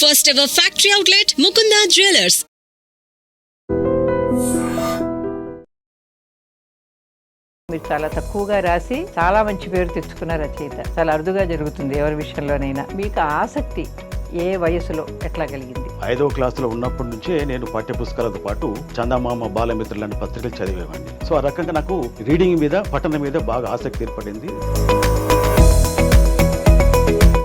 First ever factory outlet, Mukunda Jewelers. మీరు చాలా తక్కువగా రాసి చాలా మంచి పేరు తెచ్చుకున్న రచయిత. చాలా అరుదుగా జరుగుతుంది ఎవరి విషయంలోనైనా. మీకు ఆసక్తి ఏ వయసులో ఎట్లా కలిగింది? 5వ క్లాసులో ఉన్నప్పటి నుంచే నేను పాఠ్యపుస్తకాలతో పాటు చందమామ బాలమిత్రులు లాంటి పత్రికలు చదివేవాడిని. సో ఆ రకంగా నాకు రీడింగ్ మీద, పఠనం మీద బాగా ఆసక్తి ఏర్పడింది.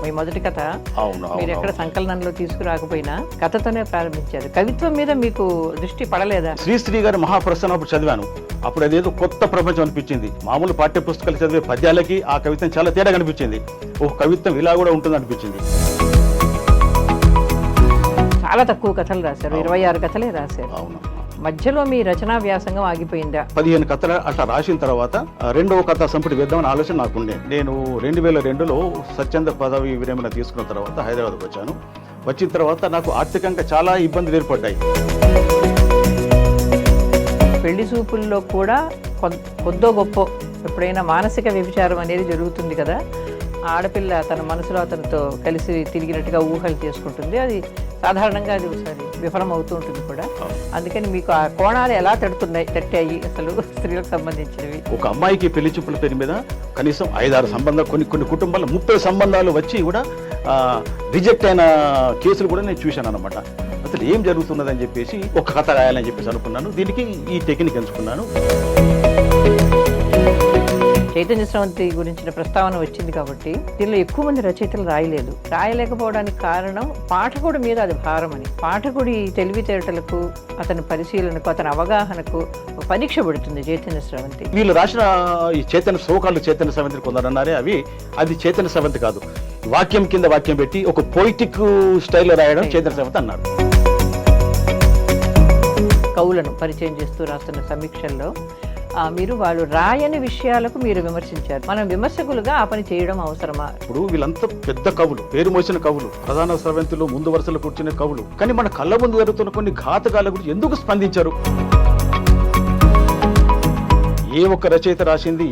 మీ మొదటి కథ అవును, మీరు ఎక్కడ సంకలనంలో తీసుకురాకపోయినా కథతోనే ప్రారంభించారు. కవిత్వం మీద మీకు దృష్టి పడలేదా? శ్రీశ్రీ గారి మహాప్రస్థానం అప్పుడు చదివాను. అప్పుడు అదేదో కొత్త ప్రపంచం అనిపించింది. మామూలు పాఠ్య పుస్తకాలు చదివే పద్యాలకి ఆ కవిత్వం చాలా తేడా కనిపించింది. ఒక కవిత్వం ఇలా కూడా ఉంటుంది అనిపించింది. చాలా తక్కువ కథలు రాశారు, 26 కథలే రాశారు. అవును. మధ్యలో మీ రచనా వ్యాసంగం ఆగిపోయిందా? 15 కథలు అట్లా రాసిన తర్వాత రెండవ కథ సంపుటి వేద్దామని ఆలోచన నాకుండే. నేను 2002లో స్వచ్ఛంద పదవి విరమణ తీసుకున్న తర్వాత హైదరాబాద్కి వచ్చాను. వచ్చిన తర్వాత నాకు ఆర్థికంగా చాలా ఇబ్బందులు ఏర్పడ్డాయి. పెళ్లి చూపుల్లో కూడా కొద్దో గొప్ప ఎప్పుడైనా మానసిక వ్యభిచారం అనేది జరుగుతుంది కదా. ఆడపిల్ల తన మనసులో అతనితో కలిసి తిరిగినట్టుగా ఊహలు చేసుకుంటుంది. అది సాధారణంగా అది ఒకసారి విఫలం అవుతూ ఉంటుంది కూడా. అందుకని మీకు ఆ కోణాలు ఎలా తట్టాయి అసలు స్త్రీలకు సంబంధించినవి? ఒక అమ్మాయికి పెళ్లి చూపుల పేరు మీద కనీసం 5-6 సంబంధాలు, కొన్ని కుటుంబాలు 30 సంబంధాలు వచ్చి కూడా రిజెక్ట్ అయిన కేసులు కూడా నేను చూశాను అనమాట. అసలు ఏం జరుగుతున్నదని చెప్పేసి ఒక కథ రాయాలని చెప్పేసి అనుకున్నాను. దీనికి ఈ టెక్నిక్ ఎంచుకున్నాను. చైతన్య స్రవంతి గురించిన ప్రస్తావన వచ్చింది కాబట్టి దీనిలో ఎక్కువ మంది రచయితలు రాయలేకపోవడానికి కారణం పాఠకుడి మీద అది భారమని. పాఠకుడి తెలివితేటలకు, అతని పరిశీలనకు, అతని అవగాహనకు పరీక్ష పెడుతుంది చైతన్య స్రవంతి. వీళ్ళు రాసిన ఈ చైతన్య స్రవంతి కొందరన్నారే, అది చైతన్య స్రవంతి కాదు. వాక్యం కింద వాక్యం పెట్టి ఒక పొయిటిక్ స్టైల్లో రాయడం చైతన్య స్రవంతి అన్నారు. కవులను పరిచయం చేస్తూ రాస్తున్న సమీక్షల్లో మీరు వాళ్ళు రాయని విషయాలకు మీరు విమర్శించారు. మనం విమర్శకులుగా ఆ పని చేయడం అవసరమా? ఇప్పుడు వీళ్ళంతా పెద్ద కవులు, పేరు మోసిన కవులు, ప్రధాన స్రవంతిలో ముందు వరుసలో కూర్చునే కవులు. కానీ మన కళ్ళ ముందు జరుగుతున్న కొన్ని ఘాతకాల గురించి ఎందుకు స్పందించారు? ఏ ఒక్క రచయిత రాసింది,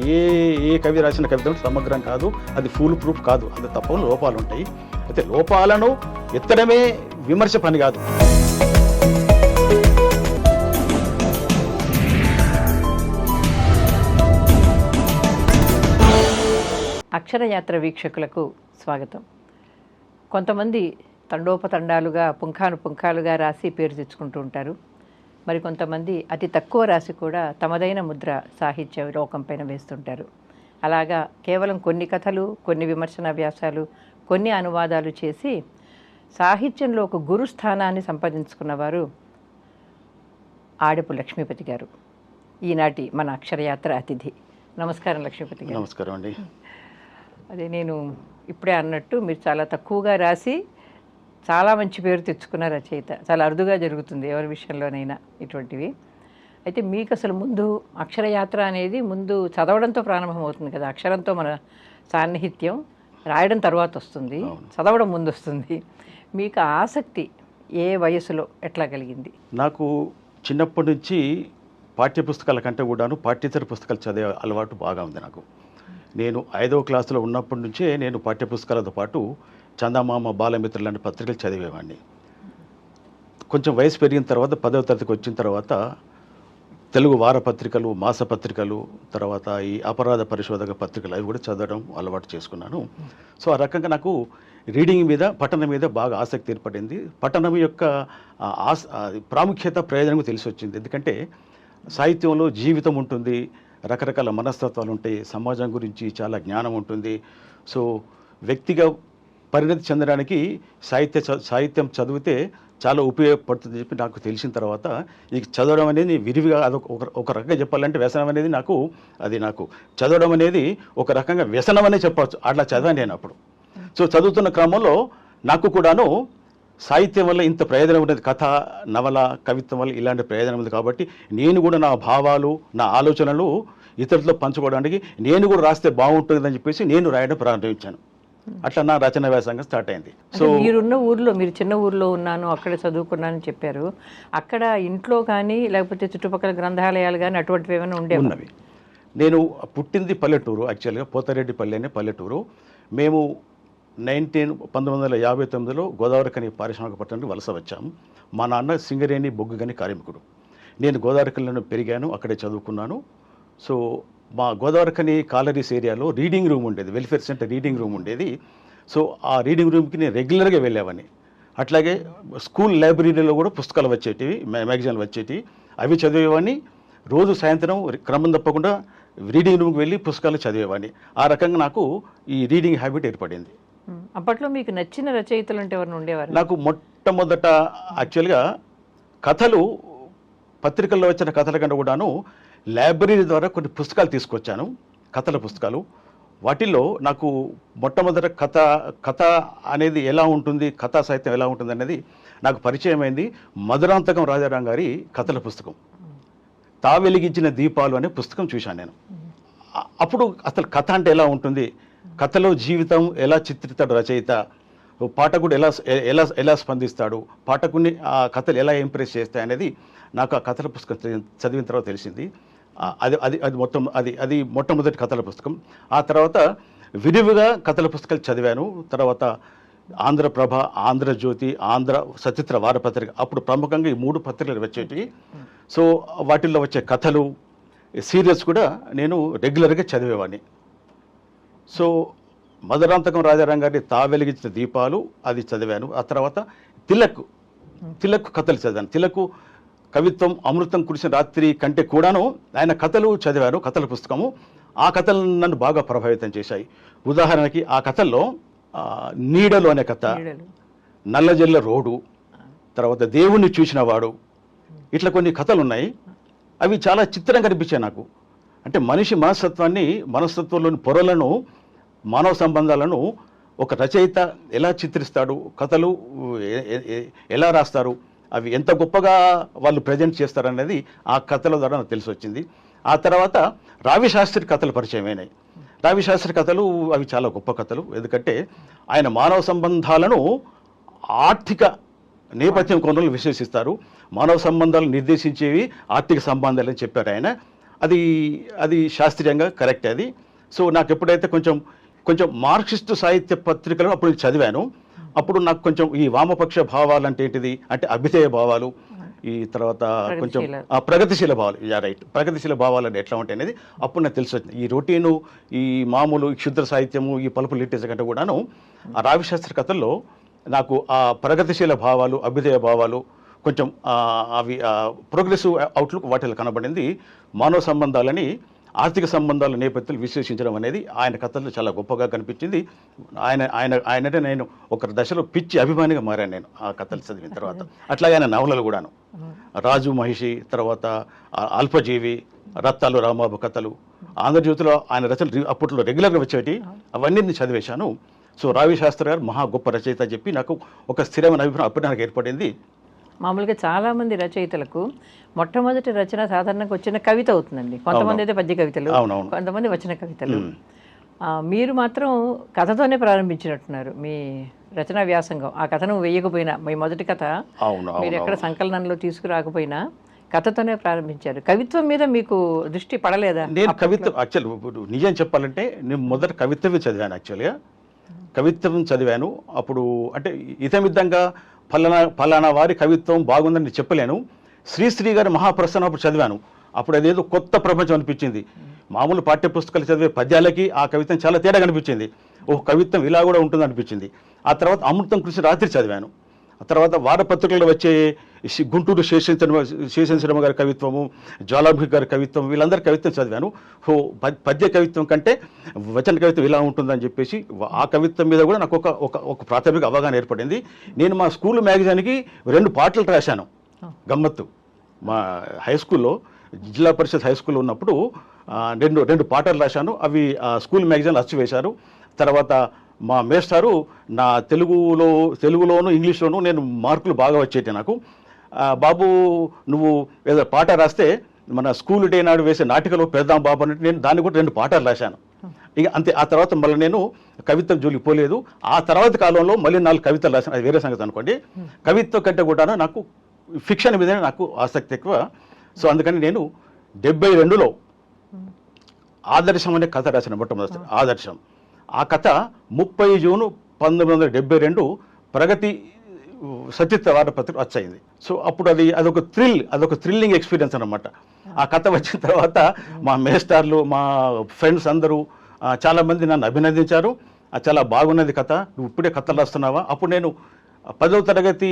ఏ కవి రాసిన కవిత సమగ్రం కాదు, అది ఫుల్ ప్రూఫ్ కాదు. అది తప్పని లోపాలు ఉంటాయి. అయితే లోపాలను ఎత్తడమే విమర్శ పని కాదు. అక్షరయాత్ర వీక్షకులకు స్వాగతం. కొంతమంది తండోపతండాలుగా పుంఖాలుగా రాసి పేరు తెచ్చుకుంటూ ఉంటారు. మరి కొంతమంది అతి తక్కువ రాసి కూడా తమదైన ముద్ర సాహిత్య లోకం పైన వేస్తుంటారు. అలాగా కేవలం కొన్ని కథలు, కొన్ని విమర్శన వ్యాసాలు, కొన్ని అనువాదాలు చేసి సాహిత్యంలో ఒక గురు స్థానాన్ని సంపాదించుకున్నవారు ఆడపు లక్ష్మీపతి గారు, ఈనాటి మన అక్షరయాత్ర అతిథి. నమస్కారం లక్ష్మీపతి గారు. నమస్కారం అండి. అదే నేను ఇప్పుడే అన్నట్టు మీరు చాలా తక్కువగా రాసి చాలా మంచి పేరు తెచ్చుకున్న రచయిత. చాలా అరుదుగా జరుగుతుంది ఎవరి విషయంలోనైనా ఇటువంటివి. అయితే మీకు అసలు ముందు అక్షరయాత్ర అనేది ముందు చదవడంతో ప్రారంభమవుతుంది కదా. అక్షరంతో మన సాన్నిహిత్యం రాయడం తర్వాత వస్తుంది, చదవడం ముందు వస్తుంది. మీకు ఆసక్తి ఏ వయసులో ఎట్లా కలిగింది? నాకు చిన్నప్పటి నుంచి పాఠ్యపుస్తకాల కంటే కూడాను పాఠ్యేతర పుస్తకాలు చదివే అలవాటు బాగా ఉంది నాకు. నేను 5వ క్లాసులో ఉన్నప్పటి నుంచే నేను పాఠ్యపుస్తకాలతో పాటు చందమామ బాలమిత్రులు లాంటి పత్రికలు చదివేవాడిని. కొంచెం వయసు పెరిగిన తర్వాత 10వ తరగతికి వచ్చిన తర్వాత తెలుగు వారపత్రికలు, మాసపత్రికలు, తర్వాత ఈ అపరాధ పరిశోధక పత్రికలు అవి కూడా చదవడం అలవాటు చేసుకున్నాను. సో ఆ రకంగా నాకు రీడింగ్ మీద, పఠనం మీద బాగా ఆసక్తి ఏర్పడింది. పఠనం యొక్క ప్రాముఖ్యత, ప్రయోజనం తెలిసి వచ్చింది. ఎందుకంటే సాహిత్యంలో జీవితం ఉంటుంది, రకరకాల మనస్తత్వాలు ఉంటాయి, సమాజం గురించి చాలా జ్ఞానం ఉంటుంది. సో వ్యక్తిగా పరిణతి చెందడానికి సాహిత్యం చదివితే చాలా ఉపయోగపడుతుంది చెప్పి నాకు తెలిసిన తర్వాత ఈ చదవడం అనేది విరివిగా ఒక రకంగా చెప్పాలంటే వ్యసనం అనేది నాకు చదవడం అనేది ఒక రకంగా వ్యసనం అనే చెప్పవచ్చు. అట్లా చదివాను నేను అప్పుడు. సో చదువుతున్న క్రమంలో నాకు కూడాను సాహిత్యం వల్ల ఇంత ప్రయోజనం ఉంటుంది, కథ, నవల, కవిత్వం వల్ల ఇలాంటి ప్రయోజనం ఉంది. కాబట్టి నేను కూడా నా భావాలు, నా ఆలోచనలు ఇతరులతో పంచుకోవడానికి నేను కూడా రాస్తే బాగుంటుందని చెప్పేసి నేను రాయడం ప్రారంభించాను. అట్లా నా రచన వ్యాసంగా స్టార్ట్ అయింది. సో మీరున్న ఊర్లో, మీరు చిన్న ఊర్లో ఉన్నాను, అక్కడ చదువుకున్నానని చెప్పారు. అక్కడ ఇంట్లో కానీ లేకపోతే చుట్టుపక్కల గ్రంథాలయాలు కానీ అటువంటివి ఏమైనా ఉండేవి? నేను పుట్టింది పల్లెటూరు, యాక్చువల్గా పోతారెడ్డిపల్లి అనే పల్లెటూరు. మేము 1959లో గోదావరిఖని పారిశ్రామిక పట్టణానికి వలస వచ్చాము. మా నాన్న సింగరేణి బొగ్గు గని కార్మికుడు. నేను గోదావరిఖనిలో పెరిగాను, అక్కడే చదువుకున్నాను. సో మా గోదావరిఖని కాలరీస్ ఏరియాలో రీడింగ్ రూమ్ ఉండేది, వెల్ఫేర్ సెంటర్ రీడింగ్ రూమ్ ఉండేది. సో ఆ రీడింగ్ రూమ్కి నేను రెగ్యులర్గా వెళ్ళేవాడిని. అట్లాగే స్కూల్ లైబ్రరీలో కూడా పుస్తకాలు వచ్చేటివి, మ్యాగజైన్లు వచ్చేటివి, అవి చదివేవాడిని. రోజు సాయంత్రం క్రమం తప్పకుండా రీడింగ్ రూమ్కి వెళ్ళి పుస్తకాలు చదివేవాడిని. ఆ రకంగా నాకు ఈ రీడింగ్ హ్యాబిట్ ఏర్పడింది. అప్పట్లో మీకు నచ్చిన రచయితలు అంటే ఎవరిని ఉండేవారు? నాకు మొట్టమొదట యాక్చువల్గా కథలు, పత్రికల్లో వచ్చిన కథల కంటే కూడాను లైబ్రరీ ద్వారా కొన్ని పుస్తకాలు తీసుకొచ్చాను, కథల పుస్తకాలు. వాటిల్లో నాకు మొట్టమొదట కథ అనేది ఎలా ఉంటుంది, కథా సాహిత్యం ఎలా ఉంటుంది అనేది నాకు పరిచయం అయింది మధురాంతకం రాజారాం గారి కథల పుస్తకం. తా వెలిగించిన దీపాలు అనే పుస్తకం చూశాను నేను. అప్పుడు అసలు కథ అంటే ఎలా ఉంటుంది, కథలో జీవితం ఎలా చిత్రిస్తాడు రచయిత, పాఠకుడు ఎలా ఎలా ఎలా స్పందిస్తాడు, పాఠకుడిని ఆ కథలు ఎలా ఇంప్రెస్ చేస్తాయి అనేది నాకు ఆ కథల పుస్తకం చదివిన తర్వాత తెలిసింది. అది అది అది మొత్తం అది మొట్టమొదటి కథల పుస్తకం. ఆ తర్వాత విరివిగా కథల పుస్తకాలు చదివాను. తర్వాత ఆంధ్రప్రభ, ఆంధ్రజ్యోతి, ఆంధ్ర సచిత్ర వారపత్రిక, అప్పుడు ప్రముఖంగా ఈ 3 పత్రికలు వచ్చేటివి. సో వాటిల్లో వచ్చే కథలు, సీరియల్స్ కూడా నేను రెగ్యులర్గా చదివేవాడిని. సో మధురాంతకం రాజారాం గారి తా వెలిగించిన దీపాలు అది చదివాను. ఆ తర్వాత తిలక్ కథలు చదివాను. తిలకు కవిత్వం అమృతం కురిసిన రాత్రి కంటే కూడాను ఆయన కథలు చదివాను, కథల పుస్తకము. ఆ కథలు నన్ను బాగా ప్రభావితం చేశాయి. ఉదాహరణకి ఆ కథల్లో నీడలు అనే కథ, నల్లజల్ల రోడ్డు, తర్వాత దేవుణ్ణి చూసినవాడు, ఇట్లా కొన్ని కథలు ఉన్నాయి. అవి చాలా చిత్రంగా కనిపించాయి నాకు. అంటే మనిషి మనస్తత్వంలోని పొరలను, మానవ సంబంధాలను ఒక రచయిత ఎలా చిత్రిస్తాడు, కథలు ఎలా రాస్తారు, అవి ఎంత గొప్పగా వాళ్ళు ప్రజెంట్ చేస్తారనేది ఆ కథల ద్వారా నాకు తెలిసి వచ్చింది. ఆ తర్వాత రావిశాస్త్రి కథలు పరిచయం అయినాయి. రావిశాస్త్రి కథలు అవి చాలా గొప్ప కథలు. ఎందుకంటే ఆయన మానవ సంబంధాలను ఆర్థిక నేపథ్యం కొనలు విశ్లేషిస్తారు. మానవ సంబంధాలు నిర్దేశించేవి ఆర్థిక సంబంధాలు అని చెప్పారు ఆయన. అది శాస్త్రీయంగా కరెక్ట్ అది. సో నాకు ఎప్పుడైతే కొంచెం మార్క్సిస్టు సాహిత్య పత్రికలు అప్పుడు చదివాను. అప్పుడు నాకు కొంచెం ఈ వామపక్ష భావాలు అంటే ఏంటిది, అంటే అభ్యుదయ భావాలు, ఈ తర్వాత కొంచెం ప్రగతిశీల భావాలు, రైట్, ప్రగతిశీల భావాలు అంటే ఎట్లా ఉంటాయి అనేది అప్పుడు నాకు తెలిసి వచ్చింది. ఈ రొటీను, ఈ మామూలు క్షుద్ర సాహిత్యము, ఈ పలుపు లిటరేచర్ కంటే కూడాను ఆ రావిశాస్త్ర కథల్లో నాకు ఆ ప్రగతిశీల భావాలు, అభ్యుదయ భావాలు, కొంచెం అవి ప్రోగ్రెసివ్ అవుట్లుక్ వాటిలో కనబడింది. మానవ సంబంధాలని ఆర్థిక సంబంధాల నేపథ్యాలు విశ్లేషించడం అనేది ఆయన కథల్లో చాలా గొప్పగా కనిపించింది. ఆయనంటే నేను ఒక దశలో పిచ్చి అభిమానిగా మారాను నేను ఆ కథలు చదివిన తర్వాత. అట్లాగే ఆయన నవలలు కూడాను, రాజు మహిషి, తర్వాత అల్పజీవి, రత్తాలు రాంబాబు కథలు, ఆంధ్రజ్యోతిలో ఆయన రచనలు అప్పట్లో రెగ్యులర్గా వచ్చేటి, అవన్నీ నేను చదివేశాను. సో రావిశాస్త్రి గారు మహా గొప్ప రచయిత అని చెప్పి నాకు ఒక స్థిరమైన అభిప్రాయం అప్పుడు నాకు ఏర్పడింది. మామూలుగా చాలామంది రచయితలకు మొట్టమొదటి రచన సాధారణంగా వచ్చిన కవిత అవుతుందండి. కొంతమంది అయితే పద్య కవితలు, కొంతమంది వచ్చిన కవితలు. మీరు మాత్రం కథతోనే ప్రారంభించినట్టున్నారు మీ రచనా వ్యాసంగం. ఆ కథను వేయకపోయినా, మీ మొదటి కథ మీరు ఎక్కడ సంకలనంలో తీసుకురాకపోయినా కథతోనే ప్రారంభించారు. కవిత్వం మీద మీకు దృష్టి పడలేదా? నేను కవిత్వం యాక్చువల్ నిజం చెప్పాలంటే నేను మొదట కవిత్వమే చదివాను. యాక్చువల్గా కవిత్వం చదివాను. అప్పుడు అంటే ఇతమిద్దంగా ఫలానా వారి కవిత్వం బాగుందని చెప్పలేను. శ్రీశ్రీ గారి మహాప్రస్థానం అప్పుడు చదివాను. అప్పుడు అదేదో కొత్త ప్రపంచం అనిపించింది. మామూలు పాఠ్యపుస్తకాలు చదివే పద్యాలకి ఆ కవిత్వం చాలా తేడా కనిపించింది. ఓ కవిత్వం ఇలా కూడా ఉంటుంది అనిపించింది. ఆ తర్వాత అమృతం కృషి రాత్రి చదివాను. ఆ తర్వాత వారపత్రికల్లో వచ్చే గుంటూరు శేషశర్మ గారి కవిత్వము, జ్వాలాముఖి గారి కవిత్వం, వీళ్ళందరి కవిత్వం చదివాను. పద్య కవిత్వం కంటే వచన కవిత్వం ఇలా ఉంటుందని చెప్పేసి ఆ కవిత్వం మీద కూడా నాకు ఒక ప్రాథమిక అవగాహన ఏర్పడింది. నేను మా స్కూల్ మ్యాగజైన్కి 2 పాటలు రాశాను. గమ్మత్తు, మా హై స్కూల్లో, జిల్లా పరిషత్ హై స్కూల్లో ఉన్నప్పుడు 2 పాటలు రాశాను. అవి స్కూల్ మ్యాగజైన్ అచ్చు వేశారు. తర్వాత మా మేస్టారు నా తెలుగులోను ఇంగ్లీష్లోను నేను మార్కులు బాగా వచ్చేటి నాకు. బాబు నువ్వు ఏదో పాట రాస్తే మన స్కూల్ డే నాడు వేసే నాటికలో పెడదాం బాబు అంటే నేను దాన్ని కూడా 2 పాటలు రాశాను. ఇక అంతే. ఆ తర్వాత మళ్ళీ నేను కవిత్వం జోలికి పోలేదు. ఆ తర్వాత కాలంలో మళ్ళీ 4 కవితలు రాశాను. అది వేరే సంగతి అనుకోండి. కవిత్వం కంటే కూడా నాకు ఫిక్షన్ మీదనే నాకు ఆసక్తి ఎక్కువ. సో అందుకని నేను 72లో ఆదర్శం అనే కథ రాసిన మొట్టమొదటి ఆదర్శం. ఆ కథ 30 జూను 1972 ప్రగతి సచిత్ర వారపత్రిక వచ్చయింది. సో అప్పుడు అదొక థ్రిల్లింగ్ ఎక్స్పీరియన్స్ అనమాట. ఆ కథ వచ్చిన తర్వాత మా మేస్టార్లు, మా ఫ్రెండ్స్ అందరూ చాలామంది నన్ను అభినందించారు. చాలా బాగున్నది కథ, నువ్వు ఇప్పుడే కథలు రాస్తున్నావా? అప్పుడు నేను 10వ తరగతి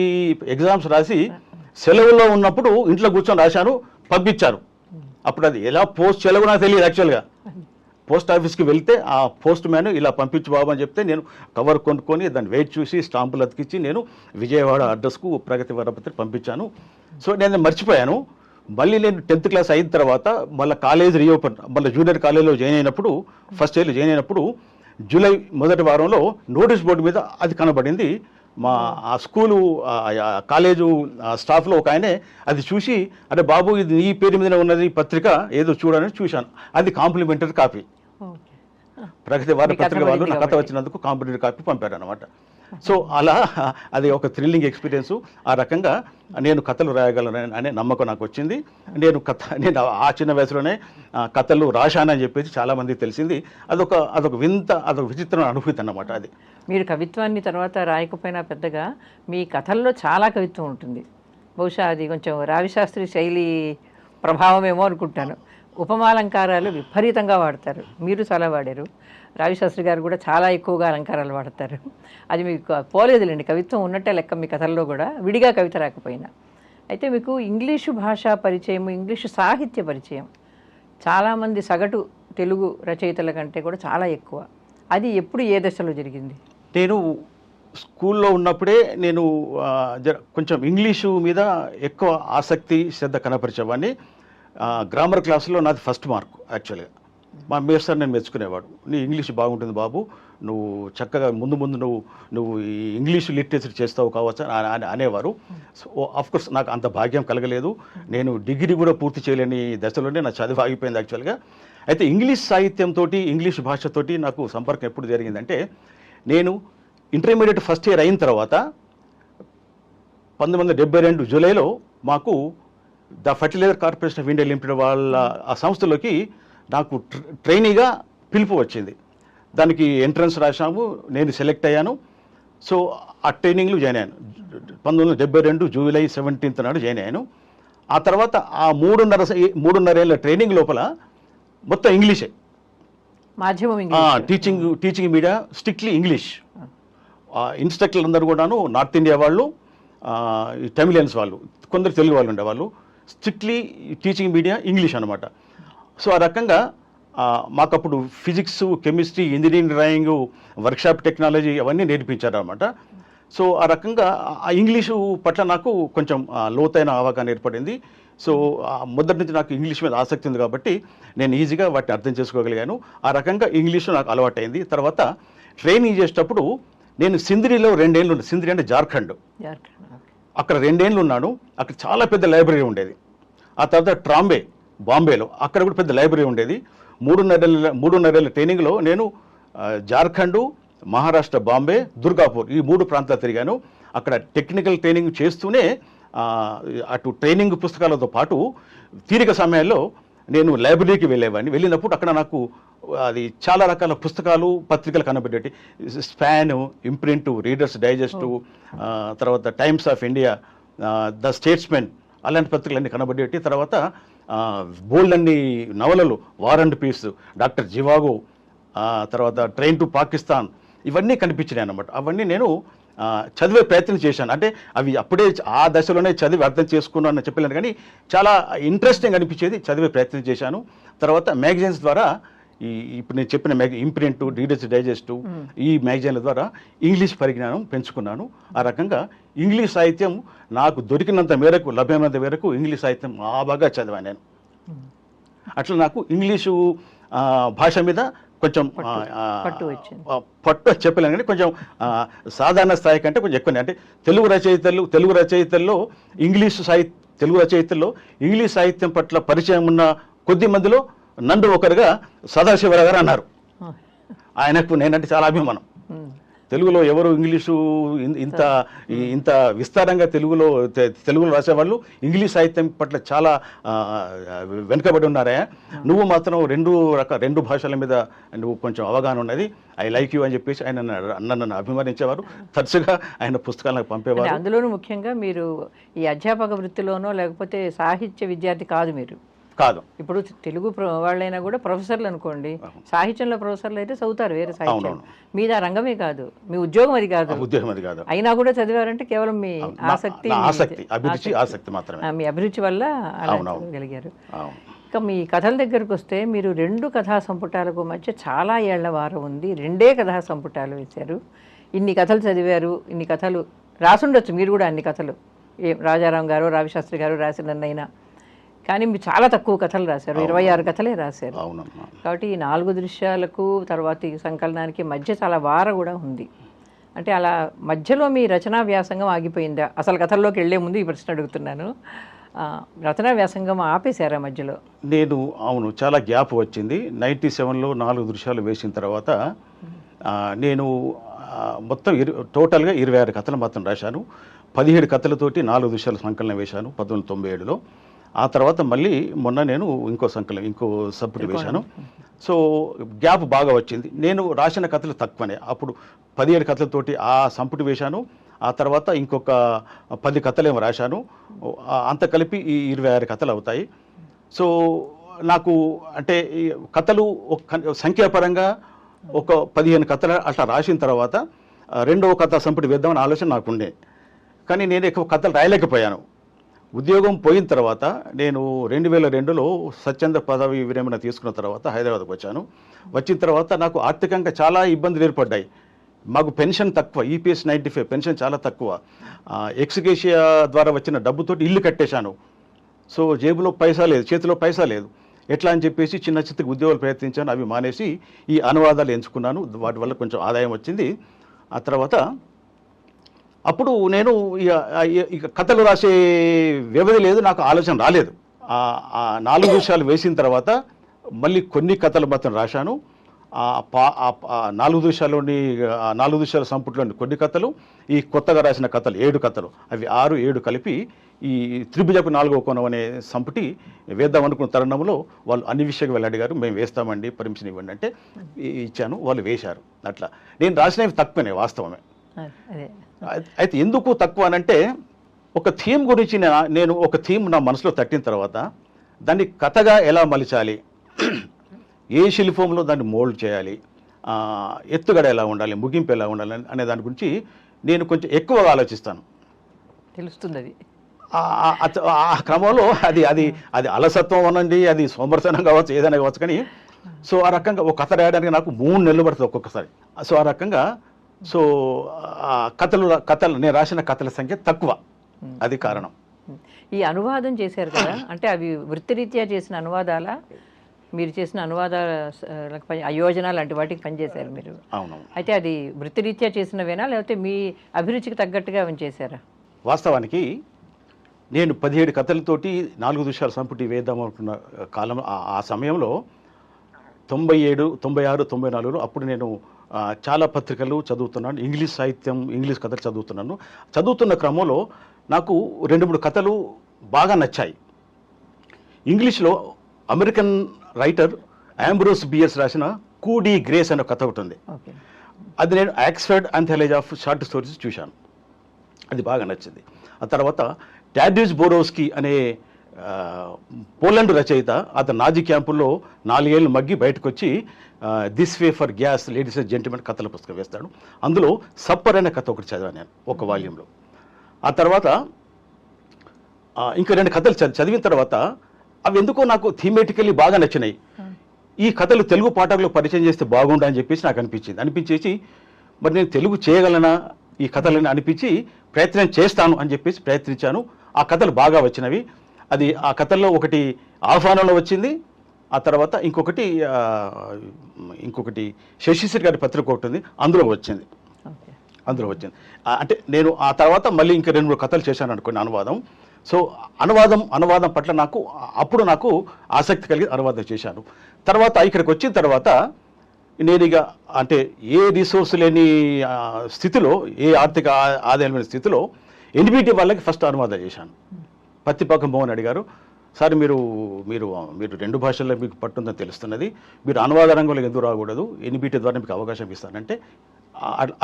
ఎగ్జామ్స్ రాసి సెలవులో ఉన్నప్పుడు ఇంట్లో కూర్చొని రాశాను, పంపించారు. అప్పుడు అది ఎలా పోస్ట్ చేయాలో నాకు తెలియదు. యాక్చువల్గా పోస్ట్ ఆఫీస్కి వెళ్తే ఆ పోస్ట్ మ్యాన్ ఇలా పంపించు బాబు అని చెప్తే నేను కవర్ కొనుక్కొని దాన్ని వెయిట్ చూసి స్టాంపులు అతికించి నేను విజయవాడ అడ్రస్కు ప్రగతి వారపత్రిక పంపించాను. సో నేను మర్చిపోయాను. మళ్ళీ నేను 10th క్లాస్ అయిన తర్వాత మళ్ళీ కాలేజ్ రీఓపెన్, మళ్ళీ జూనియర్ కాలేజ్లో జాయిన్ అయినప్పుడు, ఫస్ట్ ఇయర్లో జాయిన్ అయినప్పుడు జూలై మొదటి వారంలో నోటీస్ బోర్డు మీద అది కనబడింది. మా ఆ స్కూలు కాలేజు స్టాఫ్లో ఒక ఆయనే అది చూసి, అరే బాబు ఇది నీ పేరు మీద ఉన్నది పత్రిక, ఏదో చూడని చూశాను. అది కాంప్లిమెంటరీ కాపీ. ప్రగతి వారపత్రిక వాళ్ళు నా కథ వచ్చినందుకు కాంప్లిమెంటరీ కాపీ పంపారు అనమాట. సో అలా అది ఒక థ్రిల్లింగ్ ఎక్స్పీరియన్సు. ఆ రకంగా నేను కథలు రాయగలను అనే నమ్మకం నాకు వచ్చింది. నేను ఆ చిన్న వయసులోనే కథలు రాశానని చెప్పేసి చాలామందికి తెలిసింది. అదొక విచిత్రమైన అనుభూతి అన్నమాట. అది మీరు కవిత్వాన్ని తర్వాత రాయకపోయినా పెద్దగా మీ కథల్లో చాలా కవిత్వం ఉంటుంది. బహుశా అది కొంచెం రావిశాస్త్రి శైలి ప్రభావమేమో అనుకుంటాను. ఉపమాలంకారాలు విపరీతంగా వాడతారు, మీరు చాలా వాడారు. రావిశాస్త్రి గారు కూడా చాలా ఎక్కువగా అలంకారాలు వాడతారు. అది మీకు పోలేదులేండి, కవిత్వం ఉన్నట్టే లెక్క మీ కథల్లో కూడా, విడిగా కవిత రాకపోయినా. అయితే మీకు ఇంగ్లీషు భాషా పరిచయం, ఇంగ్లీషు సాహిత్య పరిచయం చాలామంది సగటు తెలుగు రచయితల కంటే కూడా చాలా ఎక్కువ. అది ఎప్పుడు, ఏ దశలో జరిగింది? నేను స్కూల్లో ఉన్నప్పుడే నేను కొంచెం ఇంగ్లీషు మీద ఎక్కువ ఆసక్తి, శ్రద్ధ కనపరిచేవాడిని. గ్రామర్ క్లాసులో నాది ఫస్ట్ మార్క్. యాక్చువల్గా మా మేస్టర్ నేను మెచ్చుకునేవాడు, నీ ఇంగ్లీష్ బాగుంటుంది బాబు, నువ్వు చక్కగా ముందు నువ్వు ఈ ఇంగ్లీష్ లిటరేచర్ చేస్తావు కావచ్చు అని అనేవారు. సో ఆఫ్కోర్స్ నాకు అంత భాగ్యం కలగలేదు. నేను డిగ్రీ కూడా పూర్తి చేయలేని దశలోనే నా చదువు ఆగిపోయింది యాక్చువల్గా. అయితే ఇంగ్లీష్ సాహిత్యంతో, ఇంగ్లీష్ భాషతోటి నాకు సంపర్కం ఎప్పుడు జరిగిందంటే, నేను ఇంటర్మీడియట్ ఫస్ట్ ఇయర్ అయిన తర్వాత 1972 జూలైలో మాకు the Fertilizer Corporation of India Limited వాళ్ళ ఆ సంస్థలోకి నాకు ట్రైనీగా పిలుపు వచ్చింది. దానికి ఎంట్రన్స్ రాశాము, నేను సెలెక్ట్ అయ్యాను. సో ఆ ట్రైనింగ్లో జాయిన్ అయ్యాను. 1972 జూలై 17th నాడు జాయిన్ అయ్యాను. ఆ తర్వాత ఆ 3.5 ఏళ్ళ ట్రైనింగ్ లోపల మొత్తం ఇంగ్లీషే, మాధ్యమం టీచింగ్ మీడియా స్ట్రిక్ట్లీ ఇంగ్లీష్. ఇన్స్ట్రక్టర్లు అందరూ కూడాను నార్త్ ఇండియా వాళ్ళు, తమిళియన్స్ వాళ్ళు, కొందరు తెలుగు వాళ్ళు ఉండేవాళ్ళు. స్ట్రిక్ట్లీ టీచింగ్ మీడియా ఇంగ్లీష్ అనమాట. సో ఆ రకంగా మాకప్పుడు physics, chemistry, engineering drawing, workshop technology అవన్నీ నేర్పించారు అనమాట. సో ఆ రకంగా ఆ ఇంగ్లీషు పట్ల నాకు కొంచెం లోతైన అవగాహన ఏర్పడింది. సో మొదటి నుంచి నాకు ఇంగ్లీష్ మీద ఆసక్తి ఉంది కాబట్టి నేను ఈజీగా వాటిని అర్థం చేసుకోగలిగాను. ఆ రకంగా ఇంగ్లీషు నాకు అలవాటైంది. తర్వాత ట్రైనింగ్ చేసేటప్పుడు నేను సింద్రిలో 2 ఏళ్ళు ఉన్నాను. సింద్రి అంటే జార్ఖండ్. అక్కడ 2 ఏళ్ళు ఉన్నాను. అక్కడ చాలా పెద్ద లైబ్రరీ ఉండేది. ఆ తర్వాత బాంబేలో అక్కడ కూడా పెద్ద లైబ్రరీ ఉండేది. 3.5 ఏళ్ళ ట్రైనింగ్లో నేను జార్ఖండ్, మహారాష్ట్ర, బాంబే, దుర్గాపూర్ ఈ 3 ప్రాంతాలు తిరిగాను. అక్కడ టెక్నికల్ ట్రైనింగ్ చేస్తూనే అటు ట్రైనింగ్ పుస్తకాలతో పాటు తీరిక సమయాల్లో నేను లైబ్రరీకి వెళ్ళేవాడిని. వెళ్ళినప్పుడు అక్కడ నాకు అది చాలా రకాల పుస్తకాలు, పత్రికలు కనబడేటి. స్పాన్, ఇంప్రింట్, రీడర్స్ డైజెస్ట్, తర్వాత times of India, the statesmen, అలాంటి పత్రికలన్నీ కనబడేటి. తర్వాత బోల్డ్ అన్ని నవలలు, వార్ అండ్ పీస్, డాక్టర్ జివాగో, తర్వాత ట్రైన్ టు పాకిస్తాన్, ఇవన్నీ కనిపించినాయి అన్నమాట. అవన్నీ నేను చదివే ప్రయత్నం చేశాను. అంటే అవి అప్పుడే ఆ దశలోనే చదివి అర్థం చేసుకున్నాను అని చెప్పలేను, కానీ చాలా ఇంట్రెస్టింగ్ అనిపించేది, చదివే ప్రయత్నం చేశాను. తర్వాత మ్యాగజైన్స్ ద్వారా ఇప్పుడు నేను చెప్పిన ఇంప్రింట్, రీడర్స్ డైజెస్ట్, ఈ మ్యాగజైన్ల ద్వారా ఇంగ్లీష్ పరిజ్ఞానం పెంచుకున్నాను. ఆ రకంగా ఇంగ్లీష్ సాహిత్యం నాకు దొరికినంత మేరకు, లభ్యమైనంత మేరకు ఇంగ్లీష్ సాహిత్యం బాగా చదివాను నేను. అట్లా నాకు ఇంగ్లీషు భాష మీద కొంచెం పట్టు చెప్పలేను, కానీ కొంచెం సాధారణ స్థాయి కంటే కొంచెం ఎక్కువనే. అంటే తెలుగు రచయితల్లో ఇంగ్లీష్ సాహిత్యం పట్ల పరిచయం ఉన్న కొద్ది మందిలో నన్ను ఒకరుగా సదాశివరావు గారు అన్నారు. ఆయనకు నేనంటే చాలా అభిమానం. తెలుగులో ఎవరు ఇంగ్లీషు ఇంత విస్తారంగా తెలుగులో రాసేవాళ్ళు ఇంగ్లీష్ సాహిత్యం పట్ల చాలా వెనుకబడి ఉన్నారా. నువ్వు మాత్రం రెండు భాషల మీద నువ్వు కొంచెం అవగాహన ఉన్నది, ఐ లైక్ యూ అని చెప్పేసి ఆయన నన్ను అభిమానించేవారు. తరచుగా ఆయన పుస్తకాలకు పంపేవారు. అందులోనూ ముఖ్యంగా మీరు ఈ అధ్యాపక వృత్తిలోనో లేకపోతే సాహిత్య విద్యార్థి కాదు మీరు. కాదు, ఇప్పుడు తెలుగు వాళ్ళైనా కూడా ప్రొఫెసర్లు అనుకోండి, సాహిత్యంలో ప్రొఫెసర్లు అయితే చదువుతారు వేరే సాహిత్యం. మీది ఆ రంగమే కాదు, మీ ఉద్యోగం అది కాదు. అయినా కూడా చదివారంటే కేవలం మీ ఆసక్తి మాత్రమే, మీ అభిరుచి వల్ల అలా చదవగలిగారు. ఇక మీ కథల దగ్గరకు వస్తే మీరు 2 కథా సంపుటాలకు మధ్య చాలా ఏళ్ల వారం ఉంది. 2 కథా సంపుటాలు వేశారు. ఇన్ని కథలు చదివారు, ఇన్ని కథలు రాసుండొచ్చు మీరు కూడా. అన్ని కథలు రాజారాం గారు, రావిశాస్త్రి గారు రాసినన్నైనా కానీ మీరు చాలా తక్కువ కథలు రాశారు, 26 కథలే రాశారు. కాబట్టి ఈ 4 దృశ్యాలకు తర్వాత ఈ సంకలనానికి మధ్య చాలా వార కూడా ఉంది. అంటే అలా మధ్యలో మీ రచనా వ్యాసంగం ఆగిపోయిందా? అసలు కథల్లోకి వెళ్లే ముందు ఈ ప్రశ్న అడుగుతున్నాను. రచనా వ్యాసంగం ఆపేశారా మధ్యలో? అవును, చాలా గ్యాప్ వచ్చింది. 97లో 4 దృశ్యాలు వేసిన తర్వాత నేను మొత్తం టోటల్గా 26 కథలు మాత్రం రాశాను. 17 కథలతోటి 4 దృశ్యాలు సంకలనం వేశాను 1997లో. ఆ తర్వాత మళ్ళీ మొన్న నేను ఇంకో సబ్జెక్ట్ వేశాను. సో గ్యాప్ బాగా వచ్చింది. నేను రాసిన కథలు తక్కువనే. అప్పుడు 17 కథలతోటి ఆ సంపుటి వేశాను. ఆ తర్వాత ఇంకొక 10 కథలేమో రాశాను. అంత కలిపి ఈ 26 కథలు అవుతాయి. సో నాకు అంటే ఈ కథలు సంఖ్యాపరంగా ఒక 15 కథలు అట్లా రాసిన తర్వాత రెండవ కథ సంపుటి వేద్దామని ఆలోచన నాకుండే. కానీ నేను ఎక్కువ కథలు రాయలేకపోయాను. ఉద్యోగం పోయిన తర్వాత నేను 2002లో స్వచ్ఛంద పదవి విరమణ తీసుకున్న తర్వాత హైదరాబాద్కి వచ్చాను. వచ్చిన తర్వాత నాకు ఆర్థికంగా చాలా ఇబ్బందులు ఏర్పడ్డాయి. మాకు పెన్షన్ తక్కువ, ఈపీఎస్ 95 పెన్షన్ చాలా తక్కువ. ఎక్స్గ్రేషియా ద్వారా వచ్చిన డబ్బుతోటి ఇల్లు కట్టేశాను. సో జేబులో పైసా లేదు, చేతిలో పైసా లేదు. ఎట్లా అని చెప్పేసి చిన్న ఉద్యోగాలు ప్రయత్నించాను. అవి మానేసి ఈ అనువాదాలు ఎంచుకున్నాను. వాటి వల్ల కొంచెం ఆదాయం వచ్చింది. ఆ తర్వాత అప్పుడు నేను ఇక కథలు రాసే వ్యవధి లేదు, నాకు ఆలోచన రాలేదు. 4 దృశ్యాలు వేసిన తర్వాత మళ్ళీ కొన్ని కథలు మాత్రం రాశాను. 4 దృశ్యాల సంపుట్లోని కొన్ని కథలు, ఈ కొత్తగా రాసిన కథలు 7 కథలు, అవి 6, 7 కలిపి ఈ త్రిభుజపు 4వ కోణం అనే సంపుటి వేద్దాం అనుకున్న తరుణంలో వాళ్ళు అన్ని విషయాలు వెళ్ళి అడిగారు. మేము వేస్తామండి, పర్మిషన్ ఇవ్వండి అంటే ఇచ్చాను. వాళ్ళు వేశారు. అట్లా నేను రాసినవి తక్కువనే, వాస్తవమే. అయితే ఎందుకు తక్కువ అనంటే ఒక థీమ్ గురించి నేను ఒక థీమ్ నా మనసులో తట్టిన తర్వాత దాన్ని కథగా ఎలా మలిచాలి, ఏ శిల్పంలో దాన్ని మోల్డ్ చేయాలి, ఎత్తుగడ ఎలా ఉండాలి, ముగింపు ఎలా ఉండాలి అనే దాని గురించి నేను కొంచెం ఎక్కువగా ఆలోచిస్తాను. తెలుస్తుంది అది. ఆ క్రమంలో అది అలసత్వం అనండి, అది సోమర్తనం కావచ్చు, ఏదైనా కావచ్చు. కానీ సో ఆ రకంగా ఒక కథ రాయడానికి నాకు 3 నెలలు పడుతుంది ఒక్కొక్కసారి. సో ఆ రకంగా సో కథలు నేను రాసిన కథల సంఖ్య తక్కువ, అది కారణం. ఈ అనువాదం చేశారు కదా, అంటే అవి వృత్తిరీత్యా చేసిన అనువాదాల, మీరు చేసిన అనువాదాలకు అయోజన లాంటి వాటికి పనిచేశారు మీరు? అవును. అయితే అది వృత్తిరీత్యా చేసినవేనా లేకపోతే మీ అభిరుచికి తగ్గట్టుగా అవి చేశారా? వాస్తవానికి నేను 17 కథలతోటి 4 దృశ్యాల సంపుటి వేద్దామనుకున్న కాలం, ఆ సమయంలో 97, 96, 94లో అప్పుడు నేను చాలా పత్రికలు చదువుతున్నాను. ఇంగ్లీష్ సాహిత్యం, ఇంగ్లీష్ కథలు చదువుతున్నాను. చదువుతున్న క్రమంలో నాకు 2-3 కథలు బాగా నచ్చాయి. ఇంగ్లీష్లో అమెరికన్ రైటర్ ఆంబ్రోస్ బియర్స్ రాసిన కూడీ గ్రేస్ అనే కథ ఒకటి ఉంది. అది నేను Oxford anthology of short stories చూశాను. అది బాగా నచ్చింది. ఆ తర్వాత టాడ్యూస్ బోరోవ్స్కీ అనే పోలాండ్ రచయిత, అతను నాజీ క్యాంపుల్లో 4 ఏళ్ళు మగ్గి బయటకు వచ్చి this way for gas ladies and gentlemen కథల పుస్తకం వేస్తాడు. అందులో సప్పర్ అనే కథ ఒకటి చదివాను నేను ఒక వాల్యూమ్లో. ఆ తర్వాత ఇంకా 2 కథలు చదివిన తర్వాత అవి ఎందుకో నాకు థీమేటికల్లీ బాగా నచ్చినాయి. ఈ కథలు తెలుగు పాఠకులు పరిచయం చేస్తే బాగుండు అని చెప్పేసి నాకు అనిపించేసి మరి నేను తెలుగు చేయగలనా ఈ కథలని అనిపించి ప్రయత్నం చేస్తాను అని చెప్పేసి ప్రయత్నించాను. ఆ కథలు బాగా వచ్చినవి. అది ఆ కథల్లో ఒకటి ఆహ్వానంలో వచ్చింది. ఆ తర్వాత ఇంకొకటి శశిశ్రీ గారి పత్రిక ఒకటి ఉంది, అందులో వచ్చింది. అంటే నేను ఆ తర్వాత మళ్ళీ ఇంకా 2-3 కథలు చేశాను అనుకోండి అనువాదం. సో అనువాదం పట్ల అప్పుడు నాకు ఆసక్తి కలిగి అనువాదం చేశాను. తర్వాత ఇక్కడికి వచ్చిన తర్వాత నేను ఇక అంటే ఏ రిసోర్స్ లేని స్థితిలో, ఏ ఆర్థిక ఆదాయం లేని స్థితిలో ఎన్బిటి వాళ్ళకి ఫస్ట్ అనువాదం చేశాను. పత్తిపాక మోహన్ అడిగారు, సార్ మీరు మీరు మీరు 2 భాషల్లో మీకు పట్టుందని తెలుస్తున్నది, మీరు అనువాద రంగంలో ఎందుకు రాకూడదు, ఎన్బిటి ద్వారా మీకు అవకాశం ఇస్తానంటే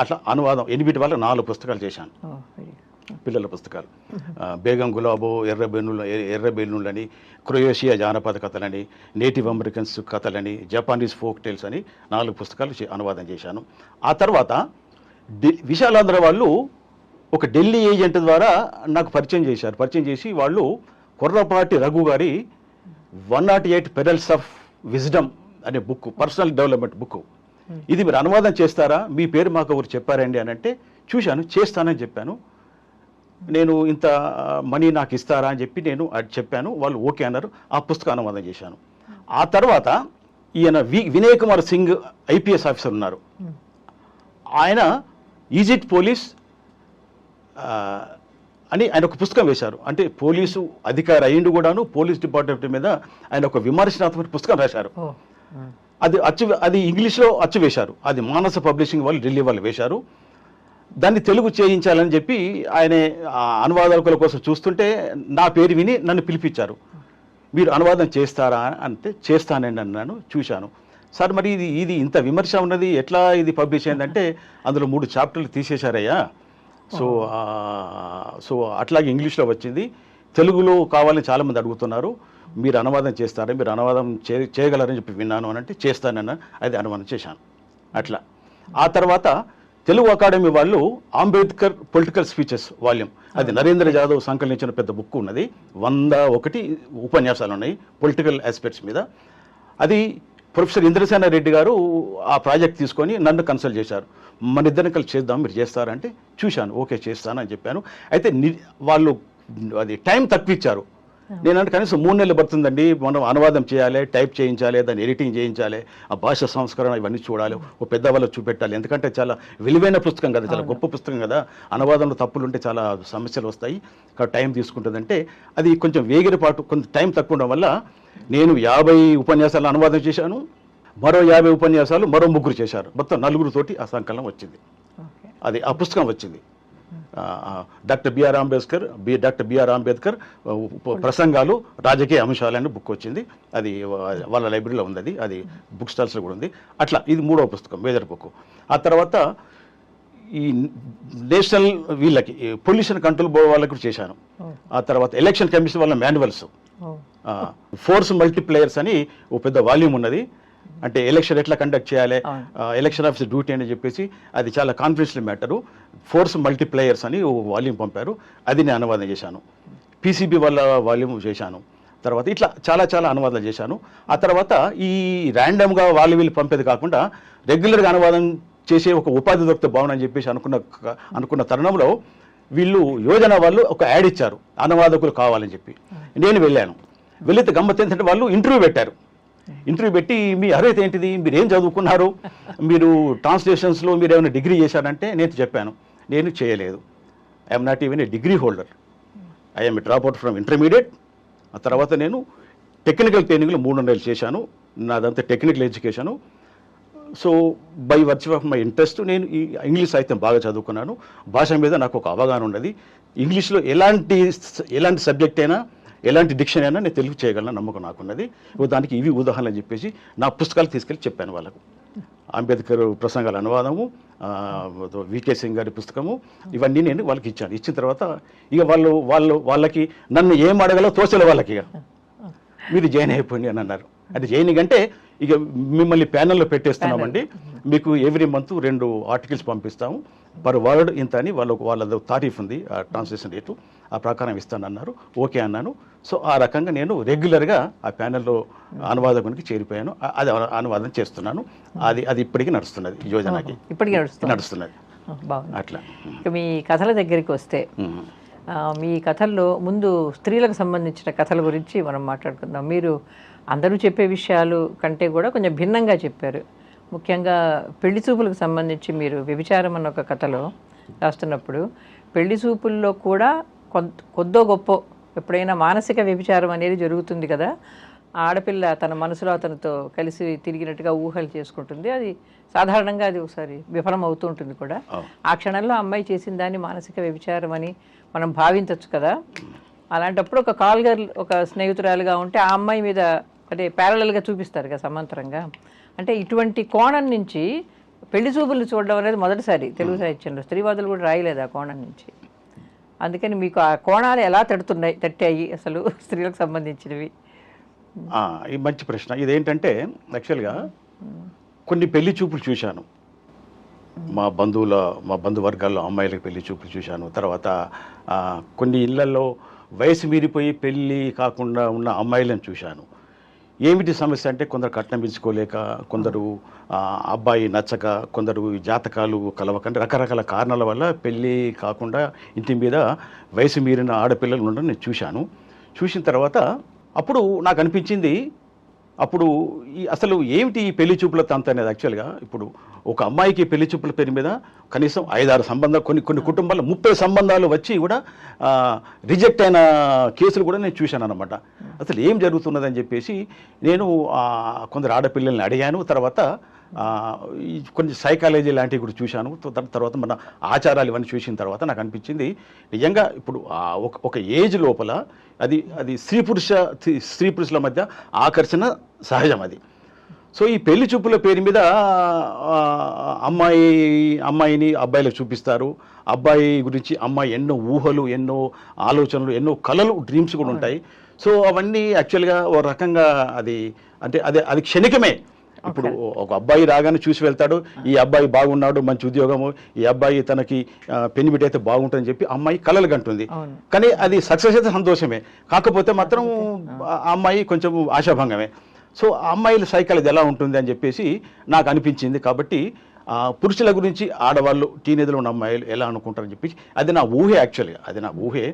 అట్లా అనువాదం ఎన్బిటి వల్ల 4 పుస్తకాలు చేశాను, పిల్లల పుస్తకాలు. బేగం గులాబో, ఎర్రబెల్లులని, క్రొయేషియా జానపద కథలని, నేటివ్ అమెరికన్స్ కథలని, జపానీస్ ఫోక్ టేల్స్ అని 4 పుస్తకాలు అనువాదం చేశాను. ఆ తర్వాత విశాలాంధ్ర వాళ్ళు ఒక ఢిల్లీ ఏజెంట్ ద్వారా నాకు పరిచయం చేశారు. పరిచయం చేసి వాళ్ళు కొర్రపాటి రఘు గారి 108 పెరల్స్ ఆఫ్ విజ్డమ్ అనే బుక్, పర్సనల్ డెవలప్మెంట్ బుక్, ఇది మీరు అనువాదం చేస్తారా, మీ పేరు మాకు ఎవరు చెప్పారండి అని అంటే చూశాను, చేస్తానని చెప్పాను. నేను ఇంత మనీ నాకు ఇస్తారా అని చెప్పి నేను అది చెప్పాను. వాళ్ళు ఓకే అన్నారు. ఆ పుస్తకం అనువాదం చేశాను. ఆ తర్వాత ఈయన వినయ్ కుమార్ సింగ్ ఐపీఎస్ ఆఫీసర్ ఉన్నారు. ఆయన ఈజిప్ట్ పోలీస్ అని ఆయన ఒక పుస్తకం వేశారు. అంటే పోలీసు అధికారి అయ్యిండు కూడాను, పోలీస్ డిపార్ట్మెంట్ మీద ఆయన ఒక విమర్శనాత్మక పుస్తకం రాశారు. అది ఇంగ్లీష్లో అచ్చు వేశారు. అది మానస పబ్లిషింగ్ వాళ్ళు, ఢిల్లీ వాళ్ళు వేశారు. దాన్ని తెలుగు చేయించాలని చెప్పి ఆయన అనువాదకుల కోసం చూస్తుంటే నా పేరు విని నన్ను పిలిపించారు. మీరు అనువాదం చేస్తారా అంటే చేస్తానండి అన్నాను. చూశాను. సార్ మరి ఇది ఇంత విమర్శ ఉన్నది, ఎట్లా ఇది పబ్లిష్ అయిందంటే అందులో 3 చాప్టర్లు తీసేశారయ్యా. సో అట్లాగే ఇంగ్లీష్లో వచ్చింది, తెలుగులో కావాలని చాలామంది అడుగుతున్నారు, మీరు అనువాదం చేస్తారా, మీరు అనువాదం చేయగలరని చెప్పి విన్నాను అని అంటే చేస్తానన్న, అది అనువాదం చేశాను. అట్లా ఆ తర్వాత తెలుగు అకాడమీ వాళ్ళు అంబేద్కర్ పొలిటికల్ స్పీచెస్ వాల్యూమ్, అది నరేంద్ర జాదవ్ సంకలించిన పెద్ద బుక్ ఉన్నది, 101 ఉపన్యాసాలు ఉన్నాయి పొలిటికల్ ఆస్పెక్ట్స్ మీద. అది ప్రొఫెసర్ ఇంద్రసేన రెడ్డి గారు ఆ ప్రాజెక్ట్ తీసుకొని నన్ను కన్సల్ట్ చేశారు. మన ఇద్దరిని కలిసి చేద్దాం, మీరు చేస్తారంటే చూశాను, ఓకే చేస్తాను అని చెప్పాను. అయితే వాళ్ళు అది టైం తక్కువ ఇచ్చారు. నేనంటే కనీసం 3 నెలలు పడుతుందండి, మనం అనువాదం చేయాలి, టైప్ చేయించాలి, దాన్ని ఎడిటింగ్ చేయించాలి, ఆ భాష సంస్కరణ ఇవన్నీ చూడాలి, ఓ పెద్దవాళ్ళకి చూపెట్టాలి. ఎందుకంటే చాలా విలువైన పుస్తకం కదా, చాలా గొప్ప పుస్తకం కదా, అనువాదంలో తప్పులు ఉంటే చాలా సమస్యలు వస్తాయి, టైం తీసుకుంటుందంటే అది కొంచెం వేగిరపాటు, కొంత టైం తక్కువ ఉండడం వల్ల నేను 50 ఉపన్యాసాలు అనువాదం చేశాను. మరో 50 ఉపన్యాసాలు మరో 3 చేశారు. మొత్తం 4 ఆ సంకలనం వచ్చింది. అది ఆ పుస్తకం వచ్చింది. డాక్టర్ బిఆర్ అంబేద్కర్ ప్రసంగాలు, రాజకీయ అంశాలని బుక్ వచ్చింది. అది వాళ్ళ లైబ్రరీలో ఉంది, అది బుక్ స్టాల్స్లో కూడా ఉంది. అట్లా ఇది 3వ పుస్తకం, మేజర్ బుక్. ఆ తర్వాత ఈ నేషనల్ వీళ్ళకి పొల్యూషన్ కంట్రోల్ బోర్డు వాళ్ళకి కూడా చేశాను. ఆ తర్వాత ఎలక్షన్ కమిషన్ వాళ్ళ మాన్యువల్స్, ఫోర్స్ మల్టీప్లేయర్స్ అని ఓ పెద్ద వాల్యూమ్ ఉన్నది. అంటే ఎలక్షన్ ఎట్లా కండక్ట్ చేయాలి, ఎలక్షన్ ఆఫీసర్ డ్యూటీ అని చెప్పేసి అది చాలా కాన్ఫిడెన్షియల్ మ్యాటరు. ఫోర్స్ మల్టీప్లేయర్స్ అని ఓ వాల్యూమ్ పంపారు, అది నేను అనువాదం చేశాను. పీసీబీ వాళ్ళ వాల్యూమ్ చేశాను. తర్వాత ఇట్లా చాలా అనువాదాలు చేశాను. ఆ తర్వాత ఈ ర్యాండమ్గా వీళ్ళు పంపేది కాకుండా రెగ్యులర్గా అనువాదం చేసే ఒక ఉపాధి దొరికితే బాగుందని చెప్పేసి అనుకున్న తరుణంలో వీళ్ళు యోజన వాళ్ళు ఒక యాడ్ ఇచ్చారు, అనువాదకులు కావాలని చెప్పి. నేను వెళ్ళాను. వెళితే గమ్మత్ ఏంటంటే వాళ్ళు ఇంటర్వ్యూ పెట్టారు. ఇంటర్వ్యూ పెట్టి మీ అర్హత ఏంటిది, మీరు ఏం చదువుకున్నారు, మీరు ట్రాన్స్లేషన్స్లో మీరు ఏమైనా డిగ్రీ చేశారంటే నేను చెప్పాను, నేను చేయలేదు. I'm not even a degree holder, I'm a dropout from intermediate. ఆ తర్వాత నేను టెక్నికల్ ట్రైనింగ్లో 3 నెలలు చేశాను. నాదంతా technical education. So by virtue of my interest నేను ఈ ఇంగ్లీష్ సాహిత్యం బాగా చదువుకున్నాను. భాష మీద నాకు ఒక అవగాహన ఉన్నది. ఇంగ్లీష్లో ఎలాంటి సబ్జెక్ట్ అయినా, ఎలాంటి డిక్షన్ అయినా నేను తెలుగు చేయగలను నమ్మకం నాకున్నది. దానికి ఇవి ఉదాహరణలు అని చెప్పేసి నా పుస్తకాలు తీసుకెళ్ళి చెప్పాను వాళ్ళకు. అంబేద్కర్ ప్రసంగాల అనువాదము, వికే సింగ్ గారి పుస్తకము, ఇవన్నీ నేను వాళ్ళకి ఇచ్చాను. ఇచ్చిన తర్వాత ఇక వాళ్ళకి నన్ను ఏం అడగాలో తోచలే వాళ్ళకి, ఇక మీరు జాయిన్ అయిపోయింది అని అన్నారు. అంటే జాయినింగ్ అంటే ఇక మిమ్మల్ని ప్యానెల్లో పెట్టేస్తున్నామండి, మీకు ఎవ్రీ మంత్ 2 ఆర్టికల్స్ పంపిస్తాము, పర్ వర్డ్ ఇంత అని వాళ్ళ తారీఫ్ ఉంది, ఆ ట్రాన్స్లేషన్ రేటు, ఆ ప్రకారం ఇస్తానన్నారు. ఓకే అన్నాను. సో ఆ రకంగా నేను రెగ్యులర్గా ఆ ప్యానెల్లో అనువాదకునికి చేరిపోయాను. అది అనువాదం చేస్తున్నాను. అది ఇప్పటికీ నడుస్తున్నది, యోజనకి ఇప్పటికీ నడుస్తున్నది. అట్లా. మీ కథల దగ్గరికి వస్తే, మీ కథల్లో ముందు స్త్రీలకు సంబంధించిన కథల గురించి మనం మాట్లాడుకుందాం. మీరు అందరూ చెప్పే విషయాలు కంటే కూడా కొంచెం భిన్నంగా చెప్పారు. ముఖ్యంగా పెళ్లి చూపులకు సంబంధించి మీరు వ్యభిచారం అన్న ఒక కథలో రాస్తున్నప్పుడు పెళ్లి చూపుల్లో కూడా కొద్దో గొప్ప ఎప్పుడైనా మానసిక వ్యభిచారం అనేది జరుగుతుంది కదా. ఆ ఆడపిల్ల తన మనసులో అతనితో కలిసి తిరిగినట్టుగా ఊహలు చేసుకుంటుంది. అది సాధారణంగా అది ఒకసారి విఫలం అవుతూ ఉంటుంది కూడా. ఆ క్షణంలో అమ్మాయి చేసిన దాన్ని మానసిక వ్యభిచారం అని మనం భావించవచ్చు కదా. అలాంటప్పుడు ఒక కాల్ గర్ల్ ఒక స్నేహితురాలుగా ఉంటే ఆ అమ్మాయి మీద అంటే ప్యారలల్గా చూపిస్తారు కదా సమాంతరంగా. అంటే ఇటువంటి కోణం నుంచి పెళ్లి చూపులు చూడడం అనేది మొదటిసారి తెలుగు సాహిత్యంలో. స్త్రీవాదులు కూడా రాయలేదు ఆ కోణం నుంచి. అందుకని మీకు ఆ కోణాలు ఎలా తట్టాయి అసలు స్త్రీలకు సంబంధించినవి? ఈ మంచి ప్రశ్న. ఇదేంటంటే యాక్చువల్గా కొన్ని పెళ్లి చూపులు చూశాను. మా బంధువర్గాల్లో అమ్మాయిలకు పెళ్లి చూపులు చూశాను. తర్వాత కొన్ని ఇళ్లలో వయసు మీరిపోయి పెళ్ళి కాకుండా ఉన్న అమ్మాయిలను చూశాను. ఏమిటి సమస్య అంటే కొందరు కట్నం ఇచ్చుకోలేక, కొందరు అబ్బాయి నచ్చక, కొందరు జాతకాలు కలవకండి, రకరకాల కారణాల వల్ల పెళ్ళి కాకుండా ఇంటి మీద వయసు మీరిన ఆడపిల్లలు ఉండడం నేను చూశాను. చూసిన తర్వాత అప్పుడు నాకు అనిపించింది, అప్పుడు అసలు ఏమిటి ఈ పెళ్లి చూపుల తంత అనేది. యాక్చువల్గా ఇప్పుడు ఒక అమ్మాయికి పెళ్లి చూపుల పేరు మీద కనీసం 5-6 సంబంధాలు, కొన్ని కుటుంబాల్లో 30 సంబంధాలు వచ్చి కూడా రిజెక్ట్ అయిన కేసులు కూడా నేను చూశాను అనమాట. అసలు ఏం జరుగుతున్నదని చెప్పేసి నేను కొందరు ఆడపిల్లల్ని అడిగాను. తర్వాత కొన్ని సైకాలజీ లాంటివి కూడా చూశాను. తర్వాత మన ఆచారాలు ఇవన్నీ చూసిన తర్వాత నాకు అనిపించింది నిజంగా ఇప్పుడు ఒక ఏజ్ లోపల అది స్త్రీ పురుషుల మధ్య ఆకర్షణ సహజం అది. సో ఈ పెళ్లి చూపుల పేరు మీద అమ్మాయిని అబ్బాయిలకు చూపిస్తారు. అబ్బాయి గురించి అమ్మాయి ఎన్నో ఊహలు, ఎన్నో ఆలోచనలు, ఎన్నో కలలు, డ్రీమ్స్ కూడా ఉంటాయి. సో అవన్నీ యాక్చువల్గా ఓ రకంగా అది క్షణికమే. ఇప్పుడు ఒక అబ్బాయి రాగానే చూసి వెళ్తాడు, ఈ అబ్బాయి బాగున్నాడు, మంచి ఉద్యోగము, ఈ అబ్బాయి తనకి పెనిమిటి అయితే బాగుంటుందని చెప్పి అమ్మాయి కలలు కంటుంది. కానీ అది సక్సెస్ అయితే సంతోషమే, కాకపోతే మాత్రం ఆ అమ్మాయి కొంచెం ఆశాభంగమే. సో ఆ అమ్మాయిల సైకాలజీ ఎలా ఉంటుంది అని చెప్పేసి నాకు అనిపించింది. కాబట్టి పురుషుల గురించి ఆడవాళ్ళు, టీనేజ్లో ఉన్న అమ్మాయిలు ఎలా అనుకుంటారని చెప్పి అది నా ఊహే. యాక్చువల్గా అది నా ఊహే.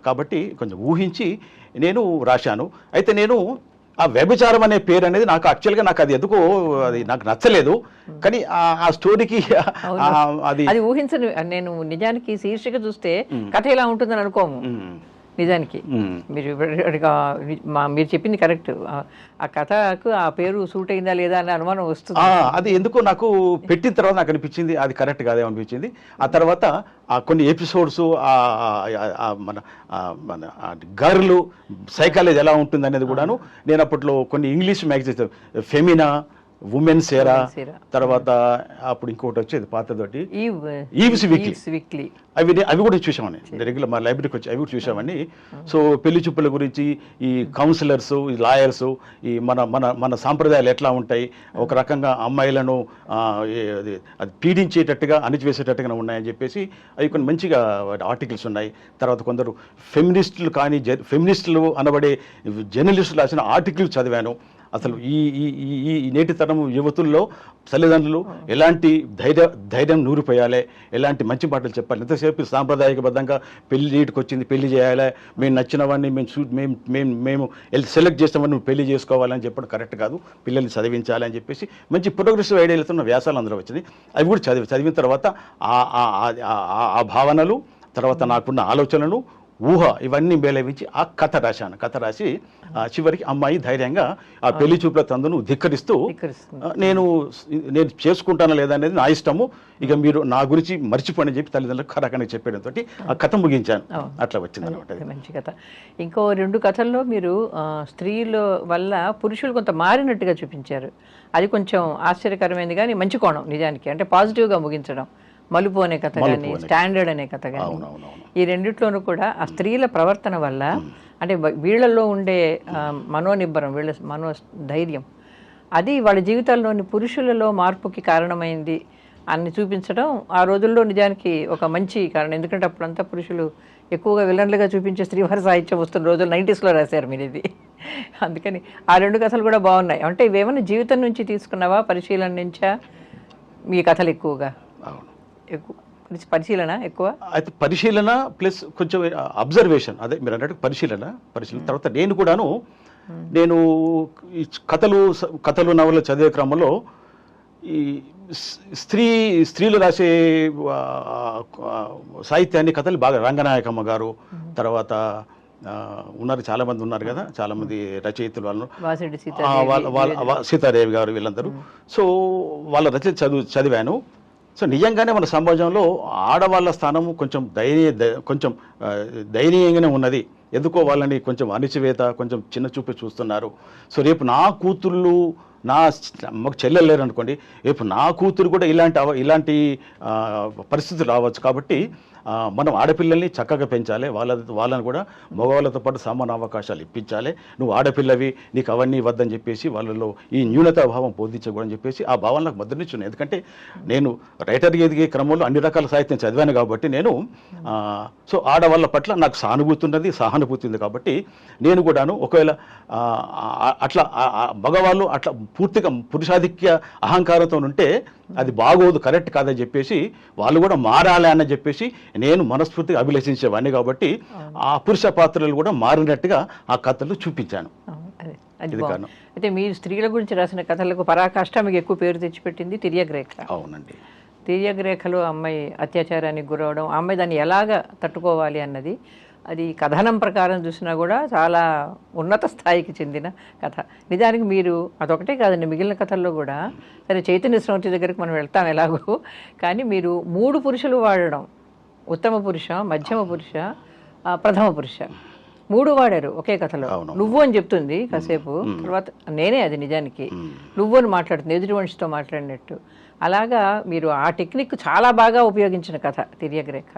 కాబట్టి కొంచెం ఊహించి నేను రాశాను. అయితే నేను ఆ వ్యభిచారం అనే పేరు అనేది నాకు యాక్చువల్గా అది ఎందుకో అది నాకు నచ్చలేదు. కానీ ఆ స్టోరీకి అది ఊహించను. నేను నిజానికి శీర్షిక చూస్తే కథ ఇలా ఉంటుందని అనుకోము. నిజానికి మీరు చెప్పింది కరెక్ట్. ఆ కథకు ఆ పేరు సూట్ అయిందా లేదా అనే అనుమానం వస్తుంది. అది ఎందుకో నాకు పెట్టిన తర్వాత నాకు అనిపించింది అది కరెక్ట్ కాదే అనిపించింది. ఆ తర్వాత కొన్ని ఎపిసోడ్స్ మన గర్ల్ సైకాలజీ ఎలా ఉంటుంది అనేది కూడాను నేను అప్పట్లో కొన్ని ఇంగ్లీష్ మ్యాగజైన్స్ ఫెమినా, ఉమెన్స్ ఎరా, తర్వాత అప్పుడు ఇంకోటి వచ్చేది పాతతోటి ఈవ్స్ వీక్లీ, అవి కూడా చూసామని రెగ్యులర్ మా లైబ్రరీకి వచ్చి అవి కూడా చూసామని. సో పెళ్లి చూపుల గురించి ఈ కౌన్సిలర్స్, ఈ లాయర్స్, ఈ మన సాంప్రదాయాలు ఎట్లా ఉంటాయి, ఒక రకంగా అమ్మాయిలను అది పీడించేటట్టుగా అణిచివేసేటట్టుగా ఉన్నాయని చెప్పేసి అవి కొన్ని మంచిగా ఆర్టికల్స్ ఉన్నాయి. తర్వాత కొందరు ఫెమినిస్టులు అనబడే జర్నలిస్టులు రాసిన ఆర్టికల్స్ చదివాను. అసలు ఈ నేటి తరం యువతుల్లో తల్లిదండ్రులు ఎలాంటి ధైర్యం నూరిపోయాలి, ఎలాంటి మంచి మాటలు చెప్పాలి. ఎంతసేపు సాంప్రదాయబద్ధంగా పెళ్లి నీటికి వచ్చింది, పెళ్లి చేయాలి, మేము నచ్చిన వాడిని మేము సెలెక్ట్ చేస్తామని నువ్వు పెళ్లి చేసుకోవాలని చెప్పడం కరెక్ట్ కాదు, పిల్లల్ని చదివించాలి అని చెప్పేసి మంచి ప్రోగ్రెసివ్ ఐడియాలతో ఉన్న వ్యాసాలు అందరూ వచ్చింది. అవి కూడా చదివిన తర్వాత ఆ భావనలు, తర్వాత నాకున్న ఆలోచనలు, ఊహ ఇవన్నీ మేళవించి ఆ కథ రాసి చివరికి అమ్మాయి ధైర్యంగా ఆ పెళ్లి చూపుల తందును ధిక్కరిస్తూ నేను చేసుకుంటానా లేదా అనేది నా ఇష్టము, ఇక మీరు నా గురించి మర్చిపోండి చెప్పి తల్లిదండ్రులకు రకంగా చెప్పడంతో ఆ కథ ముగించాను. అట్లా వచ్చింది అనమాట. మంచి కథ. ఇంకో 2 కథల్లో మీరు స్త్రీల వల్ల పురుషులు కొంత మారినట్టుగా చూపించారు. అది కొంచెం ఆశ్చర్యకరమైంది కానీ మంచి కోణం నిజానికి. అంటే పాజిటివ్గా ముగించడం. మలుపు అనే కథ కానీ, స్టాండర్డ్ అనే కథ కానీ, ఈ రెండిట్లోనూ కూడా ఆ స్త్రీల ప్రవర్తన వల్ల అంటే వీళ్ళల్లో ఉండే మనోనిబ్బరం, వీళ్ళ మనోధైర్యం, అది వాళ్ళ జీవితాల్లోని పురుషులలో మార్పుకి కారణమైంది అని చూపించడం ఆ రోజుల్లో నిజానికి ఒక మంచి కారణం. ఎందుకంటే అప్పుడంతా పురుషులు ఎక్కువగా విలన్లుగా చూపించే స్త్రీవారి సాహిత్యం వస్తున్న రోజులు 90s లో రాశారు మీరు ఇది. అందుకని ఆ 2 కథలు కూడా బాగున్నాయి. అంటే ఇవేమన్నా జీవితం నుంచి తీసుకున్నావా, పరిశీలన నుంచా మీ కథలు ఎక్కువగా? పరిశీలన ఎక్కువ. అయితే పరిశీలన ప్లస్ కొంచెం అబ్జర్వేషన్. అదే మీరు అన్నట్టు పరిశీలన. తర్వాత నేను ఈ కథలు నవలు చదివే క్రమంలో ఈ స్త్రీలు రాసే సాహిత్యాన్ని, కథలు బాగా రంగనాయకమ్మ గారు, తర్వాత ఉన్నారు, చాలామంది ఉన్నారు కదా, చాలామంది రచయితలు వాళ్ళు, వాసిరెడ్డి సీతాదేవి గారు వీళ్ళందరూ. సో వాళ్ళ రచయిత చదివాను. సో నిజంగానే మన సమాజంలో ఆడవాళ్ళ స్థానము కొంచెం దయనీయంగానే ఉన్నది. ఎందుకో వాళ్ళని కొంచెం అణిచివేత, కొంచెం చిన్న చూపే చూస్తున్నారు. సో రేపు నా కూతుళ్ళు, మాకు చెల్లెలు లేరు అనుకోండి, రేపు నా కూతురు కూడా ఇలాంటి పరిస్థితులు రావచ్చు. కాబట్టి మనం ఆడపిల్లల్ని చక్కగా పెంచాలి, వాళ్ళని కూడా మగవాళ్ళతో పాటు సమాన అవకాశాలు ఇప్పించాలి. నువ్వు ఆడపిల్లవి, నీకు అవన్నీ వద్దని చెప్పేసి వాళ్ళలో ఈ న్యూనతాభావం బోధించకూడదని చెప్పేసి ఆ భావన నాకు ముద్రనిచ్చున్నాను. ఎందుకంటే నేను రైటర్ ఎదిగే క్రమంలో అన్ని రకాల సాహిత్యం చదివాను కాబట్టి నేను సో ఆడవాళ్ళ పట్ల నాకు సహానుభూతి ఉంది. కాబట్టి నేను కూడాను ఒకవేళ అట్లా మగవాళ్ళు అట్లా పూర్తిగా పురుషాధిక్య అహంకారంతో ఉంటే అది బాగోదు, కరెక్ట్ కాదని చెప్పేసి వాళ్ళు కూడా మారాలి అని చెప్పేసి నేను మనస్ఫూర్తిగా అభిలషించేవాడిని. కాబట్టి ఆ పురుష పాత్రలు కూడా మారినట్టుగా ఆ కథలు చూపించాను. అయితే మీరు స్త్రీల గురించి రాసిన కథలకు పరాకాష్ట మీకు ఎక్కువ పేరు తెచ్చిపెట్టింది తిర్యగ్రేఖ. అవునండి. తిర్యగ్రేఖలో అమ్మాయి అత్యాచారానికి గురవడం, అమ్మాయి దాన్ని ఎలాగ తట్టుకోవాలి అన్నది, అది కథనం ప్రకారం చూసినా కూడా చాలా ఉన్నత స్థాయికి చెందిన కథ. నిజానికి మీరు అదొకటే కాదండి, మిగిలిన కథల్లో కూడా, సరే చైతన్య స్రవంతి దగ్గరికి మనం వెళ్తాం ఎలాగో, కానీ మీరు 3 పురుషులు వాడడం, ఉత్తమ పురుష, మధ్యమ పురుష, ప్రథమ పురుష 3 వాడారు ఒకే కథలో. నువ్వు అని చెప్తుంది కాసేపు, తర్వాత నేనే అది నిజానికి నువ్వు అని మాట్లాడుతుంది, ఎదుటి మనిషితో మాట్లాడినట్టు. అలాగా మీరు ఆ టెక్నిక్ చాలా బాగా ఉపయోగించిన కథ తిర్యగ్రేఖ.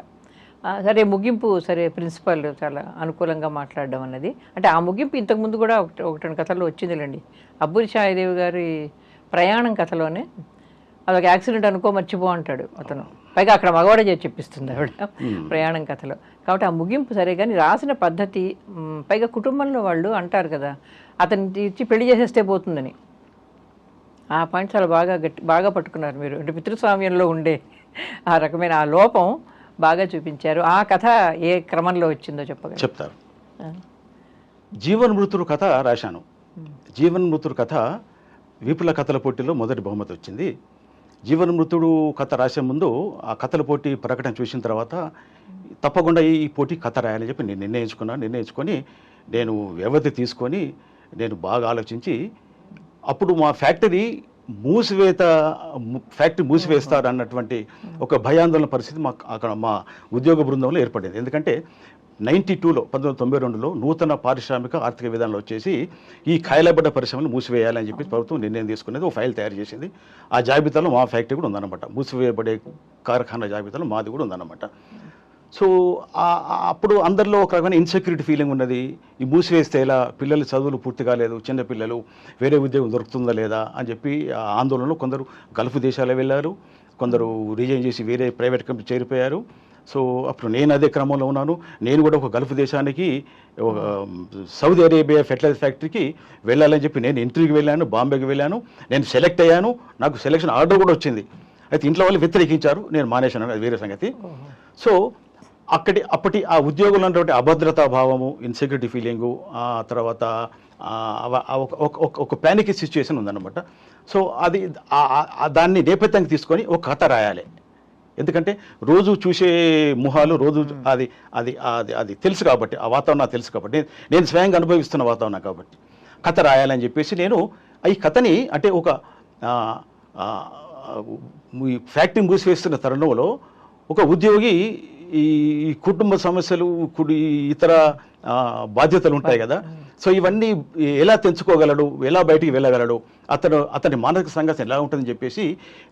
సరే ముగింపు, సరే ప్రిన్సిపల్ చాలా అనుకూలంగా మాట్లాడడం అన్నది, అంటే ఆ ముగింపు ఇంతకుముందు కూడా 1-2 కథల్లో వచ్చిందిలేండి. అబ్బూరి ఛాయాదేవి గారి ప్రయాణం కథలోనే అదొక యాక్సిడెంట్ అనుకో మర్చిపో అంటాడు అతను, పైగా అక్కడ మగవాడే చేసి చెప్పిస్తుంది ఆవిడ ప్రయాణం కథలో. కాబట్టి ఆ ముగింపు సరే, కానీ రాసిన పద్ధతి, పైగా కుటుంబంలో వాళ్ళు అంటారు కదా అతన్ని ఇచ్చి పెళ్లి చేసేస్తే పోతుందని, ఆ పాయింట్ చాలా బాగా పట్టుకున్నారు మీరు. అంటే పితృస్వామ్యంలో ఉండే ఆ రకమైన ఆ లోపం బాగా చూపించారు. ఆ కథ ఏ క్రమంలో వచ్చిందో చెప్తారు. జీవన్ మృతుడు కథ రాశాను. జీవన్ మృతుడు కథ విపుల కథల పోటీలో మొదటి బహుమతి వచ్చింది. జీవన్ మృతుడు కథ రాసే ముందు ఆ కథల పోటీ ప్రకటన చూసిన తర్వాత తప్పకుండా ఈ పోటీ కథ రాయాలని చెప్పి నేను నిర్ణయించుకొని నేను వ్యవధి తీసుకొని నేను బాగా ఆలోచించి, అప్పుడు మా ఫ్యాక్టరీ మూసివేస్తారు అన్నటువంటి ఒక భయాందోళన పరిస్థితి అక్కడ మా ఉద్యోగ బృందంలో ఏర్పడింది. ఎందుకంటే 1992లో నూతన పారిశ్రామిక ఆర్థిక విధానంలో వచ్చేసి ఈ కాయలబడ్డ పరిశ్రమలు మూసివేయాలని చెప్పి ప్రభుత్వం నిర్ణయం తీసుకునేది, ఒక ఫైల్ తయారు చేసింది. ఆ జాబితాలో మా ఫ్యాక్టరీ కూడా ఉందన్నమాట. మూసివేయబడే కార్ఖానా జాబితాలో మాది కూడా ఉందన్నమాట. సో అప్పుడు అందరిలో ఒక రకమైన ఇన్సెక్యూరిటీ ఫీలింగ్ ఉన్నది. ఈ మూసివేస్తే ఇలా, పిల్లల చదువులు పూర్తి కాలేదు, చిన్నపిల్లలు, వేరే ఉద్యోగం దొరుకుతుందా లేదా అని చెప్పి ఆందోళనలో కొందరు గల్ఫ్ దేశాలకు వెళ్ళారు, కొందరు రిజైన్ చేసి వేరే ప్రైవేట్ కంపెనీ చేరిపోయారు. సో అప్పుడు నేను అదే క్రమంలో ఉన్నాను. నేను కూడా ఒక గల్ఫ్ దేశానికి, ఒక సౌదీ అరేబియా ఫెర్టిలైజర్ ఫ్యాక్టరీకి వెళ్ళాలని చెప్పి నేను ఇంటర్వ్యూకి వెళ్ళాను, బాంబేకి వెళ్ళాను. నేను సెలెక్ట్ అయ్యాను, నాకు సెలెక్షన్ ఆర్డర్ కూడా వచ్చింది. అయితే ఇంట్లో వాళ్ళు వ్యతిరేకించారు, నేను మానేశాను, అది వేరే సంగతి. సో అప్పటి ఆ ఉద్యోగంలో ఉన్నటువంటి అభద్రతా భావము, ఇన్సెక్యూరిటీ ఫీలింగు, ఆ తర్వాత ఒక ప్యానిక్ సిచ్యువేషన్ ఉందన్నమాట. సో అది దాన్ని నేపథ్యంగా తీసుకొని ఒక కథ రాయాలి. ఎందుకంటే రోజు చూసే ముఖాలు, రోజు అది అది అది అది తెలుసు కాబట్టి, ఆ వాతావరణం తెలుసు కాబట్టి, నేను స్వయంగా అనుభవిస్తున్న వాతావరణం కాబట్టి కథ రాయాలని చెప్పేసి నేను ఈ కథని, అంటే ఒక ఫ్యాక్టరీ మూసివేస్తున్న తరుణంలో ఒక ఉద్యోగి ఈ కుటుంబ సమస్యలు, ఇతర బాధ్యతలు ఉంటాయి కదా. సో ఇవన్నీ ఎలా తెంచుకోగలడు, ఎలా బయటికి వెళ్ళగలడు, అతని మానసిక సంఘర్షణ ఎలా ఉంటుందని చెప్పేసి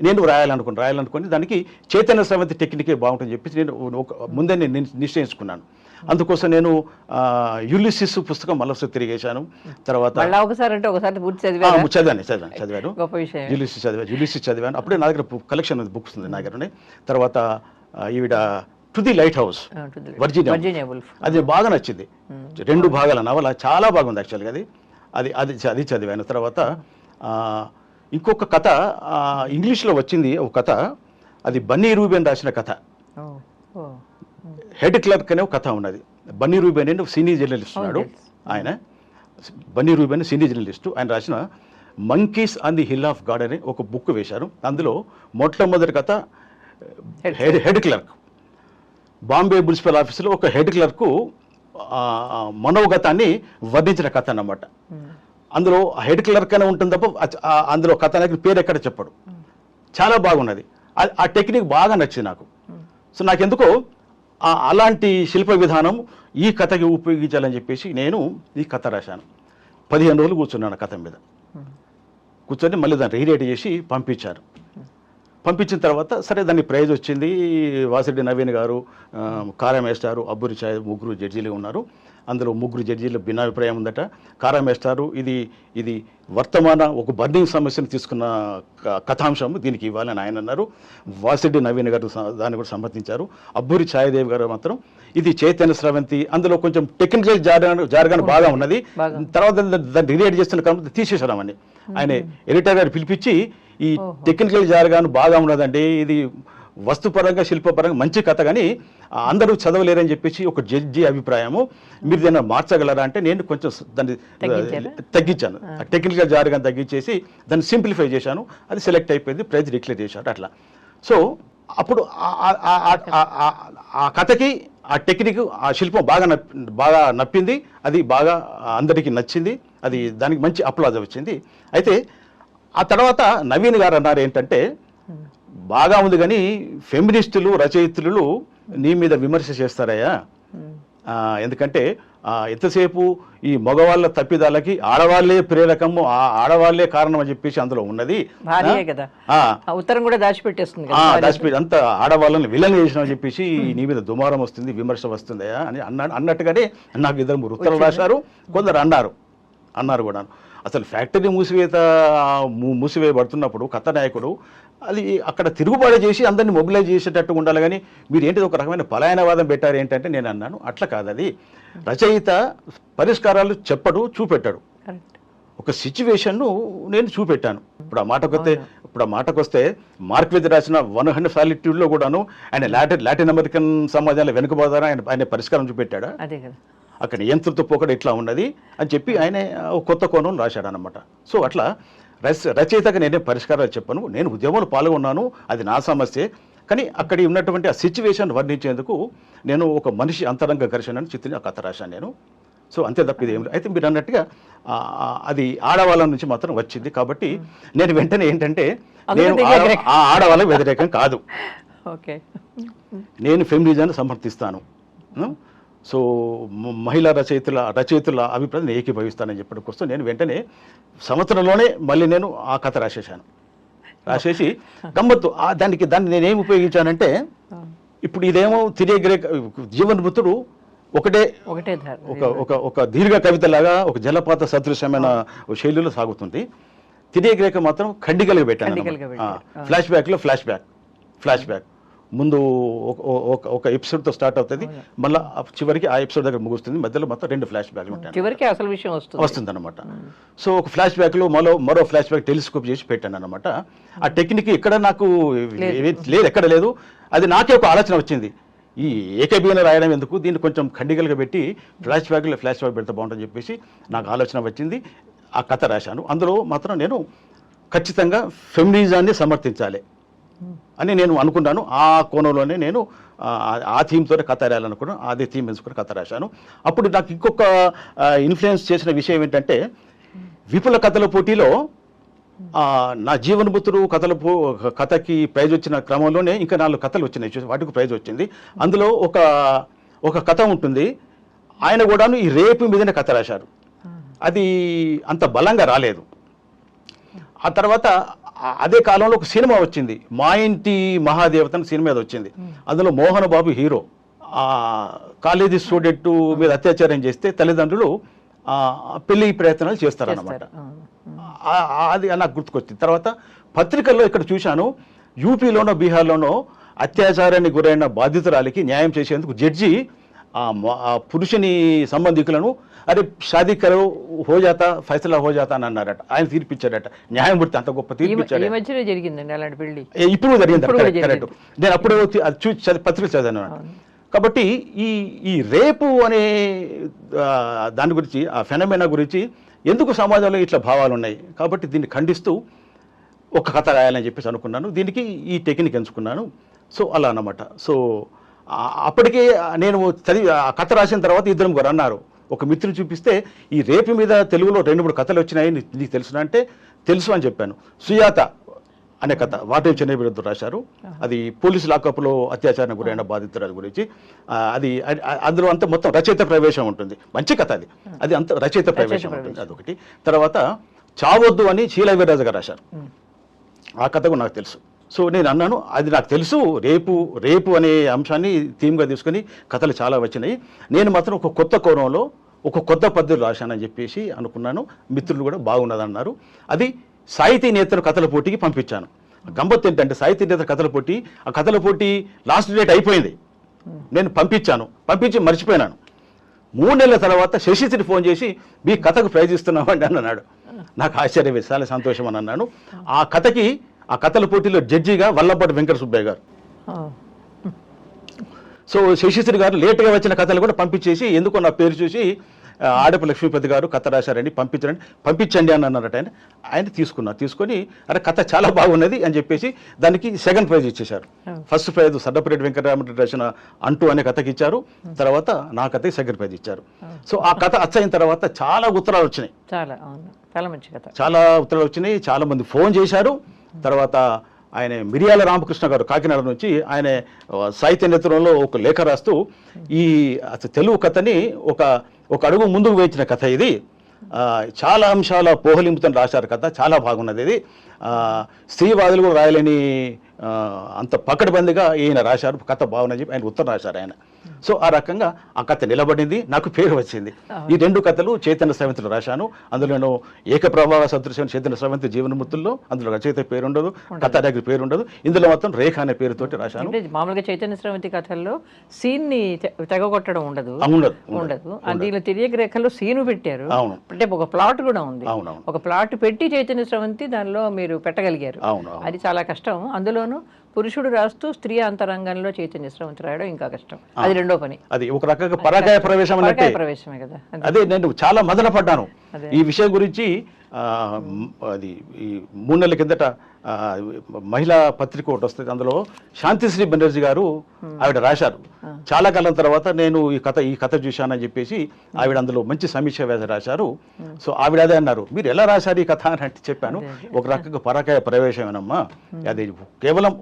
నేను రాయాలనుకుని దానికి చైతన్య స్రవంతి టెక్నికే బాగుంటుందని చెప్పేసి నేను ముందే నిశ్చయించుకున్నాను. అందుకోసం నేను యులిసిస్ పుస్తకం మళ్ళీ తిరిగేశాను. తర్వాత చదివాను యులిసిస్ చదివాను. అప్పుడే నా దగ్గర కలెక్షన్ బుక్స్ ఉంది నా దగ్గర. తర్వాత ఈవిడ to the light house, Virginia wolf, అది బాగా నచ్చింది. 2 భాగాల నవల చాలా బాగుంది యాక్చువల్గా. అది చదివాను. తర్వాత ఇంకొక కథ ఇంగ్లీష్లో వచ్చింది, ఒక కథ, అది బన్నీ రూబెన్ రాసిన కథ. హెడ్ క్లర్క్ అనే ఒక కథ ఉన్నది. బన్నీ రూబెన్ అని సీనియర్ జర్నలిస్ట్ ఉన్నాడు. ఆయన బన్నీ రూబెన్ సీనియర్ జర్నలిస్టు. ఆయన రాసిన monkeys on the hill of God అనే ఒక బుక్ వేశారు. అందులో మొట్టమొదటి కథ హెడ్ క్లర్క్. బాంబే మున్సిపల్ ఆఫీసులో ఒక హెడ్ క్లర్కు మనోగతాన్ని వర్ణించిన కథ అన్నమాట. అందులో హెడ్ క్లర్క్ అనే ఉంటుంది తప్ప అందులో కథానాయకుని పేరు ఎక్కడ చెప్పడు. చాలా బాగున్నది. ఆ టెక్నిక్ బాగా నచ్చింది నాకు. సో నాకెందుకో అలాంటి శిల్ప విధానం ఈ కథకి ఉపయోగించాలని చెప్పేసి నేను ఈ కథ రాశాను. 15 రోజులు కూర్చున్నాను కథ మీద. కూర్చొని మళ్ళీ దాన్ని రీరేట్ చేసి పంపించారు. పంపించిన తర్వాత సరే దానికి ప్రైజ్ వచ్చింది. వాసిరెడ్డి నవీన్ గారు, కారా మేస్టారు, అబ్బూరి చాయ్ ముగ్గురు జడ్జీలు ఉన్నారు. అందులో ముగ్గురు జడ్జీల భిన్నాభిప్రాయం ఉందట. కారా మేస్టారు ఇది వర్తమాన ఒక బర్నింగ్ సమస్యను తీసుకున్న కథాంశం, దీనికి ఇవ్వాలని ఆయన అన్నారు. వాసిరెడ్డి నవీన్ గారు దాన్ని కూడా సమర్థించారు. అబ్బూరి ఛాయదేవి గారు మాత్రం ఇది చైతన్య స్రవంతి, అందులో కొంచెం టెక్నికల్ జారగాను బాగా ఉన్నది, తర్వాత దాన్ని రిలేట్ చేస్తున్న కాబట్టి తీసేసామని ఆయన ఎడిటర్ గారు పిలిపించి ఈ టెక్నికల్ జారగాను బాగా ఉన్నదండి, ఇది వస్తుపరంగా శిల్పపరంగా మంచి కథ, కానీ అందరూ చదవలేరని చెప్పేసి ఒక జడ్జి అభిప్రాయము, మీరు దాన్ని మార్చగలరా అంటే నేను కొంచెం దాన్ని తగ్గించాను. టెక్నికల్ జారగాను తగ్గించేసి దాన్ని సింప్లిఫై చేశాను. అది సెలెక్ట్ అయిపోయింది, ప్రైజ్ డిక్లేర్ చేశారు అట్లా. సో అప్పుడు ఆ కథకి ఆ టెక్నిక్ ఆ శిల్పం బాగా నప్పింది. అది బాగా అందరికీ నచ్చింది. అది దానికి మంచి అప్లాజ్ వచ్చింది. అయితే ఆ తర్వాత నవీన్ గారు అన్నారు ఏంటంటే, బాగా ఉంది కానీ ఫెమినిస్టులు రచయిత్రులు నీ మీద విమర్శ చేస్తారయ్యా, ఎందుకంటే ఎంతసేపు ఈ మగవాళ్ళ తప్పిదాలకి ఆడవాళ్లే ప్రేరకము, ఆడవాళ్లే కారణం అని చెప్పేసి అందులో ఉన్నది. ఉత్తరం కూడా దాచిపెట్టేస్తుంది, దాచిపెట్టి అంత ఆడవాళ్ళని విలన్ చేసిన చెప్పేసి నీ మీద దుమారం వస్తుంది, విమర్శ వస్తుందయా అని అన్నట్టుగానే నాకు 2-3 ఉత్తరాలు రాశారు. కొందరు అన్నారు కూడా. అసలు ఫ్యాక్టరీ మూసివేయబడుతున్నప్పుడు కథానాయకుడు అది అక్కడ తిరుగుబాటు చేసి అందరినీ మొబిలైజ్ చేసేటట్టు ఉండాలి, కానీ మీరు ఏంటిది ఒక రకమైన పలాయనవాదం పెట్టారు ఏంటంటే నేను అన్నాను అట్లా కాదు. అది రచయిత పరిష్కారాలు చెప్పడు, చూపెట్టాడు. ఒక సిచ్యువేషన్ను నేను చూపెట్టాను. ఇప్పుడు ఆ మాటకొస్తే మార్క్వెజ్ రాసిన 100 సాలిట్యూడ్లో కూడాను ఆయన లాటిన్ అమెరికన్ సమాజాల వెనుకబోదారా ఆయన పరిష్కారం చూపెట్టాడా? అక్కడ నియంత్రిత పోకడ ఇట్లా ఉన్నది అని చెప్పి ఆయన కొత్త కోణం రాశాడు అనమాట. సో అట్లా రచయితగా నేనే పరిష్కారాలు చెప్పను. నేను ఉద్యమంలో పాల్గొన్నాను, అది నా సమస్యే, కానీ అక్కడ ఉన్నటువంటి ఆ సిచ్యువేషన్ వర్ణించేందుకు నేను ఒక మనిషి అంతరంగ ఘర్షణను చిత్రించి ఆ కథ రాశాను నేను. సో అంతే తప్ప ఇది ఏం లేదు. అయితే మీరు అన్నట్టుగా అది ఆడవాళ్ళ నుంచి మాత్రం వచ్చింది కాబట్టి నేను వెంటనే ఏంటంటే నేను ఆ ఆడవాళ్ళ వ్యతిరేకం కాదు, నేను ఫెమినిజాన్ని సమర్థిస్తాను. సో మహిళా రచయితుల అభిప్రాయం నేను ఏకీభవిస్తానని చెప్పడానికి నేను వెంటనే సంవత్సరంలోనే మళ్ళీ నేను ఆ కథ రాసేసి గమ్మత్తు దాన్ని నేనేం ఉపయోగించానంటే, ఇప్పుడు ఇదేమో తిరేగ్రేక జీవన్మృతుడు ఒకటే ఒక దీర్ఘ కవితలాగా ఒక జలపాత సదృశ్యమైన శైలిలో సాగుతుంది. తిరేగ్రేక మాత్రం ఖండికలుగా పెట్టాను. ఫ్లాష్ బ్యాక్ ముందు ఒక ఎపిసోడ్తో స్టార్ట్ అవుతుంది, మళ్ళీ చివరికి ఆ ఎపిసోడ్ దగ్గర ముగుస్తుంది, మధ్యలో మొత్తం 2 ఫ్లాష్ బ్యాక్లు ఉంటాయి, చివరికి అసలు విషయం వస్తుంది అనమాట. సో ఒక ఫ్లాష్ బ్యాక్లో మరో ఫ్లాష్ బ్యాక్ టెలిస్కోప్ చేసి పెట్టాను అనమాట. ఆ టెక్నిక్ ఎక్కడ నాకు లేదు, ఎక్కడ లేదు. అది నాకే ఒక ఆలోచన వచ్చింది, ఈ ఏకబీన రాయడం ఎందుకు, దీన్ని కొంచెం ఖండికలుగా పెట్టి ఫ్లాష్ బ్యాక్ పెడితే బాగుంటుందని చెప్పేసి నాకు ఆలోచన వచ్చింది. ఆ కథ రాశాను. అందులో మాత్రం నేను ఖచ్చితంగా ఫెమినిజాన్ని సమర్థించాలి అని నేను అనుకున్నాను. ఆ కోణంలోనే నేను ఆ థీమ్తో కథ రాయాలనుకున్నాను. అదే థీమ్ ఎంచుకుని కథ రాశాను. అప్పుడు నాకు ఇంకొక ఇన్ఫ్లుయెన్స్ చేసిన విషయం ఏంటంటే, విపుల కథల పోటీలో నా జీవనభూతుడు కథకి ప్రైజ్ వచ్చిన క్రమంలోనే ఇంకా 4 కథలు వచ్చినాయి, వాటికి ప్రైజ్ వచ్చింది. అందులో ఒక కథ ఉంటుంది, ఆయన కూడాను ఈ రేపు మీదనే కథ రాశారు. అది అంత బలంగా రాలేదు. ఆ తర్వాత అదే కాలంలో ఒక సినిమా వచ్చింది, మా ఇంటి మహాదేవత అని సినిమా వచ్చింది. అందులో Mohan Babu hero. College student మీద అత్యాచారం చేస్తే తల్లిదండ్రులు పెళ్లి ప్రయత్నాలు చేస్తారన్నమాట. అది నాకు గుర్తుకొచ్చింది. తర్వాత పత్రికల్లో ఇక్కడ చూశాను, యూపీలోనో బీహార్లోనో అత్యాచారానికి గురైన బాధితురాలికి న్యాయం చేసేందుకు జడ్జి ఆ పురుషుని సంబంధికులను అరే షాదీ కరో హో జాతా ఫైసలా హో జాతా అని అన్నారట. ఆయన తీర్పిచ్చాడట, న్యాయమూర్తి అంత గొప్ప తీర్పిచ్చాడు. ఇప్పుడు జరిగింది కరెక్ట్. నేను అప్పుడు పత్రిక చదివాను. కాబట్టి ఈ రేపు అనే దాని గురించి, ఆ ఫెనోమెనా గురించి ఎందుకు సమాజంలో ఇట్లా భావాలు ఉన్నాయి, కాబట్టి దీన్ని ఖండిస్తూ ఒక కథ రాయాలని చెప్పేసి అనుకున్నాను. దీనికి ఈ టెక్నిక్ ఎంచుకున్నాను. సో అలా అన్నమాట. సో అప్పటికే నేను చదివి ఆ కథ రాసిన తర్వాత ఇద్దరు ముగ్గురు అన్నారు. ఒక మిత్రుడు చూపిస్తే ఈ రేపు మీద తెలుగులో 2-3 కథలు వచ్చినాయి, నీకు తెలుసునా అంటే తెలుసు అని చెప్పాను. సుజాత అనే కథ వాటేవి చెన్నై బిరుద్దు రాశారు. అది పోలీసు లాకప్లో అత్యాచారం గురైన బాధితురాల గురించి. అది అందులో అంతా మొత్తం రచయిత ప్రవేశం ఉంటుంది. మంచి కథ అది అంత రచయిత ప్రవేశం ఉంటుంది, అదొకటి. తర్వాత చావొద్దు అని శీలా వీర్రాజు గారు రాశారు. ఆ కథ కూడా నాకు తెలుసు. సో నేను అన్నాను అది నాకు తెలుసు, రేపు అనే అంశాన్ని థీమ్గా తీసుకొని కథలు చాలా వచ్చినాయి, నేను మాత్రం ఒక కొత్త కోణంలో ఒక కొత్త పద్ధతులు రాశానని చెప్పేసి అనుకున్నాను. మిత్రులు కూడా బాగున్నదన్నారు. అది సాహితీ నేతల కథల పోటీకి పంపించాను. గమ్మత్తు ఏంటంటే సాహితీ నేతల కథల పోటీ, ఆ కథల పోటీ లాస్ట్ డేట్ అయిపోయింది. నేను పంపించి మర్చిపోయినాను. 3 నెలల తర్వాత శశిశ్రీ ఫోన్ చేసి మీ కథకు ప్రైజ్ ఇస్తున్నామండి అని అన్నాడు. నాకు ఆశ్చర్యం వేసి చాలా సంతోషం అని అన్నాను. ఆ కథల పోటీలో జడ్జిగా వల్లభపాటి వెంకట సుబ్బయ్య గారు. సో శశిశ్రీ గారు లేటుగా వచ్చిన కథలు కూడా పంపించేసి ఎందుకో నా పేరు చూసి ఆడపు లక్ష్మీపతి గారు కథ రాశారండి, పంపించండి అని అన్నారట. ఆయన తీసుకొని అరే కథ చాలా బాగున్నది అని చెప్పేసి దానికి సెకండ్ ప్రైజ్ ఇచ్చేశారు. ఫస్ట్ ప్రైజ్ సడ్డపురెడ్డి వెంకటరామరెడ్డి రాసిన అంటూ అనే కథకి ఇచ్చారు. తర్వాత నా కథకి సెకండ్ ప్రైజ్ ఇచ్చారు. సో ఆ కథ అచ్చయిన తర్వాత చాలా ఉత్తరాలు వచ్చినాయి, చాలా మంచి కథ, చాలా ఉత్తరాలు వచ్చినాయి. చాలా మంది ఫోన్ చేశారు. తర్వాత ఆయన మిరియాల రామకృష్ణ గారు కాకినాడ నుంచి ఆయన సాహిత్య నేతృత్వంలో ఒక లేఖ రాస్తూ ఈ తెలుగు కథని ఒక అడుగు ముందుకు వేయించిన కథ ఇది, చాలా అంశాల పోహలింపుతో రాశారు కథ, చాలా బాగున్నది ఇది, స్త్రీవాదులు కూడా రాయలేని అంత పకడ్బందీగా ఈయన రాశారు, కథ బాగున్నది చెప్పి ఆయన ఉత్తరం రాశారు ఆయన. సో ఆ రకంగా ఆ కథ నిలబడింది, నాకు పేరు వచ్చింది. ఈ 2 కథలు చైతన్య స్రవంతిలో రాశాను. అందులో ఏకప్రభావ సదృశ్యం చైతన్య స్రవంతి జీవనమూర్తుల్లో అందులో రచయిత పేరు ఉండదు, కథ దగ్గర పేరు ఉండదు. ఇందులో మాత్రం రేఖ అనే పేరుతోటి రాశాను. మామూలుగా చైతన్య స్రవంతి కథల్లో సీన్ ని తెగగొట్టడం ఉండదు. దీనిలో తిరియక రేఖలో సీను పెట్టారు, అంటే ఒక ప్లాట్ కూడా ఉంది. ఒక ప్లాట్ పెట్టి చైతన్య స్రవంతి దానిలో మీరు పెట్టగలిగారు. అది చాలా కష్టం. అందులోనూ పురుషుడు రాస్తూ స్త్రీ అంతరంగంలో చైతన్య స్రవంతి రాయడం ఇంకా కష్టం. అది రెండో పని. అది ఒక రకంగా పరాకాయ ప్రవేశమే కదా. అదే నేను చాలా మదన పడ్డాను ఈ విషయం గురించి. అది ఈ 3 నెలల కిందట మహిళా పత్రిక ఒకటి వస్తుంది, అందులో శాంతిశ్రీ బెనర్జీ గారు ఆవిడ రాశారు. చాలా కాలం తర్వాత నేను ఈ కథ చూశానని చెప్పేసి ఆవిడ అందులో మంచి సమీక్ష వ్యాస రాశారు. సో ఆవిడ అదే అన్నారు, మీరు ఎలా రాశారు ఈ కథ అని అంటే చెప్పాను, ఒక రకంగా పరాకాయ ప్రవేశమేనమ్మా, అది కేవలం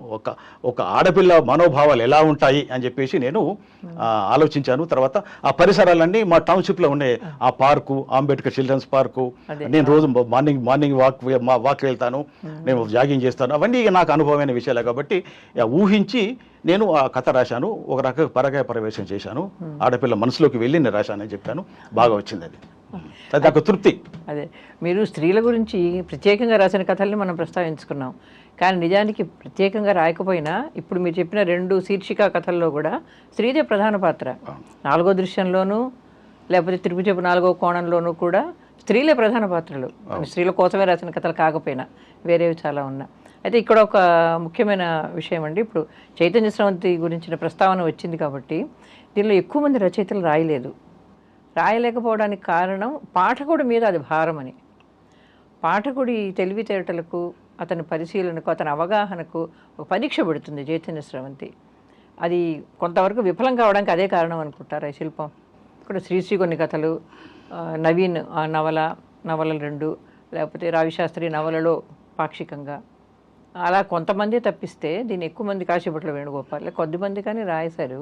ఒక ఆడపిల్ల మనోభావాలు ఎలా ఉంటాయి అని చెప్పేసి నేను ఆలోచించాను. తర్వాత ఆ పరిసరాలన్నీ మా టౌన్షిప్లో ఉన్నాయి, ఆ పార్కు, అంబేద్కర్ చిల్డ్రన్స్ పార్కు, నేను రోజు మార్నింగ్ వాక్ వెళ్తాను, నేను జాగింగ్ చేస్తాను, అవన్నీ నాకు అనుభవమైన విషయాలే. కాబట్టి ఊహించి నేను ఆ కథ రాశాను, ఒక రకంగా పరకాయ ప్రవేశం చేశాను, ఆడపిల్ల మనసులోకి వెళ్ళి నేను రాశానని చెప్పాను. బాగా వచ్చింది అది నాకు తృప్తి. అదే మీరు స్త్రీల గురించి ప్రత్యేకంగా రాసిన కథల్ని మనం ప్రస్తావించుకున్నాం, కానీ నిజానికి ప్రత్యేకంగా రాయకపోయినా ఇప్పుడు మీరు చెప్పిన 2 శీర్షిక కథల్లో కూడా స్త్రీదే ప్రధాన పాత్ర. 4వ దృశ్యంలోనూ లేకపోతే త్రిభుజపు 4వ కోణంలోనూ కూడా స్త్రీలే ప్రధాన పాత్రలు. స్త్రీల కోసమే రాసిన కథలు కాకపోయినా వేరేవి చాలా ఉన్నాయి. అయితే ఇక్కడ ఒక ముఖ్యమైన విషయం అండి, ఇప్పుడు చైతన్య స్రవంతి గురించిన ప్రస్తావన వచ్చింది కాబట్టి దీనిలో ఎక్కువ మంది రచయితలు రాయలేకపోవడానికి కారణం పాఠకుడి మీద అది భారమని. పాఠకుడి తెలివితేటలకు, అతని పరిశీలనకు, అతని అవగాహనకు ఒక పరీక్ష పెడుతుంది చైతన్య స్రవంతి. అది కొంతవరకు విఫలం కావడానికి అదే కారణం అనుకుంటారా ఈ శిల్పం? ఇక్కడ శ్రీశ్రీ కొన్ని కథలు, నవీన్ నవలలు 2, లేకపోతే రావిశాస్త్రి నవలలో పాక్షికంగా, అలా కొంతమంది తప్పిస్తే దీన్ని ఎక్కువ మంది కాశీపట్ల వేణుగోపాల్ కొద్దిమంది కానీ రాశారు.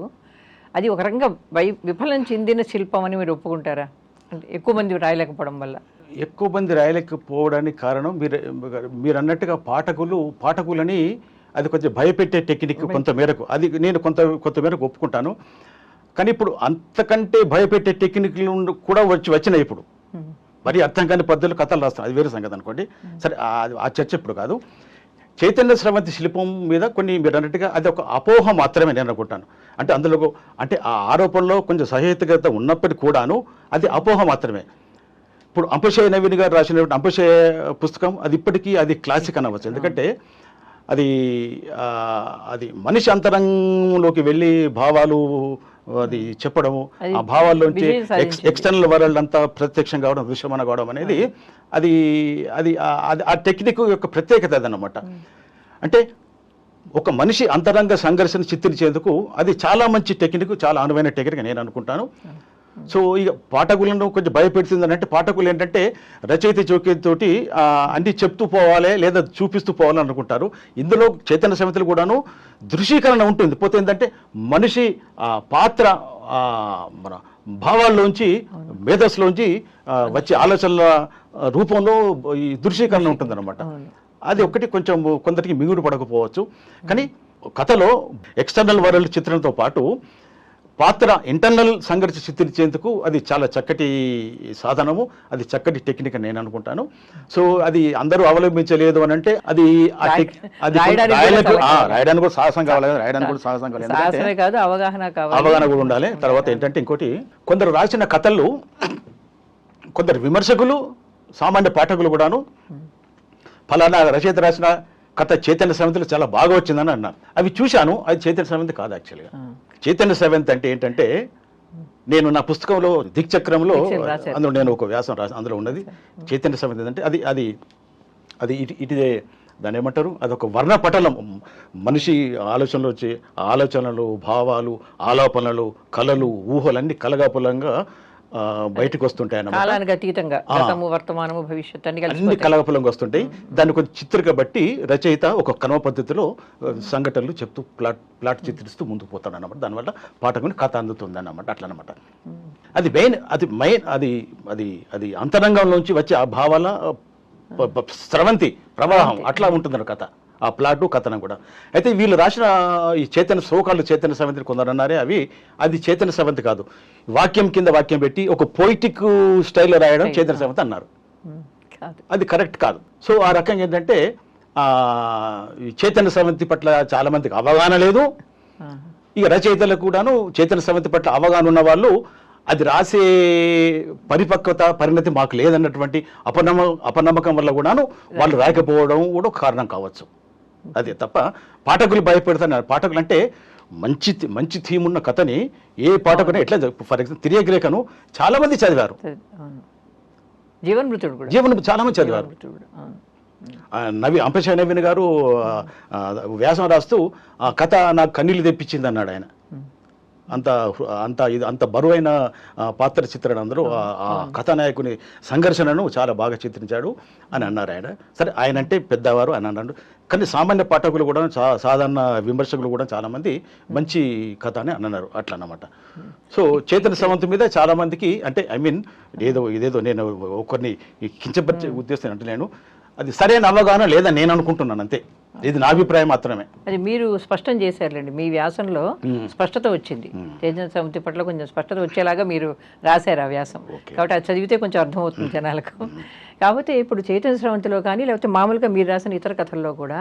అది ఒక రకంగా విఫలం చెందిన శిల్పం అని మీరు ఒప్పుకుంటారా? అంటే ఎక్కువ మంది రాయలేకపోవడం వల్ల? ఎక్కువ మంది రాయలేకపోవడానికి కారణం మీరు అన్నట్టుగా పాఠకులని అది కొంచెం భయపెట్టే టెక్నిక్ కొంతమేరకు, అది నేను కొంతమేరకు ఒప్పుకుంటాను. కానీ ఇప్పుడు అంతకంటే భయపెట్టే టెక్నిక్లు కూడా వచ్చినాయి. ఇప్పుడు మరి అర్థం కాని పద్ధతులు కథలు రాస్తాను, అది వేరే సంగతి అనుకోండి. సరే, ఆ చర్చ ఇప్పుడు కాదు. చైతన్య స్రవంతి శిల్పం మీద కొన్ని మీరు అన్నట్టుగా అది ఒక అపోహ మాత్రమే నేను అనుకుంటాను. అంటే అందులో అంటే ఆ ఆరోపణలో కొంచెం సహేతుకత ఉన్నప్పటికీ కూడాను అది అపోహ మాత్రమే. ఇప్పుడు అంపశయ నవీన్ గారు రాసినటువంటి అంపశయ పుస్తకం అది ఇప్పటికీ అది క్లాసిక్ అనవచ్చు. ఎందుకంటే అది మనిషి అంతరంగంలోకి వెళ్ళి భావాలు అది చెప్పడము, ఆ భావాల్లోంచి ఎక్స్టర్నల్ వరల్డ్ అంతా ప్రత్యక్షం కావడం, దృశ్యమాన కావడం అనేది అది ఆ టెక్నిక్ యొక్క ప్రత్యేకత అదనమాట. అంటే ఒక మనిషి అంతరంగ సంఘర్షణ చిత్రించేందుకు అది చాలా మంచి టెక్నిక్, చాలా అనువైన టెక్నిక్ నేను అనుకుంటాను. సో ఇక పాఠకులను కొంచెం భయపెడుతుందని అంటే పాఠకులు ఏంటంటే రచయిత జోక్యంతోటి అన్ని చెప్తూ పోవాలి లేదా చూపిస్తూ పోవాలని అనుకుంటారు. ఇందులో చైతన్య సమితిలో కూడాను దృశ్యీకరణ ఉంటుంది. పోతే ఏంటంటే మనిషి పాత్ర మన భావాల్లోంచి మేధస్సులోంచి వచ్చే ఆలోచనల రూపంలో ఈ దృశ్యీకరణ ఉంటుందన్నమాట. అది ఒకటి కొంచెం కొందరికి మిగుడు పడకపోవచ్చు. కానీ కథలో ఎక్స్టర్నల్ వరల్డ్ చిత్రంతో పాటు పాత్ర ఇంటర్నల్ సంఘర్ష చిత్రించేందుకు అది చాలా చక్కటి సాధనము, అది చక్కటి టెక్నిక్ అని నేను అనుకుంటాను. సో అది అందరూ అవలంబించలేదు అని అంటే అది రాయడానికి కూడా సాహసం కావాలి, రాయడానికి కూడా సాహసం కావాలి, అవగాహన కూడా ఉండాలి. తర్వాత ఏంటంటే ఇంకోటి, కొందరు రాసిన కథలు కొందరు విమర్శకులు సామాన్య పాఠకులు కూడాను ఫలానా రచయిత రాసిన కథ చైతన్య సమితిలో చాలా బాగా వచ్చిందని అన్నారు. అవి చూశాను, అది చైతన్య సమితి కాదు. యాక్చువల్గా చైతన్య సమితి అంటే ఏంటంటే, నేను నా పుస్తకంలో దిక్చక్రంలో అందులో నేను ఒక వ్యాసం రాసి అందులో ఉన్నది చైతన్య సమితి అంటే అది అది అది ఇటుదే దాన్ని ఏమంటారు, అదొక వర్ణపటలం. మనిషి ఆలోచనలు వచ్చే ఆలోచనలు, భావాలు, ఆలోపనలు, కళలు, ఊహలన్నీ కలగాపులంగా బయటకు వస్తుంటాయి అన్నమాట. వర్తమానము భవిష్యత్ అన్ని కలగపులంగా వస్తుంటాయి. దాన్ని కొంచెం చిత్రిక బట్టి రచయిత ఒక క్రమ పద్ధతిలో సంఘటనలు చెప్తూ ప్లాట్ చిత్రిస్తూ ముందుకు పోతాడు అన్నమాట. దానివల్ల పాఠకుని కథ అందుతుంది అన్నమాట. అట్లా అనమాట. అది మెయిన్ అది అది అది అంతరంగంలోంచి వచ్చే ఆ భావాల స్రవంతి ప్రవాహం అట్లా ఉంటుంది కథ, ఆ ప్లాటు కథనం కూడా. అయితే వీళ్ళు రాసిన ఈ చైతన్య సమితిని కొందరు అన్నారే, అది చైతన్య సమితి కాదు, వాక్యం కింద వాక్యం పెట్టి ఒక పొయిటిక్ స్టైల్లో రాయడం చైతన్య సమితి అన్నారు. అది కరెక్ట్ కాదు. సో ఆ రకంగా ఏంటంటే ఈ చైతన్య సమితి పట్ల చాలా మందికి అవగాహన లేదు. ఇక రచయితలకు కూడాను చైతన్య సమితి పట్ల అవగాహన ఉన్న వాళ్ళు అది రాసే పరిపక్వత పరిణతి మాకు లేదన్నటువంటి అపనమ్మకం వల్ల కూడాను వాళ్ళు రాయకపోవడం కూడా కారణం కావచ్చు. అదే తప్ప పాఠకులు భయపెడతారు. పాఠకులు అంటే మంచి థీమ్ ఉన్న కథని ఏ పాఠకునే ఎట్లా, ఫర్ ఎగ్జాంపుల్ తిరియగ్రేకను చాలా మంది చదివారు, జీవనమృతుడు చాలా మంది చదివారు. అంపశ నవీన్ గారు వ్యాసం రాస్తూ ఆ కథ నాకు కన్నీళ్ళు తెప్పించింది అన్నాడు ఆయన. అంత బరువైన పాత్ర చిత్రణ అందరూ ఆ కథానాయకుని సంఘర్షణను చాలా బాగా చిత్రించాడు అని అన్నారు ఆయన. సరే, ఆయన అంటే పెద్దవారు అని అన్నాడు. కానీ సామాన్య పాఠకులు కూడా సాధారణ విమర్శకులు కూడా చాలా మంది మంచి కథ అని అన్నారు. అట్లా అన్నమాట. సో చైతన్య సమితి మీద చాలా మందికి అంటే ఇదేదో నేను ఒకరిని కించపరిచే ఉద్దేశం అంటే నేను అది సరైన అవగాహన లేదని నేను అనుకుంటున్నాను. అంతే, ఇది నా అభిప్రాయం మాత్రమే. అది మీరు స్పష్టం చేశారులేండి, మీ వ్యాసంలో స్పష్టత వచ్చింది. చైతన్య సమితి పట్ల కొంచెం స్పష్టత వచ్చేలాగా మీరు రాశారు ఆ వ్యాసం. కాబట్టి అది చదివితే కొంచెం అర్థమవుతుంది జనాలకు. కాకపోతే ఇప్పుడు చైతన్య సమితిలో కానీ లేకపోతే మామూలుగా మీరు రాసిన ఇతర కథల్లో కూడా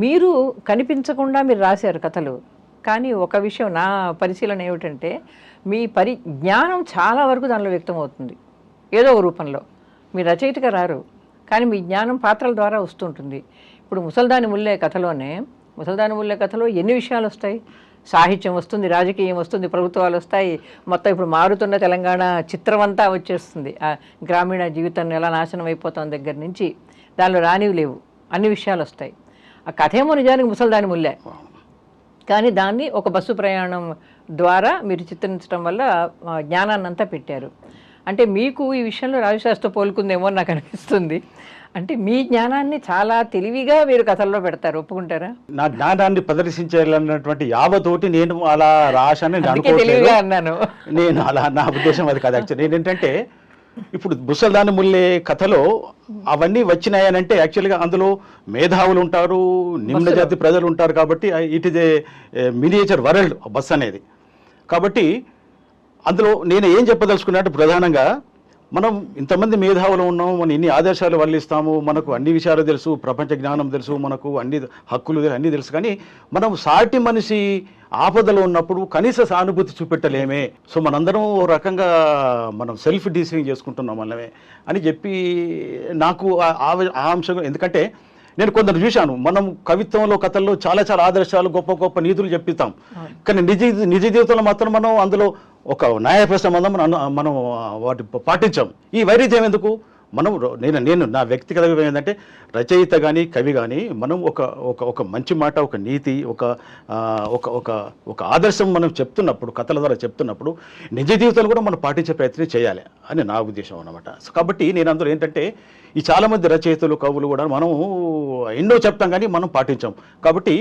మీరు కనిపించకుండా మీరు రాశారు కథలు. కానీ ఒక విషయం నా పరిశీలన ఏమిటంటే, మీ జ్ఞానం చాలా వరకు దానిలో వ్యక్తం అవుతుంది ఏదో ఒక రూపంలో. మీరు రచయితగా రారు, కానీ మీ జ్ఞానం పాత్రల ద్వారా వస్తుంటుంది. ఇప్పుడు ముసల్దాని ముల్లే కథలో ఎన్ని విషయాలు వస్తాయి? సాహిత్యం వస్తుంది, రాజకీయం వస్తుంది, ప్రభుత్వాలు వస్తాయి, మొత్తం ఇప్పుడు మారుతున్న తెలంగాణ చిత్రమంతా వచ్చేస్తుంది. ఆ గ్రామీణ జీవితం ఎలా నాశనం అయిపోతాం దగ్గర నుంచి దానిలో రానివి లేవు, అన్ని విషయాలు వస్తాయి. ఆ కథ ఏమో నిజానికి ముసల్దాని ముల్లే, కానీ దాన్ని ఒక బస్సు ప్రయాణం ద్వారా మీరు చిత్రించడం వల్ల జ్ఞానాన్ని అంతా పెట్టారు. అంటే మీకు ఈ విషయంలో రాజశాస్త్రం పోలుకుందేమో నాకు అనిపిస్తుంది. అంటే మీ జ్ఞానాన్ని చాలా తెలివిగా మీరు కథల్లో పెడతారు, ఒప్పుకుంటారా? నా జ్ఞానాన్ని ప్రదర్శించాలన్నటువంటి యావతోటి నేను అలా రాశాను అన్నాను. నేను అలా, నా ఉద్దేశం అది కాదు. యాక్చువల్లీ ఏంటంటే, ఇప్పుడు ముసల్దాని ముల్లే కథలో అవన్నీ వచ్చినాయనంటే యాక్చువల్గా అందులో మేధావులు ఉంటారు, నిమ్న జాతి ప్రజలు ఉంటారు. కాబట్టి it is a miniature world bus అనేది. కాబట్టి అందులో నేను ఏం చెప్పదలుచుకున్నట్టు ప్రధానంగా, మనం ఇంతమంది మేధావులు ఉన్నాం, మనం ఇన్ని ఆదేశాలు వల్లిస్తాము, మనకు అన్ని విషయాలు తెలుసు, ప్రపంచ జ్ఞానం తెలుసు, మనకు అన్ని హక్కులు అన్నీ తెలుసు. కానీ మనం సాటి మనిషి ఆపదలో ఉన్నప్పుడు కనీస సానుభూతి చూపెట్టలేమే. సో మనందరం ఓ రకంగా మనం సెల్ఫ్ డీసింగ్ చేసుకుంటున్నాం మనమే అని చెప్పి నాకు ఆ అంశం. ఎందుకంటే నేను కొందరు చూశాను, మనం కవిత్వంలో కథల్లో చాలా ఆదర్శాలు, గొప్ప గొప్ప నీతులు చెప్పిస్తాం, కానీ నిజ జీవితంలో మాత్రం మనం అందులో ఒక న్యాయప్రస్థ మనం వాటి పాటించాం. ఈ వైరుధ్యం ఎందుకు? మనం నేను నా వ్యక్తిగతంగా ఏంటంటే రచయిత కానీ కవి కానీ మనం ఒక మంచి మాట, ఒక నీతి, ఒక ఆదర్శం మనం చెప్తున్నప్పుడు, కథల ద్వారా చెప్తున్నప్పుడు నిజ జీవితంలో కూడా మనం పాటించే ప్రయత్నం చేయాలి అని నా ఉద్దేశం అన్నమాట. సో కాబట్టి నేను అందులో ఏంటంటే ఈ చాలామంది రచయితలు, కవులు కూడా మనం ఎన్నో చెప్తాం కానీ మనం పాటించాం. కాబట్టి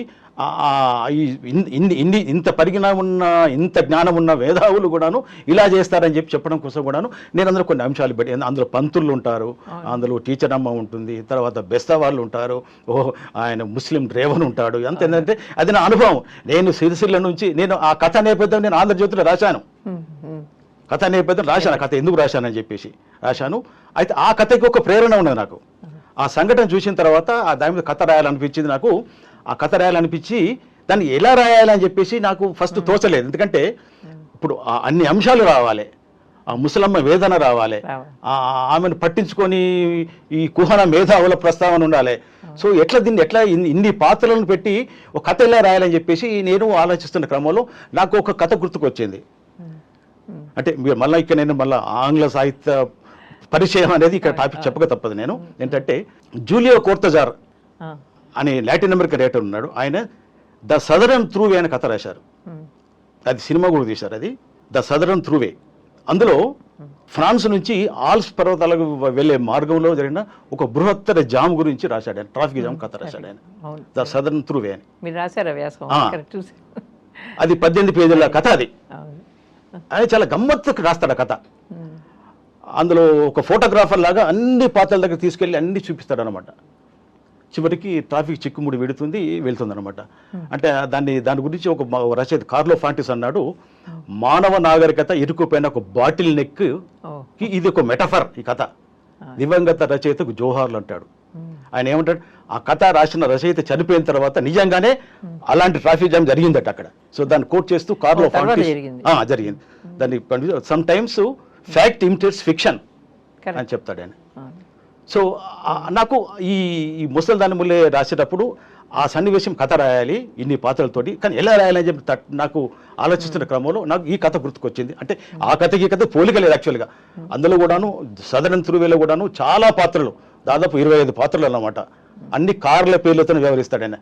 ఇంత పరిజ్ఞానం ఉన్న, ఇంత జ్ఞానం ఉన్న మేధావులు కూడాను ఇలా చేస్తారని చెప్పడం కోసం కూడాను నేను అందులో కొన్ని అంశాలు పెట్టి, అందులో పంతులు ఉంటారు, అందులో టీచర్ అమ్మ ఉంటుంది, తర్వాత బెస్తా వాళ్ళు ఉంటారు, ఆయన ముస్లిం డ్రైవర్ ఉంటాడు. అంత ఏంటంటే అది నా అనుభవం. నేను సిరిసిల్ల నుంచి నేను ఆ కథ నేపథ్యం నేను ఆంధ్రజ్యోతిలో రాశాను. కథ నేపథ్యం రాశాను, కథ ఎందుకు రాశానని చెప్పేసి రాశాను. అయితే ఆ కథకి ఒక ప్రేరణ ఉన్నది నాకు. ఆ సంఘటన చూసిన తర్వాత దాని మీద కథ రాయాలనిపించింది నాకు. ఆ కథ రాయాలనిపించి దాన్ని ఎలా రాయాలని చెప్పేసి నాకు ఫస్ట్ తోచలేదు. ఎందుకంటే ఇప్పుడు అన్ని అంశాలు రావాలి, ఆ ముసలమ్మ వేదన రావాలి, ఆమెను పట్టించుకొని ఈ కుహన మేధావుల ప్రస్తావన ఉండాలి. సో దీన్ని ఎట్లా ఇన్ని పాత్రలను పెట్టి ఒక కథ ఎలా రాయాలని చెప్పేసి నేను ఆలోచిస్తున్న క్రమంలో నాకు ఒక కథ గుర్తుకొచ్చింది. అంటే మీరు మళ్ళీ ఇక్కడ నేను మళ్ళీ ఆంగ్ల సాహిత్య పరిచయం అనేది ఇక్కడ టాపిక్ చెప్పక తప్పదు. నేను ఏంటంటే జూలియో కోర్తజార్ అని లాటిన్ అమెరికా రైటర్ ఉన్నాడు. ఆయన ద సదరన్ త్రూవే అనే కథ రాశారు. అది సినిమా కూడా తీశారు. అది ద సదరన్ త్రూవే. అందులో ఫ్రాన్స్ నుంచి ఆల్ప్స్ పర్వతాలకు వెళ్ళే మార్గంలో జరిగిన ఒక బృహత్తర జామ్ గురించి రాశాడు ఆయన. ట్రాఫిక్ జామ్ కథ రాశాడు ఆయన, ద సదరన్ త్రూవే అని. అది 18 పేజీల కథ. అది ఆయన చాలా గమ్మత్తుకు రాస్తాడు ఆ కథ. అందులో ఒక ఫోటోగ్రాఫర్ లాగా అన్ని పాత్రల దగ్గర తీసుకెళ్ళి అన్ని చూపిస్తాడు అనమాట. చివరికి ట్రాఫిక్ చిక్కుముడి వెళ్తుంది అనమాట. అంటే దాని గురించి ఒక రచయిత కార్లో ఫాంటిస్ అన్నాడు, మానవ నాగరికత ఇరుకుపోయిన ఒక బాటిల్ నెక్ కి ఇది ఒక మెటఫర్ ఈ కథ. దివంగత రచయితకు జోహార్లు అంటాడు. ఆయన ఏమంటాడు, ఆ కథ రాసిన రచయిత చనిపోయిన తర్వాత నిజంగానే అలాంటి ట్రాఫిక్ జామ్ జరిగిందట అక్కడ. సో దాన్ని కోట్ చేస్తూ కార్లో ఫాంటిస్ జరిగింది. దాన్ని some times fact imitates fiction అని చెప్తాడు ఆయన. సో నాకు ఈ ముసల్దాని ముల్లే రాసేటప్పుడు ఆ సన్నివేశం కథ రాయాలి ఇన్ని పాత్రలతోటి, కానీ ఎలా రాయాలని చెప్పి నాకు ఆలోచిస్తున్న క్రమంలో నాకు ఈ కథ గుర్తుకొచ్చింది. అంటే ఆ కథకి ఈ కథ పోలిక లేదు యాక్చువల్గా. అందులో కూడాను సదరన్ త్రూవేలో కూడాను చాలా పాత్రలు, దాదాపు 25 పాత్రలు అన్నమాట. అన్ని కార్ల పేర్లతో వ్యవహరిస్తాడు ఆయన.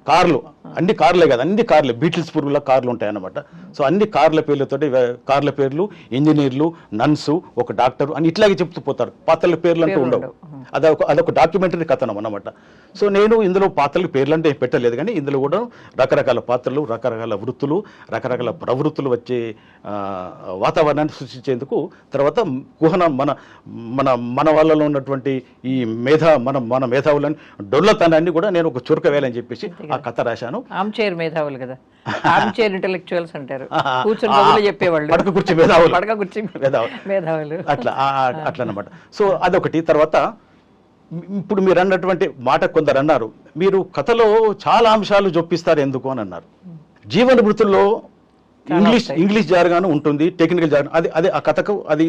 కార్లు అన్ని కార్లే కదా, అన్ని కార్లే, బీటిల్స్ పూర్వల కార్లు ఉంటాయి అన్నమాట. సో అన్ని కార్ల పేర్లతోటి, కార్ల పేర్లు, ఇంజనీర్లు, నర్సు, ఒక డాక్టర్ అని ఇట్లాగే చెప్తూ పోతారు. పాత్రల పేర్లు అంటూ ఉండవు. అదొక డాక్యుమెంటరీ కథనం అన్నమాట. సో నేను ఇందులో పాత్రల పేర్లు అంటే పెట్టలేదు, కానీ ఇందులో కూడా రకరకాల పాత్రలు, రకరకాల వృత్తులు, రకరకాల ప్రవృత్తులు వచ్చే వాతావరణాన్ని సృష్టించేందుకు, తర్వాత కుహన మన వాళ్ళలో ఉన్నటువంటి ఈ మన మేధావులని డొల్లతనాన్ని కూడా నేను ఒక చురక వేయాలని చెప్పేసి ఆ కథ రాశాను. ఆర్మ్చైర్ మేధావులు కదా, ఆర్మ్చైర్ ఇంటెలెక్చువల్స్ అంటారు, కూర్చొని చెప్పేవాళ్ళు, పడక కుర్చీ మేధావులు అట్లా అన్నమాట. సో అదొకటి. తర్వాత ఇప్పుడు మీరు అన్నటువంటి మాట కొందరు అన్నారు, మీరు కథలో చాలా అంశాలు జొప్పిస్తారు ఎందుకు అని అన్నారు. జీవన వృత్తుల్లో ఇంగ్లీష్ జార్గాను ఉంటుంది, టెక్నికల్ జార్గాను, అది ఆ కథకు అది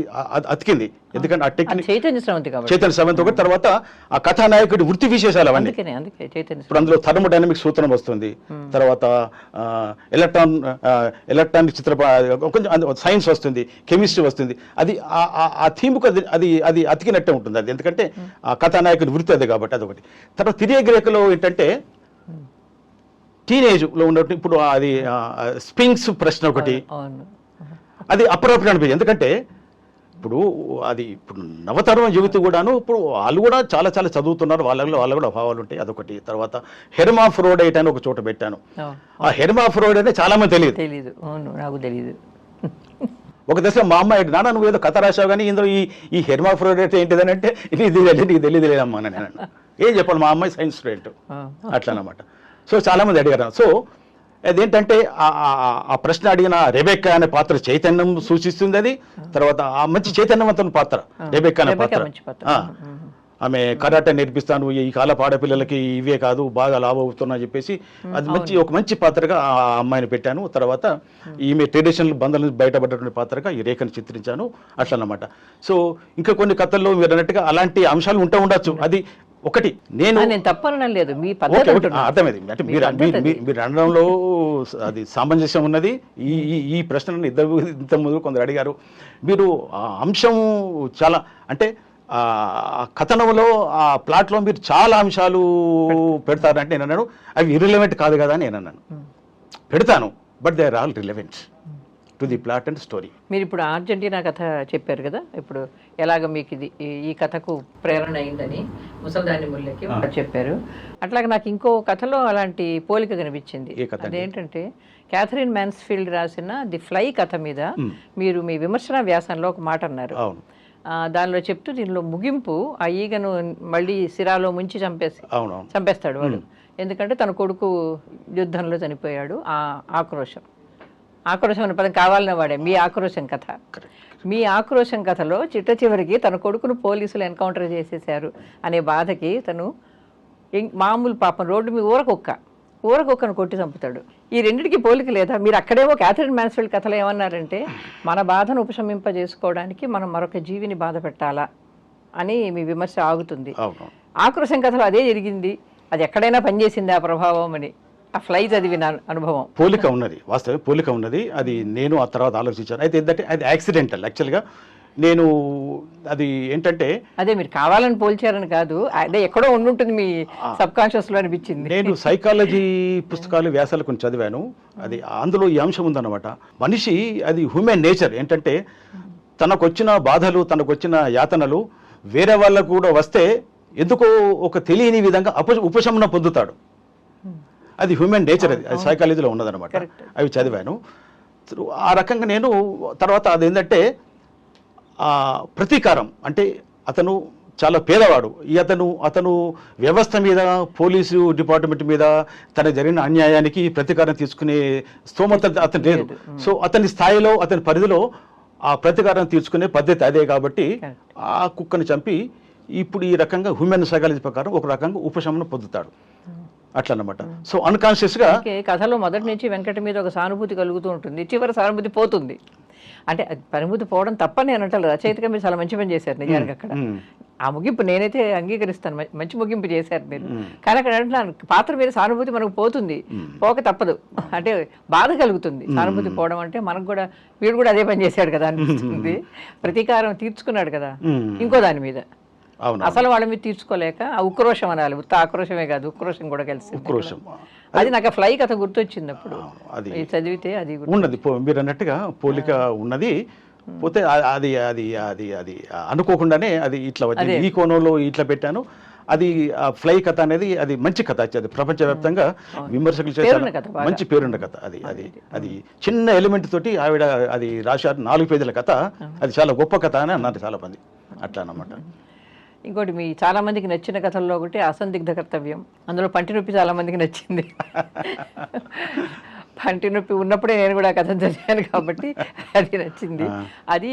అతికింది. ఎందుకంటే ఆ టెక్నిక్ చైతన్య స్రవంతి ఒకటి. తర్వాత ఆ కథానాయకుడి వృత్తి విశేషాలు అవన్నీ. ఇప్పుడు అందులో థర్మోడైనమిక్ సూత్రం వస్తుంది, తర్వాత ఎలక్ట్రానిక్ కొంచెం సైన్స్ వస్తుంది, కెమిస్ట్రీ వస్తుంది. అది ఆ థీమ్కు అది అతికినట్టే ఉంటుంది అది, ఎందుకంటే ఆ కథానాయకుడి వృత్తి అది కాబట్టి అదొకటి. తర్వాత తిరిగే గ్రేకలో ఏంటంటే టీనేజ్లో ఉన్నట్టు ఇప్పుడు అది స్పింక్స్ ప్రశ్న ఒకటి, అది అప్రాప్రియేట్ అనిపించింది. ఎందుకంటే ఇప్పుడు నవతరం యువతి కూడాను ఇప్పుడు వాళ్ళు కూడా చాలా చాలా చదువుతున్నారు, వాళ్ళ కూడా అభావాలు ఉంటాయి, అదొకటి. తర్వాత హెర్మాఫ్రోడైట్ అని ఒక చోట పెట్టాను. ఆ హెర్మాఫ్రోడైట్ అంటే చాలా మంది తెలియదు. ఒక దశలో మా అమ్మాయి, నాన్న నువ్వు ఏదో కథ రాసావు కానీ ఇందులో ఈ హెర్మాఫ్రోడైట్ ఏంటిదని అంటే నీకు తెలియదులేదమ్మా అని నేను. ఏం చెప్పాలి, మా అమ్మాయి సైన్స్ స్టూడెంట్ అట్లా అన్నమాట. సో చాలా మంది అడిగారు. సో అదేంటంటే ఆ ప్రశ్న అడిగిన రెబెక్కా అనే పాత్ర చైతన్యం సూచిస్తుంది. అది తర్వాత ఆ మంచి చైతన్యవంతమైన పాత్ర రెబెక్కా అనే పాత్ర. ఆమె కరాటే నేర్పిస్తాను, ఈ కాలపు ఆడపిల్లలకి ఇవే కాదు బాగా లాభం అవుతున్నా చెప్పేసి అది ఒక మంచి పాత్రగా ఆ అమ్మాయిని పెట్టాను. తర్వాత ఈమె ట్రెడిషనల్ బంధాల నుంచి బయటపడ్డటువంటి పాత్రగా ఈ రేఖను చిత్రించాను అట్లా అన్నమాట. సో ఇంకా కొన్ని కథల్లో మీరు అన్నట్టుగా అలాంటి అంశాలు ఉండొచ్చు. అది ఒకటి. నేను తప్పనలేదు, అర్థమైంది. అంటే మీరు అనడంలో అది సామంజస్యం ఉన్నది. ఈ ప్రశ్నలను ఇంత ముందు కొందరు అడిగారు. మీరు అంశం చాలా అంటే కథనంలో ఆ ప్లాట్లో మీరు చాలా అంశాలు పెడతారంటే నేను అన్నాను అవి ఇర్రిలవెంట్ కాదు కదా అని నేను అన్నాను. పెడతాను, but they are all relevant to the plot and story. మీరు ఇప్పుడు అర్జెంటీనా కథ చెప్పారు కదా, ఇప్పుడు ఎలాగ మీకు ఇది ఈ కథకు ప్రేరణ అయిందని ముసల్దాని ముల్లకి చెప్పారు. అట్లాగే నాకు ఇంకో కథలో అలాంటి పోలిక కనిపించింది. అదేంటంటే క్యాథరిన్ మ్యాన్స్ఫీల్డ్ రాసిన ది ఫ్లై కథ మీద మీరు మీ విమర్శన వ్యాసంలో ఒక మాట అన్నారు. దానిలో చెప్తూ దీనిలో ముగింపు ఆ ఈగను మళ్ళీ సిరాలో ముంచి చంపేస్తాడు వాడు, ఎందుకంటే తన కొడుకు యుద్ధంలో చనిపోయాడు. ఆ ఆక్రోశం అనే పదం కావాలనే వాడే మీ ఆక్రోశం కథ. మీ ఆక్రోశం కథలో చిట్ట చివరికి తన కొడుకును పోలీసులు ఎన్కౌంటర్ చేసేసారు అనే బాధకి తను మామూలు పాపం రోడ్డు మీద ఊరకొక్కను కొట్టి చంపుతాడు. ఈ రెండింటికి పోలిక లేదా? మీరు అక్కడేమో క్యాథరిన్ మ్యాన్స్ఫీల్డ్ కథలో ఏమన్నారంటే మన బాధను ఉపశమింపజేసుకోవడానికి మనం మరొక జీవిని బాధ పెట్టాలా అని మీ విమర్శ ఆగుతుంది. ఆక్రోశం కథలో అదే జరిగింది, అది ఎక్కడైనా పనిచేసింది ఆ ప్రభావం అని ఆ ఫ్లై చదివిన అనుభవం. పోలిక ఉన్నది, వాస్తవం పోలిక ఉన్నది. అది నేను ఆ తర్వాత ఆలోచించాను. అయితే ఏంటంటే అది యాక్సిడెంటల్. యాక్చువల్గా నేను అది ఏంటంటే అదే మీరు కావాలని పోల్చారని కాదు, అదే ఎక్కడో ఉండుంటుంది మీ సబ్ కాన్షియస్ లో అనిపించింది. నేను సైకాలజీ పుస్తకాలు వ్యాసాలు కొన్ని చదివాను. అది అందులో ఈ అంశం ఉందన్నమాట. మనిషి అది హ్యూమన్ నేచర్ ఏంటంటే తనకు వచ్చిన బాధలు, తనకు వచ్చిన యాతనలు వేరే వాళ్ళకు కూడా వస్తే ఎందుకో ఒక తెలియని విధంగా ఉపశమనం పొందుతాడు. అది హ్యూమన్ నేచర్, అది సైకాలజీలో ఉన్నదనమాట. అవి చదివాను. ఆ రకంగా నేను తర్వాత అదేంటంటే ప్రతీకారం అంటే అతను చాలా పేదవాడు. అతను వ్యవస్థ మీద, పోలీసు డిపార్ట్మెంట్ మీద తనకు జరిగిన అన్యాయానికి ప్రతీకారం తీసుకునే స్తోమత అతను లేదు. సో అతని స్థాయిలో, అతని పరిధిలో ఆ ప్రతీకారం తీర్చుకునే పద్ధతి అదే. కాబట్టి ఆ కుక్కను చంపి ఇప్పుడు ఈ రకంగా హ్యూమన్ సైకాలజీ ప్రకారం ఒక రకంగా ఉపశమనం పొందుతాడు అట్లా అన్నమాట. సో అన్కాన్షియస్ గా కథలో మొదటి నుంచి వెంకట మీద ఒక సానుభూతి కలుగుతూ ఉంటుంది, చివరి సానుభూతి పోతుంది. అంటే అది పరిమితి పోవడం తప్పని నేను అంటారు, రచయితగా మీరు చాలా మంచి పని చేశారు నిజానికి. అక్కడ ఆ ముగింపు నేనైతే అంగీకరిస్తాను, మంచి ముగింపు చేశారు మీరు. కానీ అక్కడ అంటున్నాను పాత్ర మీద సానుభూతి మనకు పోతుంది, పోక తప్పదు. అంటే బాధ కలుగుతుంది సానుభూతి పోవడం అంటే. మనకు కూడా వీడు కూడా అదే పని చేశాడు కదా అనిపిస్తుంది. ప్రతీకారం తీర్చుకున్నాడు కదా ఇంకో దాని మీద, అసలు వాళ్ళ మీద తీర్చుకోలేక ఆ ఉక్రోషం అనాలి. ఉత్త ఆక్రోషమే కాదు, ఉక్రోషం కూడా కలిసి ఉక్రోషం. అది నాకు ఫ్లై కథ గుర్తొచ్చింది అప్పుడు చదివితే. అది ఉన్నది మీరు అన్నట్టుగా పోలిక ఉన్నది. పోతే అది అది అది అది అనుకోకుండానే అది ఇట్లా వచ్చింది. ఈ కోణంలో ఇట్లా పెట్టాను. అది ఆ ఫ్లై కథ అనేది అది మంచి కథ, అది ప్రపంచవ్యాప్తంగా విమర్శకులు చేశారు, మంచి పేరున్న కథ. అది చిన్న ఎలిమెంట్ తోటి ఆవిడ అది రాశారు, 4 పేజీల కథ. అది చాలా గొప్ప కథ అని అన్నారు చాలా మంది అట్లా అన్నమాట. ఇంకోటి మీ చాలా మందికి నచ్చిన కథల్లో ఒకటి అసందిగ్ధ కర్తవ్యం. అందులో పంటి నొప్పి చాలా మందికి నచ్చింది. పంటి నొప్పి ఉన్నప్పుడే నేను కూడా కథ చదివాను కాబట్టి అది నచ్చింది. అది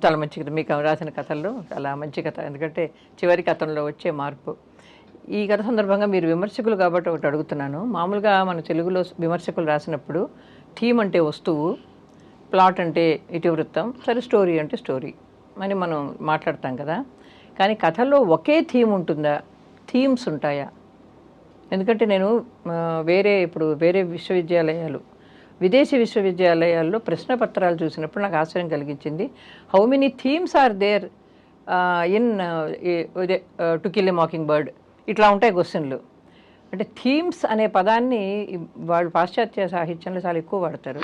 చాలా మంచి కథ, మీకు రాసిన కథల్లో చాలా మంచి కథ. ఎందుకంటే చివరి కథల్లో వచ్చే మార్పు. ఈ కథ సందర్భంగా మీరు విమర్శకులు కాబట్టి ఒకటి అడుగుతున్నాను. మామూలుగా మన తెలుగులో విమర్శకులు రాసినప్పుడు థీమ్ అంటే వస్తువు, ప్లాట్ అంటే ఇతివృత్తం, సరే స్టోరీ అంటే స్టోరీ అని మనం మాట్లాడతాం కదా. కానీ కథల్లో ఒకే థీమ్ ఉంటుందా, థీమ్స్ ఉంటాయా? ఎందుకంటే నేను వేరే విశ్వవిద్యాలయాలు, విదేశీ విశ్వవిద్యాలయాల్లో ప్రశ్నపత్రాలు చూసినప్పుడు నాకు ఆశ్చర్యం కలిగించింది. How many themes are there in To Kill a Mockingbird, ఇట్లా ఉంటాయి క్వశ్చన్లు. అంటే థీమ్స్ అనే పదాన్ని వాళ్ళు పాశ్చాత్య సాహిత్యంలో చాలా ఎక్కువ వాడతారు.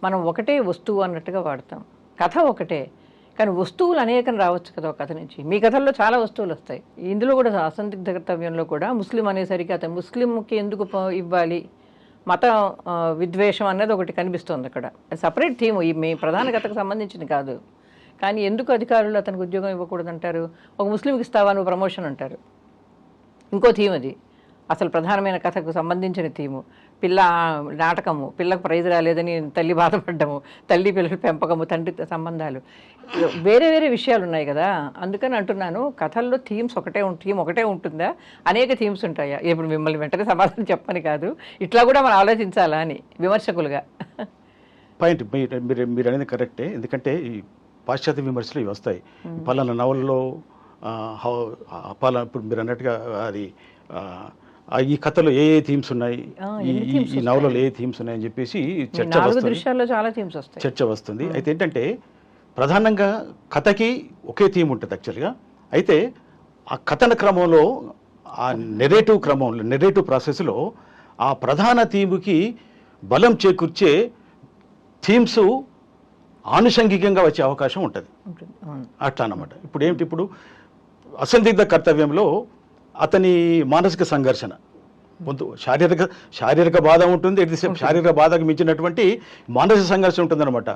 మనం ఒకటే వస్తువు అన్నట్టుగా వాడతాం. కథ ఒకటే, కానీ వస్తువులు అనేకం రావచ్చు కదా ఒక కథ నుంచి. మీ కథల్లో చాలా వస్తువులు వస్తాయి. ఇందులో కూడా అసందిగ్ధ కర్తవ్యంలో కూడా ముస్లిం అనేసరికి అతను ముస్లింకి ఎందుకు ఇవ్వాలి, మత విద్వేషం అనేది ఒకటి కనిపిస్తుంది అక్కడ. సపరేట్ థీమ్, మీ ప్రధాన కథకు సంబంధించింది కాదు. కానీ ఎందుకు అధికారులు అతనికి ఉద్యోగం ఇవ్వకూడదు అంటారు? ఒక ముస్లింకి ఇస్తావా నువ్వు ప్రమోషన్ అంటారు. ఇంకో థీమ్ అది అసలు ప్రధానమైన కథకు సంబంధించిన థీము. నాటకము, పిల్లకు ప్రైజ్ రాలేదని తల్లి బాధపడ్డము, తల్లి పిల్లల పెంపకము, తండ్రి సంబంధాలు, వేరే వేరే విషయాలు ఉన్నాయి కదా. అందుకని అంటున్నాను కథల్లో థీమ్ ఒకటే ఉంటుందా, అనేక థీమ్స్ ఉంటాయా? ఇప్పుడు మిమ్మల్ని వెంటనే సమాధానం చెప్పని కాదు, ఇట్లా కూడా మనం ఆలోచించాలా అని విమర్శకులుగా. పాయింట్ మీరు అనేది కరెక్టే. ఎందుకంటే ఈ పాశ్చాత్య విమర్శలు ఇవి వస్తాయి. పలానా నవలలో ఇప్పుడు మీరు అన్నట్టుగా అది ఈ కథలో ఏ థీమ్స్ ఉన్నాయి, ఈ నవలలో ఏ థీమ్స్ ఉన్నాయని చెప్పేసి చర్చ వస్తుంది. అయితే ఏంటంటే ప్రధానంగా కథకి ఒకే థీమ్ ఉంటుంది యాక్చువల్గా. అయితే ఆ కథన క్రమంలో, ఆ నెరేటివ్ ప్రాసెస్లో ఆ ప్రధాన థీముకి బలం చేకూర్చే థీమ్స్ ఆనుషంగికంగా వచ్చే అవకాశం ఉంటుంది. అట్లా అన్నమాట. ఇప్పుడు అసందిగ్ధ కర్తవ్యంలో అతని మానసిక సంఘర్షణ, శారీరక బాధ ఉంటుంది, ఎట్ ది సేమ్ శారీరక బాధకు మించినటువంటి మానసిక సంఘర్షణ ఉంటుందన్నమాట.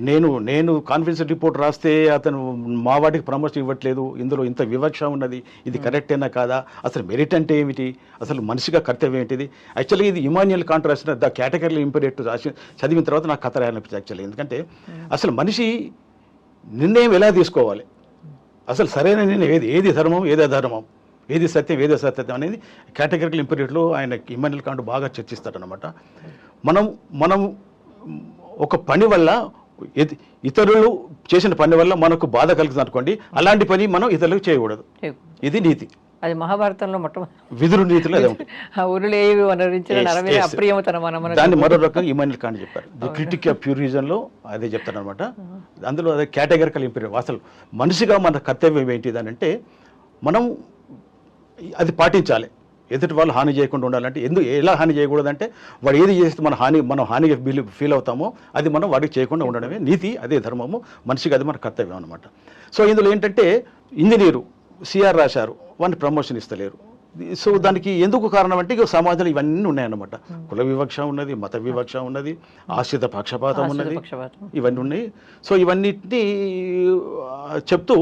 నేను కాన్ఫిడెన్స్ రిపోర్ట్ రాస్తే అతను మా వాటికి ప్రమోషన్ ఇవ్వట్లేదు, ఇందులో ఇంత వివక్ష ఉన్నది, ఇది కరెక్టేనా కాదా, అసలు మెరిట్ అంటే ఏమిటి, అసలు మనిషిగా కర్తవ్యం ఏంటిది. యాక్చువల్గా ఇది ఇమాన్యుయల్ కాంట్ రాసిన ద కేటగిరీ ఇంపరేటివ్ రాసి చదివిన తర్వాత నాకు కథ రాయాలనిపించింది యాక్చువల్లీ. ఎందుకంటే అసలు మనిషి నిర్ణయం ఎలా తీసుకోవాలి, అసలు సరైన నిర్ణయం ఏది ధర్మం, ఏది అధర్మం, ఏది సత్యం, ఏది అసత్యం అనేది కేటగిరికల్ ఇంపరేటివ్లో ఆయన ఇమాన్యుయల్ కాంట్ బాగా చర్చిస్తాడనమాట. మనం ఒక పని వల్ల, ఇతరులు చేసిన పని వల్ల మనకు బాధ కలుగుతుంది అనుకోండి, అలాంటి పని మనం ఇతరులకు చేయకూడదు. ఇది నీతి. అది మహాభారతంలో విదురు నీతిలో అదే ఉంటుంది. దాన్ని మరో రకంగా ఇమాన్యుయల్ కాంట్ చెప్పారు. ది క్రిటిక్ ఆఫ్ ప్యూరిజంలో అదే చెప్తారు అనమాట. అందులో అదే కేటగిరికల్ ఇంపరేటివ్. అసలు మనిషిగా మన కర్తవ్యం ఏంటిది అని అంటే మనం అది పాటించాలి. ఎదుటి వాళ్ళు హాని చేయకుండా ఉండాలంటే ఎలా హాని చేయకూడదంటే వాడు ఏది చేస్తే మనం హానిగా ఫీల్ అవుతామో అది మనం వాడికి చేయకుండా ఉండడమే నీతి, అదే ధర్మము, మనిషికి అది మన కర్తవ్యం అనమాట. సో ఇందులో ఏంటంటే ఇంజనీరు సిఆర్ రాశారు, వాడిని ప్రమోషన్ ఇస్తలేరు. సో దానికి ఎందుకు కారణం అంటే ఇక సమాజంలో ఇవన్నీ ఉన్నాయన్నమాట. కుల వివక్ష ఉన్నది, మత వివక్ష ఉన్నది, ఆశ్రిత పక్షపాతం ఉన్నది, ఇవన్నీ ఉన్నాయి. సో ఇవన్నిటినీ చెప్తూ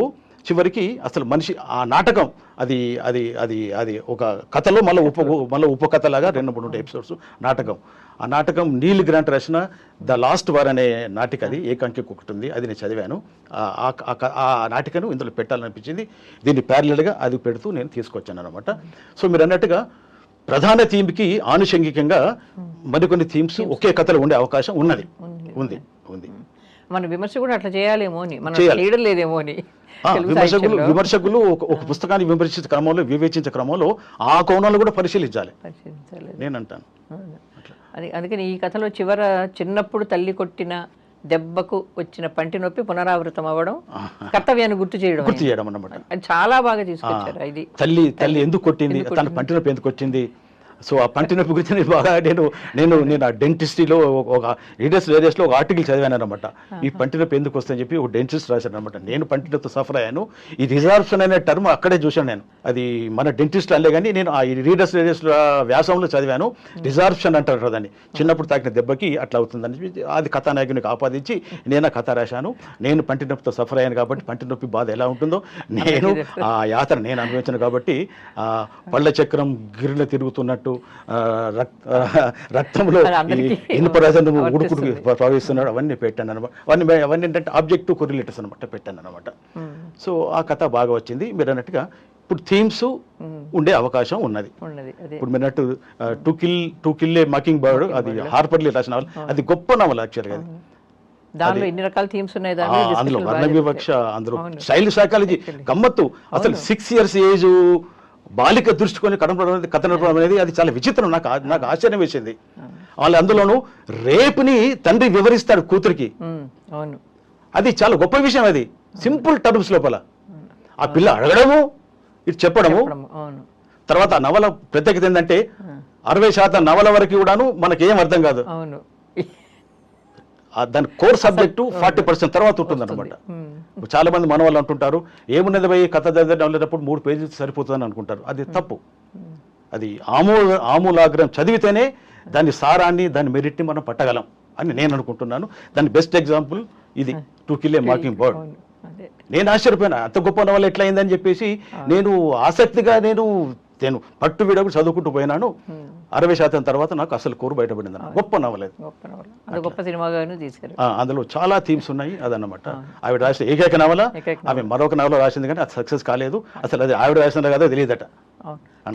చివరికి అసలు మనిషి ఆ నాటకం అది అది అది అది ఒక కథలో మళ్ళీ ఉపకథలాగా 2-3 ఎపిసోడ్స్ నాటకం. ఆ నాటకం నీల్ గ్రాంట్ రాసిన ద లాస్ట్ వార్ అనే నాటిక, అది ఏకాంకిక ఒకటి ఉంది, అది నేను చదివాను. ఆ నాటికను ఇందులో పెట్టాలనిపించింది. దీన్ని ప్యారలల్గా అది పెడుతూ నేను తీసుకొచ్చాను అనమాట. సో మీరు అన్నట్టుగా ప్రధాన థీమ్కి ఆనుషంగికంగా మరికొన్ని థీమ్స్ ఒకే కథలో ఉండే అవకాశం ఉంది. మన విమర్శ కూడా అట్లా చేయాలేమో అని, మనం చేయడం లేదేమో అని. విమర్శకులు ఒక పుస్తకాన్ని విమర్శించే క్రమంలో, వివేచించే క్రమంలో ఆ కోణాలు కూడా పరిశీలించాలి నేను అంటాను. అందుకని ఈ కథలో చిన్నప్పుడు తల్లి కొట్టిన దెబ్బకు వచ్చిన పంటి నొప్పి పునరావృతం అవ్వడం, కర్తవ్యాన్ని గుర్తు చేయడం అన్నమాట. చాలా బాగా తీసుకొచ్చారు. ఇది తల్లి ఎందుకు కొట్టింది, తన పంటి నొప్పి ఎందుకు వచ్చింది. సో ఆ పంటి నొప్పి గురించి బాగా నేను ఆ డెంటిస్ట్రీలో ఒక రీడర్స్ డైజెస్ట్లో ఒక ఆర్టికల్ చదివాను అనమాట. ఈ పంటి నొప్పి ఎందుకు వస్తుందని చెప్పి ఒక డెంటిస్ట్ రాశాను అనమాట. నేను పంటి నొప్పి సఫర్ అయ్యాను. ఈ రిజార్ప్షన్ అనే టర్మ్ అక్కడే చూశాను నేను. అది మన డెంటిస్ట్ అల్లే కానీ నేను ఆ రీడర్స్ డైజెస్ట్ వ్యాసంలో చదివాను. రిజార్ప్షన్ అంటారు దాన్ని. చిన్నప్పుడు తాకిన దెబ్బకి అట్లా అవుతుందని అది కథానాయకునికి ఆపాదించి నేను కథ రాశాను. నేను పంటి నొప్పితో సఫర్ అయ్యాను కాబట్టి పంటి నొప్పి బాధ ఎలా ఉంటుందో నేను ఆ యాత్ర నేను అనుభవించాను కాబట్టి పళ్ళ చక్రం గిరిలో తిరుగుతున్నట్టు రక్తంలో ఇనుపరాజను ఉడుకుడు ప్రవహిస్తున్నాడు అవన్నీ పెట్టాను అనమాట. అవన్నీ ఏంటంటే ఆబ్జెక్టివ్ కొరిలేటర్స్ అనమాట పెట్టాను అనమాట. సో ఆ కథ బాగా వచ్చింది. మీరు అన్నట్టుగా ఇప్పుడు థీమ్స్ ఉండే అవకాశం ఉన్నది. ఇప్పుడు మీరు అన్నట్టు టు కిల్ ఏ మకింగ్ బర్డ్, అది హార్పర్లీ రాసిన నవల, అది గొప్ప నవల యాక్చువల్గా. దానిలో ఎన్ని రకాల థీమ్స్ ఉన్నాయి, అందులో వర్ణ వివక్ష, అందులో చైల్డ్ సైకాలజీ గమ్మత్తు. అసలు 6 years ఏజ్ బాలిక దృష్టికొని కథనపడం అనేది అది చాలా విచిత్రం. నాకు ఆశ్చర్యం వేసింది. వాళ్ళు అందులోనూ రేపుని తండ్రి వివరిస్తాడు కూతురికి. అది చాలా గొప్ప విషయం. అది సింపుల్ టర్మ్స్ లోపల ఆ పిల్ల అడగడము, ఇటు చెప్పడము. తర్వాత ఆ నవల ప్రత్యేకత ఏంటంటే 60% నవల వరకు కూడాను మనకేం అర్థం కాదు. దాని కోర్ సబ్జెక్టు 40% తర్వాత ఉంటుంది అనమాట. చాలా మంది మన వాళ్ళు అంటుంటారు, ఏమున్నది పోయి కథ చదివేటప్పుడు 3 pages సరిపోతుందని అనుకుంటారు. అది తప్పు. అది ఆమూలాగ్రం చదివితేనే దాని సారాన్ని, దాని మెరిట్ని మనం పట్టగలం అని నేను అనుకుంటున్నాను. దాని బెస్ట్ ఎగ్జాంపుల్ ఇది, to kill A mocking bird. నేను ఆశ్చర్యపోయినా అంత గొప్ప నవల ఎట్లయిందని చెప్పేసి. నేను ఆసక్తిగా నేను పట్టు విడకు చదువుకుంటూ పోయినాను. 60% తర్వాత నాకు అసలు కోరు బయటపడింది. గొప్ప నవల, గొప్ప సినిమాగాను తీసుకెళ్ళి. అందులో చాలా థీమ్స్ ఉన్నాయి. అదన్నమాట ఆవిడ రాసిన ఏకైక నవల. ఆమె మరొక నవల రాసింది కానీ అది సక్సెస్ కాలేదు. అసలు అది ఆవిడ రాసిన కదా తెలియదట.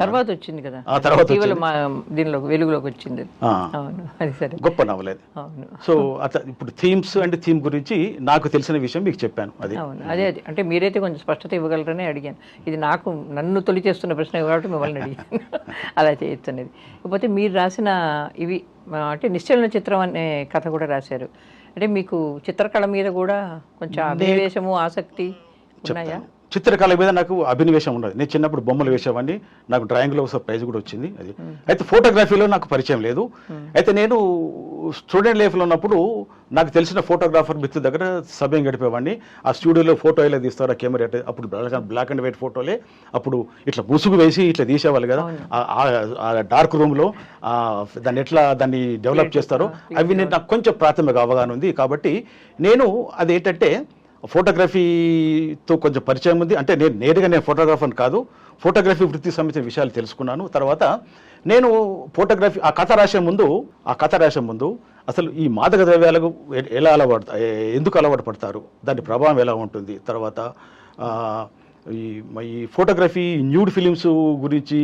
తర్వాత వచ్చింది కదా, తర్వాత దీనిలో వెలుగులోకి వచ్చింది. అది సరే, గొప్ప నవల అది. సో అట్లా ఇప్పుడు థీమ్స్ అండ్ థీమ్ గురించి నాకు తెలిసిన విషయం మీకు చెప్పాను. అది అదే అంటే మీరైతే కొంచెం స్పష్టత ఇవ్వగలరని అడిగాను. ఇది నన్ను తొలి చేస్తున్న ప్రశ్న కాబట్టి మిమ్మల్ని అడిగాను అలా చేయొచ్చు అనేది. కాకపోతే మీరు రాసిన ఇవి అంటే నిశ్చలన చిత్రం అనే కథ కూడా రాశారు. అంటే మీకు చిత్రకళ మీద కూడా కొంచెం అభినివేశము ఆసక్తి ఉన్నాయా? చెప్తాను. చిత్రకళ మీద నాకు అభినివేశం ఉండదు. నేను చిన్నప్పుడు బొమ్మలు వేసేవాడిని, నాకు డ్రాయింగ్లో ఒక ప్రైజ్ కూడా వచ్చింది. అది అయితే ఫోటోగ్రఫీలో నాకు పరిచయం లేదు. అయితే నేను స్టూడెంట్ లైఫ్లో ఉన్నప్పుడు నాకు తెలిసిన ఫోటోగ్రాఫర్ మిత్రుల దగ్గర సమయం గడిపేవాడిని. ఆ స్టూడియోలో ఫోటో ఎలా తీస్తారు, ఆ కెమెరా అప్పుడు బ్లాక్ అండ్ వైట్ ఫోటోలే, అప్పుడు ఇట్లా ముసుగు వేసి ఇట్లా తీసేవాళ్ళు కదా, ఆ డార్క్ రూమ్లో దాన్ని డెవలప్ చేస్తారో అవి నాకు కొంచెం ప్రాథమిక అవగాహన ఉంది. కాబట్టి నేను అదేంటంటే ఫోటోగ్రఫీతో కొంచెం పరిచయం ఉంది. అంటే నేను ఫోటోగ్రాఫర్ కాదు, ఫోటోగ్రఫీ వృత్తికి సంబంధించిన విషయాలు తెలుసుకున్నాను. తర్వాత నేను ఫోటోగ్రఫీ ఆ కథ రాసే ముందు అసలు ఈ మాదక ద్రవ్యాలకు ఎలా ఎందుకు అలవాటు పడతారు, దాని ప్రభావం ఎలా ఉంటుంది, తర్వాత ఈ ఫోటోగ్రఫీ న్యూడ్ ఫిలిమ్స్ గురించి,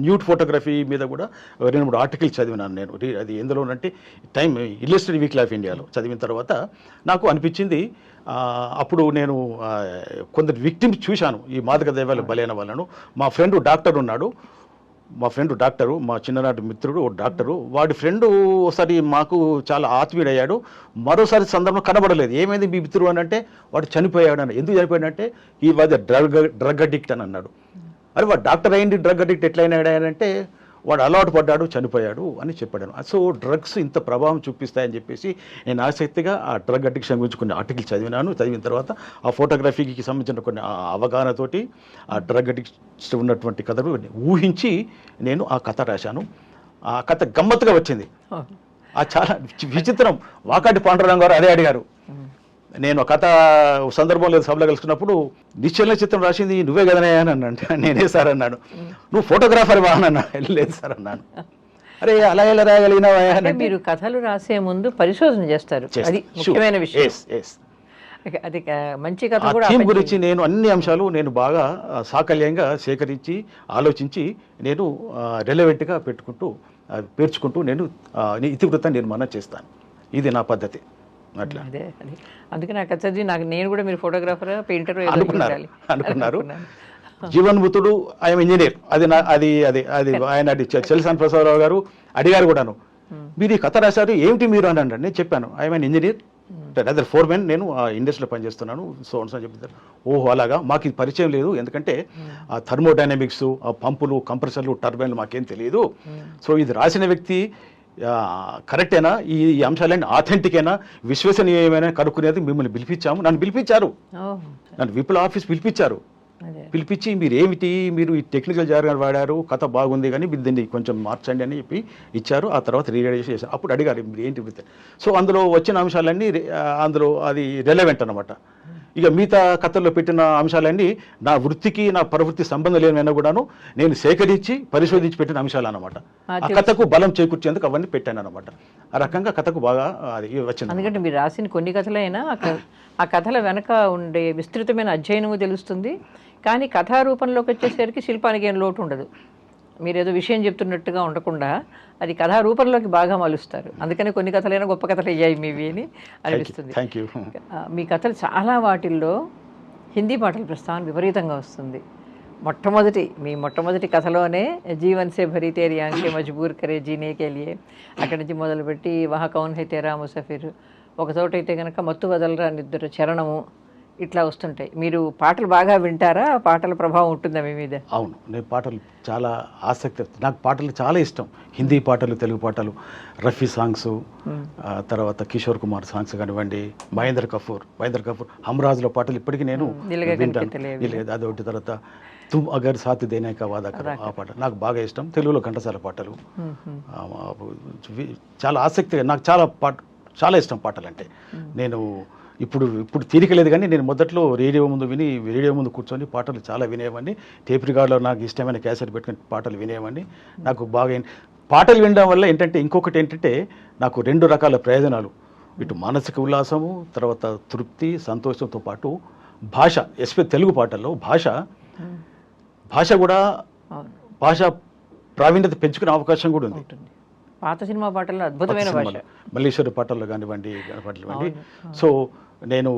న్యూడ్ ఫోటోగ్రఫీ మీద కూడా 2-3 ఆర్టికల్స్ చదివినాను నేను. అది ఎందులోనంటే ఇల్లస్ట్రేటివ్ వీక్లీ ఆఫ్ ఇండియాలో చదివిన తర్వాత నాకు అనిపించింది, అప్పుడు నేను కొందరు విక్టిమ్స్ చూశాను ఈ మాదక ద్రవ్యాలు బలైన వాళ్ళను. మా ఫ్రెండ్ డాక్టర్ ఉన్నాడు, మా చిన్ననాటి మిత్రుడు డాక్టరు, వాడి ఫ్రెండ్ ఒకసారి మాకు చాలా ఆత్మీయుడయ్యాడు. మరోసారి సందర్భం కనబడలేదు. ఏమైంది మీ మిత్రుడు అని అంటే, వాడు చనిపోయాడు అని. ఎందుకు చనిపోయాడంటే ఈ వాజ్ డ్రగ్ అడిక్ట్ అని అన్నాడు. అరే వాడు డాక్టర్ అయింది డ్రగ్ అడిక్ట్ ఎట్లయినాడంటే, వాడు అలవాటు పడ్డాడు చనిపోయాడు అని చెప్పాడు. సో డ్రగ్స్ ఇంత ప్రభావం చూపిస్తాయని చెప్పేసి నేను ఆసక్తిగా ఆ డ్రగ్ అడిక్షన్ గురించి కొన్ని ఆర్టికల్స్ చదివిన తర్వాత ఆ ఫోటోగ్రఫీకి సంబంధించిన కొన్ని అవగాహనతోటి ఆ డ్రగ్ అడిక్షన్ ఉన్నటువంటి కథను ఊహించి నేను ఆ కథ రాశాను. ఆ కథ గమ్మత్తుగా వచ్చింది. ఆ చాలా విచిత్రం. వాకాటి పాండురంగ గారు అదే అడిగారు. నేను కథ సందర్భంలో సభలో కలుసుకున్నప్పుడు, నిశ్చల చిత్రం రాసింది నువ్వే కదనే అని అన్నాడు. నేనే సార్ అన్నాడు. నువ్వు ఫోటోగ్రాఫర్ వా అని అన్నాడు. లేదు సార్ అన్నాను. అరే అలా ఎలా రాయగలిగినావా అని. మీరు కథలు రాసే ముందు పరిశోధన చేస్తారు, అది ముఖ్యమైన విషయం. అది మంచి కథ కూడా. థీమ్ గురించి నేను అన్ని అంశాలు నేను బాగా సాకల్యంగా సేకరించి ఆలోచించి నేను రెలవెంట్గా పేర్చుకుంటూ నేను ఇతివృత్తం నిర్మాణం చేస్తాను. ఇది నా పద్ధతి. అట్లా అదే అందుకే నాకు చదివి నేను కూడా మీరు ఫోటోగ్రాఫర్ పెయింటర్ అనుకున్నారు. జీవన్మృతుడు ఐఎమ్ ఇంజనీర్, అది ఆయన చెల్సాన్ ప్రసాదరావు గారు అడిగారు కూడాను, మీరు ఈ కథ రాశారు ఏమిటి మీరు అని అన్నాడు. నేను చెప్పాను ఐఎమ్ ఇంజనీర్, అదర్ 4 men, నేను ఆ ఇండస్ట్రీలో పనిచేస్తున్నాను. సో అని చెప్తారు. ఓహో అలాగా, మాకు ఇది పరిచయం లేదు, ఎందుకంటే ఆ థర్మోడైనమిక్స్, ఆ పంపులు, కంప్రెసర్లు, టర్బైన్లు మాకేం తెలియదు. సో ఇది రాసిన వ్యక్తి కరెక్టేనా, ఈ అంశాలన్నీ ఆథెంటికేనా, విశ్వసనీయమైన కనుక్కునేది మిమ్మల్ని పిలిపించాము. నన్ను పిలిపించారు, నన్ను విపుల ఆఫీస్ పిలిపించి మీరు ఈ టెక్నికల్ జార్గన్ వాడారు, కథ బాగుంది కానీ మీరు దీన్ని కొంచెం మార్చండి అని చెప్పి ఇచ్చారు. ఆ తర్వాత రీరైజ్ చేశారు. అప్పుడు అడిగారు మీరు ఏంటి, సో అందులో వచ్చిన అంశాలన్నీ అందులో అది రెలవెంట్ అనమాట. ఇక మిగతా కథల్లో పెట్టిన అంశాలన్నీ నా వృత్తికి నా ప్రవృత్తి సంబంధం లేనివైనా కూడాను నేను సేకరించి పరిశోధించి పెట్టిన అంశాలు అనమాట. ఆ కథకు బలం చేకూర్చేందుకు అవన్నీ పెట్టాను అనమాట. ఆ రకంగా కథకు బాగా అది వచ్చింది. ఎందుకంటే మీరు రాసిన కొన్ని కథలైనా ఆ కథల వెనక ఉండే విస్తృతమైన అధ్యయనము తెలుస్తుంది. కానీ కథారూపంలోకి వచ్చేసరికి శిల్పానికి ఏం లోటు ఉండదు. మీరు ఏదో విషయం చెప్తున్నట్టుగా ఉండకుండా అది కథారూపంలోకి బాగా మలుస్తారు. అందుకని కొన్ని కథలైనా గొప్ప కథలు అయ్యాయి మీవి అని అనిపిస్తుంది. మీ కథలు చాలా వాటిల్లో హిందీ పాటల ప్రస్తావన విపరీతంగా వస్తుంది. మొట్టమొదటి కథలోనే జీవన్ సే భరీ తేరీ ఆంఖే మజ్బూర్ కరే జీనే కే లియే, అక్కడి నుంచి మొదలుపెట్టి వహా కౌన్ హై తేరా ముసఫిర్, ఒక చోట అయితే కనుక మత్తు వదలరా నిద్ర చరణము, ఇట్లా వస్తుంటాయి. మీరు పాటలు బాగా వింటారా? పాటల ప్రభావం ఉంటుందా మీ మీద? అవును, నేను పాటలు చాలా ఆసక్తి, నాకు పాటలు చాలా ఇష్టం. హిందీ పాటలు, తెలుగు పాటలు, రఫీ సాంగ్స్, తర్వాత కిషోర్ కుమార్ సాంగ్స్ కానివ్వండి, మహేంద్ర కపూర్ హమ్రాజ్లో పాటలు ఇప్పటికీ నేను వింటాను. అదొకటి. తర్వాత తుమ్ అగర్ సాత్ దేనే కా వాదా కరో, ఆ పాట నాకు బాగా ఇష్టం. తెలుగులో ఘంటసాల పాటలు చాలా ఆసక్తిగా, నాకు చాలా ఇష్టం పాటలు అంటే. నేను ఇప్పుడు తీరికలేదు కానీ నేను మొదట్లో రేడియో ముందు కూర్చొని పాటలు చాలా వినేవాడిని. టేప్ రికార్డులో నాకు ఇష్టమైన క్యాసెట్ పెట్టుకుని పాటలు వినేవాడిని. నాకు బాగా పాటలు వినడం వల్ల ఇంకొకటి ఏంటంటే నాకు 2 రకాల ప్రయోజనాలు. ఇటు మానసిక ఉల్లాసము, తర్వాత తృప్తి, సంతోషంతో పాటు భాష, ఎస్పెషల్లీ తెలుగు పాటల్లో భాష కూడా భాష ప్రావీణ్యత పెంచుకునే అవకాశం కూడా ఉంది. పాత సినిమా పాటల్లో అద్భుతమైన భాష, మల్లీశ్వరి పాటల్లో కానివ్వండి. సో నేను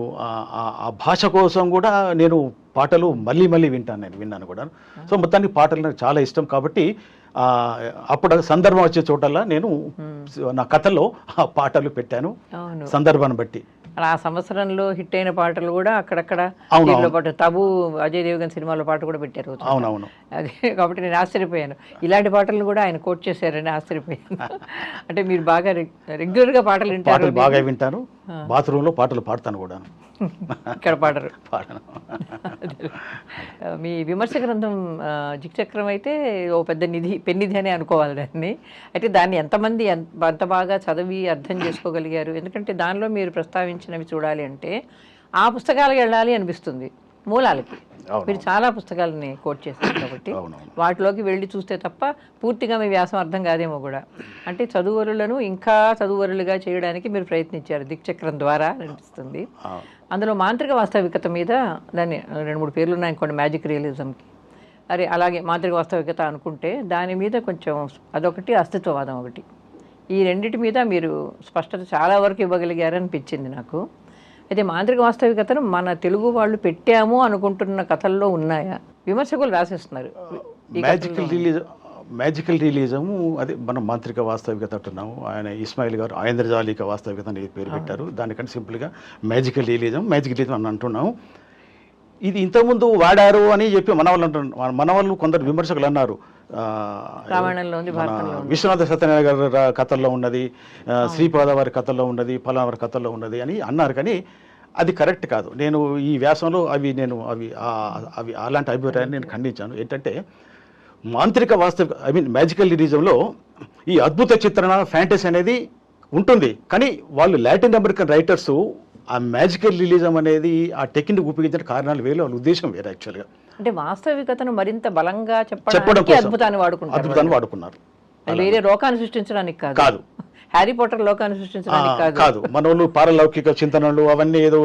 ఆ భాష కోసం కూడా నేను పాటలు మళ్ళీ మళ్ళీ విన్నాను కూడా. సో మొత్తానికి పాటలు నాకు చాలా ఇష్టం కాబట్టి అప్పుడు సందర్భం వచ్చే చోటల్లా నేను నా కథల్లో ఆ పాటలు పెట్టాను సందర్భాన్ని బట్టి. ఆ సంవత్సరంలో హిట్ అయిన పాటలు కూడా అక్కడక్కడ పాటు తబు అజయ్ దేవగన్ సినిమాలో పాట కూడా పెట్టారు. అవునవును. అదే కాబట్టి నేను ఆశ్చర్యపోయాను, ఇలాంటి పాటలు కూడా ఆయన కోట్ చేశారని ఆశ్చర్యపోయాను. అంటే మీరు బాగా రెగ్యులర్గా పాటలు వింటారు? బాగా వింటాను, బాత్రూంలో పాటలు పాడతాను కూడా. ఇక్కడ పాడరు? పాడను. మీ విమర్శ గ్రంథం జిక్చక్రం అయితే ఓ పెద్ద పెన్నిధి అని అనుకోవాలి దాన్ని. అయితే దాన్ని ఎంతమంది అంత బాగా చదివి అర్థం చేసుకోగలిగారు? ఎందుకంటే దానిలో మీరు ప్రస్తావించినవి చూడాలి అంటే ఆ పుస్తకాలకు వెళ్ళాలి అనిపిస్తుంది, మూలాలకి. మీరు చాలా పుస్తకాలని కోట్ చేస్తారు కాబట్టి వాటిలోకి వెళ్ళి చూస్తే తప్ప పూర్తిగా మీ వ్యాసం అర్థం కాదేమో కూడా. అంటే చదువరులను ఇంకా చదువరులుగా చేయడానికి మీరు ప్రయత్నించారు దిక్చక్రం ద్వారా అనిపిస్తుంది. అందులో మాంత్రిక వాస్తవికత మీద దాన్ని 2-3 పేర్లు ఉన్నాయి అనుకోండి, మ్యాజిక్ రియలిజంకి. అరే అలాగే మాంత్రిక వాస్తవికత అనుకుంటే దాని మీద కొంచెం అదొకటి, అస్తిత్వవాదం ఒకటి, ఈ రెండింటి మీద మీరు స్పష్టత చాలా వరకు ఇవ్వగలిగారనిపించింది నాకు. అయితే మాంత్రిక వాస్తవికతను మన తెలుగు వాళ్ళు పెట్టాము అనుకుంటున్న కథల్లో ఉన్నాయా? విమర్శకులు రాసేస్తున్నారు మ్యాజికల్ రియలిజము, అదే మనం మాంత్రిక వాస్తవికత అంటున్నాము. ఆయన ఇస్మాయిల్ గారు ఐంద్రజాలిక వాస్తవికత అని పేరు పెట్టారు. దానికంటే సింపుల్గా మ్యాజికల్ రియలిజం అని అంటున్నాము. ఇది ఇంతకుముందు వాడారు అని చెప్పి మన వాళ్ళు కొందరు విమర్శకులు అన్నారు. విశ్వనాథ సత్యనారాయణ గారి కథల్లో ఉన్నది, శ్రీపాద వారి కథల్లో ఉన్నది, పలానా వారి కథల్లో ఉన్నది అని అన్నారు. కానీ అది కరెక్ట్ కాదు. నేను ఈ వ్యాసంలో అవి అలాంటి అభిప్రాయాన్ని నేను ఖండించాను. ఏంటంటే మాంత్రిక వాస్తవిక మ్యాజికల్ రియలిజంలో ఈ అద్భుత చిత్రణ, ఫ్యాంటసీ అనేది ఉంటుంది. కానీ వాళ్ళు లాటిన్ అమెరికన్ రైటర్స్ ఆ మ్యాజికల్ రియలిజం అనేది ఆ టెక్నిక్ ఉపయోగించిన కారణాలు వేరే, వాళ్ళ ఉద్దేశం వేరే. యాక్చువల్గా అంటే వాస్తవికతను మరింత బలంగా చెప్పడానికి అద్భుతాన్ని వాడుకున్నారు. వేరే లోకాన్ని సృష్టించడానికి కాదు, హ్యారీ పాటర్ లోకాన్ని సృష్టించడానికి కాదు. మన వాళ్ళు పారలౌకిక చింతనలు అవన్నీ ఏదో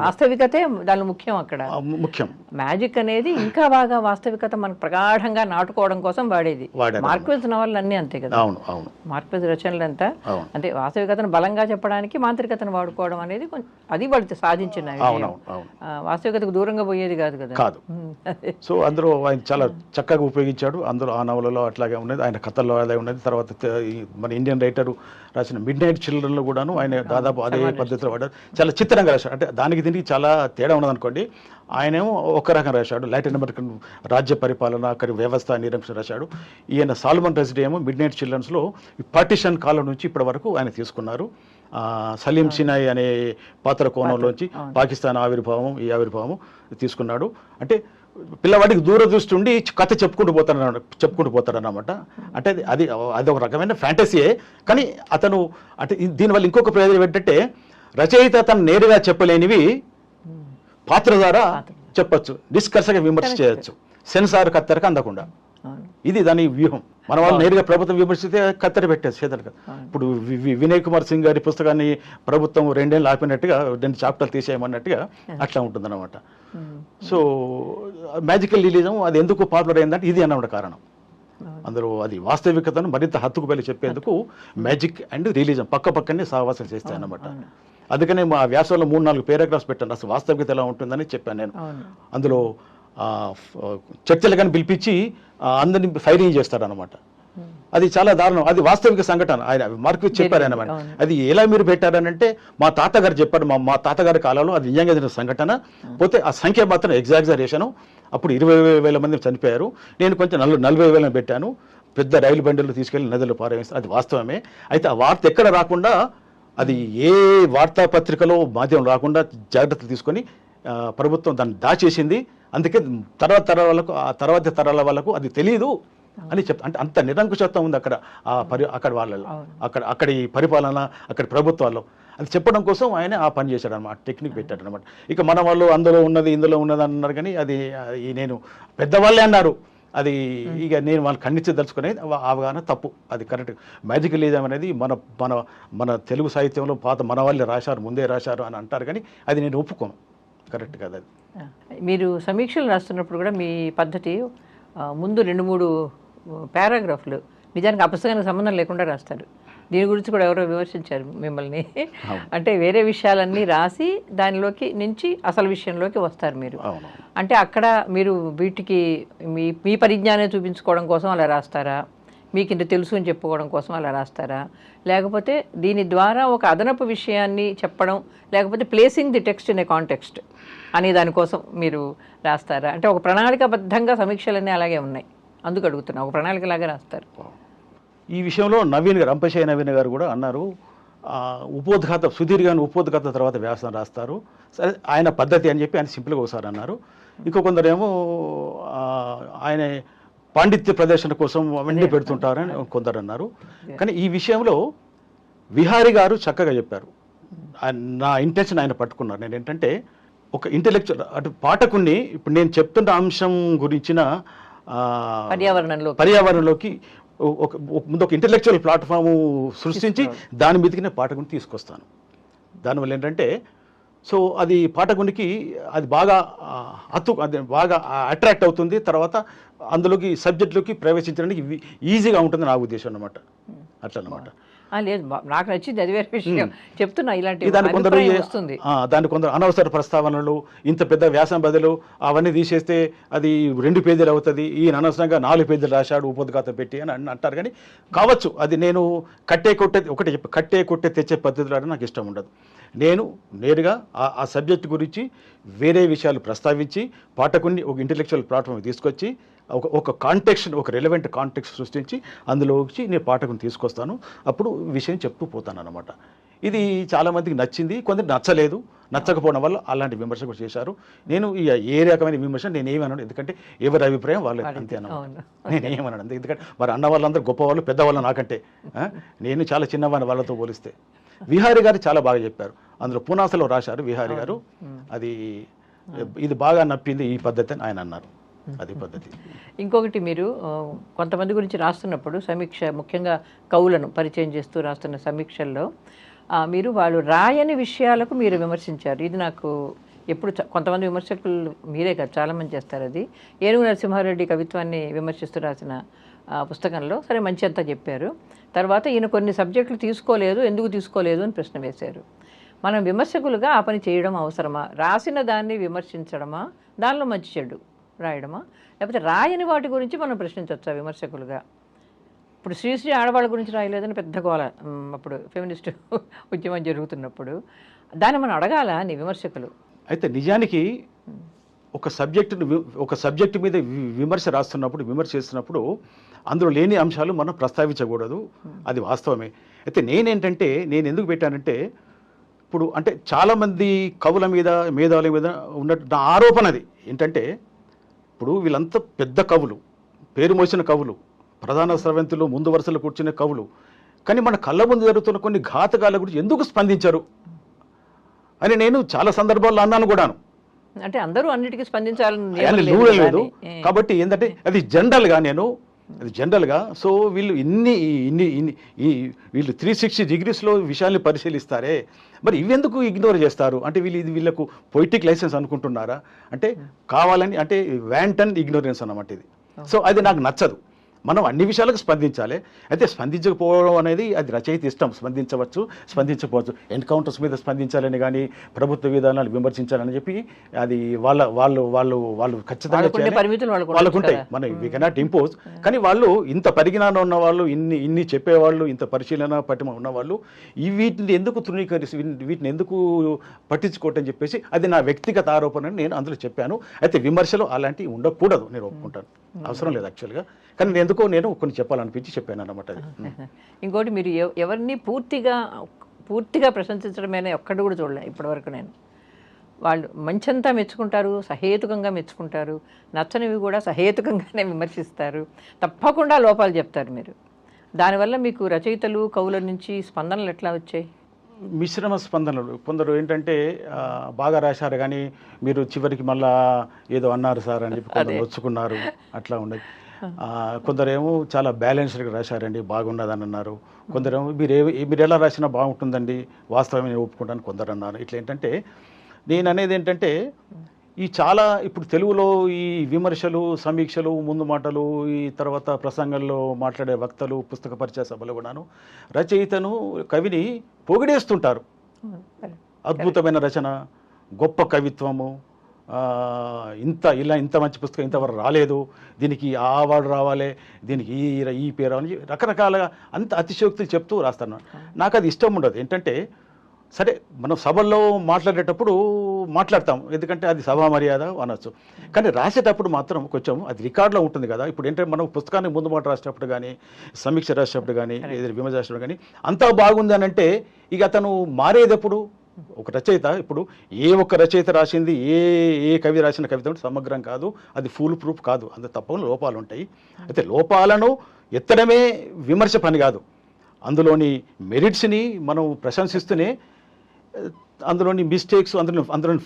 వాస్తవికతే దాని ముఖ్యం. అక్కడ ముఖ్యం మ్యాజిక్ అనేది ఇంకా బాగా వాస్తవికత మనకు ప్రగాఢంగా నాటుకోవడం కోసం వాడేది. మార్క్వెజ్ నవల్ అన్నీ అంతే కదా. మార్క్వెజ్ రచనలు అంతా అంటే వాస్తవికతను బలంగా చెప్పడానికి మాంత్రికతను వాడుకోవడం అనేది అది వాళ్ళు సాధించిన వాస్తవికతకు దూరంగా పోయేది కాదు కదా. సో అందులో ఆయన చాలా చక్కగా ఉపయోగించాడు. అందులో ఆ నవలలో అట్లాగే ఉన్నది, ఆయన కథల్లో అదే ఉన్నది. తర్వాత మన ఇండియన్ రైటరు రాసిన మిడ్ నైట్ చిల్డ్రన్లో కూడాను ఆయన దాదాపు అదే పద్ధతిలో వాడారు. చాలా చిత్రంగా రాశాడు. అంటే దానికి దీనికి చాలా తేడా ఉన్నదనుకోండి. ఆయనేమో ఒక రకం రాశాడు, లాటిన్ అమెరికన్ రాజ్య పరిపాలన, అక్కడి వ్యవస్థ నిరంకుశం రాశాడు. ఈయన సాల్మన్ రష్డీ ఏమో మిడ్ నైట్ చిల్డ్రన్స్లో పార్టిషన్ కాలం నుంచి ఇప్పటి వరకు ఆయన తీసుకున్నారు. సలీం సినాయి అనే పాత్ర కోణంలోంచి పాకిస్తాన్ ఆవిర్భావం తీసుకున్నాడు. అంటే పిల్లవాడికి దూరదృష్టి ఉండి కథ చెప్పుకుంటూ పోతాడన్నమాట. అంటే అది ఒక రకమైన ఫ్యాంటసీయే. కానీ అతను అంటే దీనివల్ల ఇంకొక ప్రయోజనం ఏంటంటే రచయిత తను నేరుగా చెప్పలేనివి పాత్ర ద్వారా చెప్పచ్చు, డిస్కర్స్గా విమర్శ చేయొచ్చు, సెన్సార్ కత్తెరకు అందకుండా. ఇది దాని వ్యూహం. మన వాళ్ళు నేరుగా ప్రభుత్వం విమర్శిస్తే కత్తెర పెట్టేది చేతలు. ఇప్పుడు వినయ్ కుమార్ సింగ్ గారి పుస్తకాన్ని ప్రభుత్వం 2 ఏళ్ళు ఆపినట్టుగా 2 చాప్టర్లు తీసేయమన్నట్టుగా అట్లా ఉంటుందన్నమాట. సో మ్యాజికల్ రియలిజం అది ఎందుకు పాపులర్ అయిందంటే ఇది అన్నమాట కారణం. అందులో అది వాస్తవికతను మరింత హత్తుకు వెళ్ళి చెప్పేందుకు మ్యాజిక్ అండ్ రియలిజం పక్కనే సహవాసం చేస్తాయి అన్నమాట. అందుకనే మా వ్యాసంలో 3-4 పారాగ్రాఫ్స్ పెట్టాను, అసలు వాస్తవికత ఎలా ఉంటుందని చెప్పాను నేను. అందులో చర్చలు కానీ పిలిపించి అందరినీ ఫైరింగ్ చేస్తాడు అనమాట. అది చాలా దారుణం. అది వాస్తవిక సంఘటన. ఆయన మార్క్వెజ్ చెప్పారు అనమాట. అది ఎలా మీరు పెట్టారనంటే మా తాతగారు చెప్పాడు, మా తాతగారి కాలంలో అది నిజంగా జరిగిన సంఘటన. పోతే ఆ సంఖ్య మాత్రం ఎగ్జాగరేషను. అప్పుడు 20,000 మంది చనిపోయారు. నేను కొంచెం 40,000 పెట్టాను. పెద్ద రైలు బండిలు తీసుకెళ్లి నదులు పారవేస్తారు. అది వాస్తవమే. అయితే ఆ వార్త ఎక్కడ రాకుండా, అది ఏ వార్తాపత్రికలో మాధ్యమం రాకుండా జాగ్రత్తలు తీసుకొని ప్రభుత్వం దాన్ని దాచేసింది. అందుకే తర్వాత తరాల వాళ్ళకు అది తెలియదు అని అంటే అంత నిరంకుశత్వం ఉంది అక్కడ వాళ్ళలో, అక్కడి పరిపాలన, అక్కడి ప్రభుత్వాల్లో. అది చెప్పడం కోసం ఆయన ఆ పని చేశాడు అనమాట, టెక్నిక్ పెట్టాడు అనమాట. ఇక మన వాళ్ళు ఇందులో ఉన్నది అన్నారు. కానీ అది నేను పెద్దవాళ్ళే అన్నారు. అది ఇక నేను వాళ్ళు ఖండించదలుచుకునేది అవగాహన తప్పు. అది కరెక్ట్. మ్యాజికల్ రియలిజం అనేది మన తెలుగు సాహిత్యంలో మన వాళ్ళే రాశారు, ముందే రాశారు అని అంటారు. కానీ అది నేను ఒప్పుకోను, కరెక్ట్ కదా. అది మీరు సమీక్షలు రాస్తున్నప్పుడు కూడా మీ పద్ధతి ముందు 2-3 పారాగ్రాఫ్లు నిజానికి ఆ పుస్తకానికి సంబంధం లేకుండా రాస్తారు. దీని గురించి కూడా ఎవరో విమర్శించారు మిమ్మల్ని. అంటే వేరే విషయాలన్నీ రాసి దానిలోకి నుంచి అసలు విషయంలోకి వస్తారు మీరు. అంటే అక్కడ మీరు వీటికి మీ పరిజ్ఞానం చూపించుకోవడం కోసం అలా రాస్తారా, మీకు ఇంత తెలుసు అని చెప్పుకోవడం కోసం అలా రాస్తారా, లేకపోతే దీని ద్వారా ఒక అదనపు విషయాన్ని చెప్పడం, లేకపోతే placing the text in a context అనే దానికోసం మీరు రాస్తారా? అంటే ఒక ప్రణాళికాబద్ధంగా సమీక్షలన్నీ అలాగే ఉన్నాయి, అందుకు అడుగుతున్నా. ఒక ప్రణాళికలాగా రాస్తారు. ఈ విషయంలో నవీన్ గారు, అంపశయ్య నవీన్ గారు కూడా అన్నారు, ఉపోద్ఘాత సుదీర్ఘంగా ఉపోద్ఘాత తర్వాత వ్యాసం రాస్తారు, సరే ఆయన పద్ధతి అని చెప్పి ఆయన సింపుల్గా ఒకసారి అన్నారు. ఇంకో కొందరేమో ఆయన పాండిత్య ప్రదర్శన కోసం అవన్నీ పెడుతుంటారని కొందరు అన్నారు. కానీ ఈ విషయంలో విహారీ గారు చక్కగా చెప్పారు. నా ఇంటెన్షన్ ఆయన పట్టుకున్నారు. నేను ఏంటంటే ఒక ఇంటెలెక్చువల్ అటు పాఠకుణ్ణి ఇప్పుడు నేను చెప్తున్న అంశం గురించిన పర్యావరణంలోకి ముందు ఒక ఇంటెలెక్చువల్ ప్లాట్ఫామ్ సృష్టించి దాని మీదకి నేను పాఠకుని తీసుకొస్తాను. దానివల్ల ఏంటంటే సో అది పాఠకునికి అది బాగా అది బాగా అట్రాక్ట్ అవుతుంది. తర్వాత అందులోకి సబ్జెక్టులోకి ప్రవేశించడానికి ఈజీగా ఉంటుంది నా ఉద్దేశం అన్నమాట. అట్లా అన్నమాట. లేదు, నాకు నచ్చింది, అది వేరే విషయం చెప్తున్నా. ఇలాంటి దాని కొందరు అనవసర ప్రస్తావనలు, ఇంత పెద్ద వ్యాసం బదులు అవన్నీ తీసేస్తే అది 2 పేజీలు అవుతుంది, ఈయన అనవసరంగా 4 పేజీలు రాశాడు ఉపోద్ఘాతం పెట్టి అని అంటారు. కానీ కావచ్చు, అది నేను కట్టే కొట్టే తెచ్చే పద్ధతులు నాకు ఇష్టం ఉండదు. నేను నేరుగా ఆ సబ్జెక్ట్ గురించి వేరే విషయాలు ప్రస్తావించి పాఠకుని ఒక ఇంటెలెక్చువల్ ప్లాట్ఫామ్ తీసుకొచ్చి ఒక కాంటెక్స్ట్, ఒక రెలవెంట్ కాంటెక్స్ట్ సృష్టించి అందులో వచ్చి నేను పాఠకుని తీసుకొస్తాను. అప్పుడు విషయం చెప్తూ పోతాను అన్నమాట. ఇది చాలామందికి నచ్చింది, కొందరికి నచ్చలేదు. నచ్చకపోవడం వల్ల అలాంటి విమర్శ కూడా చేశారు. నేను ఏ రకమైన విమర్శ నేనేమన్నాను, ఎందుకంటే ఎవరి అభిప్రాయం వాళ్ళు అంతే అన్నమాట. నేనేమన్నాను, ఎందుకంటే మరి అన్న వాళ్ళందరూ గొప్పవాళ్ళు, పెద్దవాళ్ళు నాకంటే. నేను చాలా చిన్నవాడిని వాళ్ళతో పోలిస్తే. విహారీ గారు చాలా బాగా చెప్పారు, అందులో పునాసలో రాశారు విహారీ గారు. ఇది బాగా నప్పింది ఈ పద్ధతి అని ఆయన అన్నారు. అది పద్ధతి. ఇంకొకటి, మీరు కొంతమంది గురించి రాస్తున్నప్పుడు సమీక్ష, ముఖ్యంగా కవులను పరిచయం చేస్తూ రాస్తున్న సమీక్షల్లో మీరు వాళ్ళు రాయని విషయాలకు మీరు విమర్శించారు. ఇది నాకు ఎప్పుడు కొంతమంది విమర్శకులు, మీరే కాదు చాలామంది చేస్తారు. అది ఏనుగు నరసింహారెడ్డి కవిత్వాన్ని విమర్శిస్తూ రాసిన పుస్తకంలో సరే మంచి అంతా చెప్పారు. తర్వాత ఈయన కొన్ని సబ్జెక్టులు తీసుకోలేదు, ఎందుకు తీసుకోలేదు అని ప్రశ్న వేశారు. మనం విమర్శకులుగా ఆ పని చేయడం అవసరమా? రాసిన దాన్ని విమర్శించడమా, దానిలో మంచి చెడు రాయడమా, లేకపోతే రాయని వాటి గురించి మనం ప్రశ్నించవచ్చా విమర్శకులుగా? ఇప్పుడు శ్రీశ్రీ ఆడవాళ్ళ గురించి రాయలేదని పెద్ద గోల అప్పుడు ఫెమినిస్ట్ ఉద్యమం జరుగుతున్నప్పుడు, దాన్ని మనం అడగాల అని విమర్శకులు. అయితే నిజానికి ఒక సబ్జెక్టు మీద విమర్శ రాస్తున్నప్పుడు, విమర్శ చేస్తున్నప్పుడు అందులో లేని అంశాలు మనం ప్రస్తావించకూడదు, అది వాస్తవమే. అయితే నేను ఎందుకు పెట్టానంటే, ఇప్పుడు అంటే చాలామంది కవుల మీద, మేధావుల మీద ఉన్నట్టు నా ఆరోపణ అది ఏంటంటే, ఇప్పుడు వీళ్ళంతా పెద్ద కవులు, పేరు మోసిన కవులు, ప్రధాన స్రవంతులు, ముందు వరుసలో కూర్చునే కవులు, కానీ మన కళ్ళ ముందు జరుగుతున్న కొన్ని ఘాతకాల గురించి ఎందుకు స్పందించరు అని నేను చాలా సందర్భాల్లో అన్నాను కూడాను. అంటే అందరూ అన్నిటికీ స్పందించాలని లేదు. కాబట్టి ఏంటంటే అది జనరల్గా సో వీళ్ళు వీళ్ళు 360 డిగ్రీస్లో విషయాల్ని పరిశీలిస్తారే, మరి ఇవెందుకు ఇగ్నోర్ చేస్తారు? అంటే వీళ్ళకు పొయిటిక్ లైసెన్స్ అనుకుంటున్నారా? అంటే కావాలని, అంటే వ్యాంటన్ ఇగ్నోరెన్స్ అన్నమాట ఇది. సో అది నాకు నచ్చదు. మనం అన్ని విషయాలకు స్పందించాలి. అయితే స్పందించకపోవడం అనేది అది రచయిత ఇష్టం, స్పందించవచ్చు, స్పందించకపోవచ్చు. ఎన్కౌంటర్స్ మీద స్పందించాలని కానీ, ప్రభుత్వ విధానాలు విమర్శించాలని చెప్పి అది వాళ్ళు ఖచ్చితంగా వాళ్ళకు ఉంటాయి. మనం వీ కెనాట్ ఇంపోజ్. కానీ వాళ్ళు ఇంత పరిజ్ఞానం ఉన్న వాళ్ళు, ఇన్ని చెప్పేవాళ్ళు, ఇంత పరిశీలన పట్టిమ ఉన్నవాళ్ళు వీటిని ఎందుకు తృణీకరిసి, వీటిని ఎందుకు పట్టించుకోవటని చెప్పేసి అది నా వ్యక్తిగత ఆరోపణ అని నేను అందులో చెప్పాను. అయితే విమర్శలు అలాంటివి ఉండకూడదు, నేను ఒప్పుకుంటాను, అవసరం లేదు యాక్చువల్గా. కానీ నేను కొన్ని చెప్పాలనిపించి చెప్పాను అన్నమాట. ఇంకోటి, మీరు ఎవరిని పూర్తిగా ప్రశంసించడమేనా ఒక్కటి కూడా చూడలేదు ఇప్పటివరకు నేను. వాళ్ళు మంచంతా మెచ్చుకుంటారు, సహేతుకంగా మెచ్చుకుంటారు, నచ్చనివి కూడా సహేతుకంగానే విమర్శిస్తారు, తప్పకుండా లోపాలు చెప్తారు మీరు. దానివల్ల మీకు రచయితలు, కవుల నుంచి స్పందనలు ఎట్లా వచ్చాయి? మిశ్రమ స్పందనలు. కొందరు ఏంటంటే బాగా రాశారు కానీ మీరు చివరికి మళ్ళా ఏదో అన్నారు సార్ అని చెప్పి కొందరు వచ్చుకున్నారు, అట్లా ఉండదు. కొందరేమో చాలా బ్యాలెన్స్డ్గా రాశారండి, బాగున్నదని అన్నారు. కొందరేమో మీరు ఎలా రాసినా బాగుంటుందండి, వాస్తవమే ఒప్పుకుంటాను కొందరు అన్నారు. ఇట్లా ఏంటంటే నేను అనేది ఏంటంటే ఈ చాలా ఇప్పుడు తెలుగులో ఈ విమర్శలు, సమీక్షలు, ముందు మాటలు, ఈ తర్వాత ప్రసంగంలో మాట్లాడే వక్తలు, పుస్తక పరిచయ సభలు కూడాను రచయితను, కవిని పొగిడేస్తుంటారు. అద్భుతమైన రచన, గొప్ప కవిత్వము, ఇంత మంచి పుస్తకం ఇంతవరకు రాలేదు, దీనికి ఆ అవార్డు రావాలి, దీనికి ఈ పేరు రావాలి, రకరకాలుగా అంత అతిశయోక్తులు చెప్తూ రాస్తాను. నాకు అది ఇష్టం ఉండదు. ఏంటంటే సరే మనం సభల్లో మాట్లాడేటప్పుడు మాట్లాడతాం, ఎందుకంటే అది సభా మర్యాద అనొచ్చు. కానీ రాసేటప్పుడు మాత్రం కొంచెం అది రికార్డులో ఉంటుంది కదా. ఇప్పుడు ఏంటంటే మనం పుస్తకాన్ని ముందు మాట రాసేటప్పుడు కానీ, సమీక్ష రాసేటప్పుడు కానీ, ఏదైనా విమర్శ రాసేటప్పుడు కానీ అంతా బాగుంది అని అంటే ఇక అతను మారేటప్పుడు ఒక రచయిత, ఇప్పుడు ఏ ఒక్క రచయిత రాసింది, ఏ కవి రాసిన కవిత సమగ్రం కాదు, అది ఫుల్ ప్రూఫ్ కాదు, అంత తప్పకుండా లోపాలు ఉంటాయి. అయితే లోపాలను ఎత్తడమే విమర్శ పని కాదు, అందులోని మెరిట్స్ని మనం ప్రశంసిస్తూనే అందులోని మిస్టేక్స్, అందులోని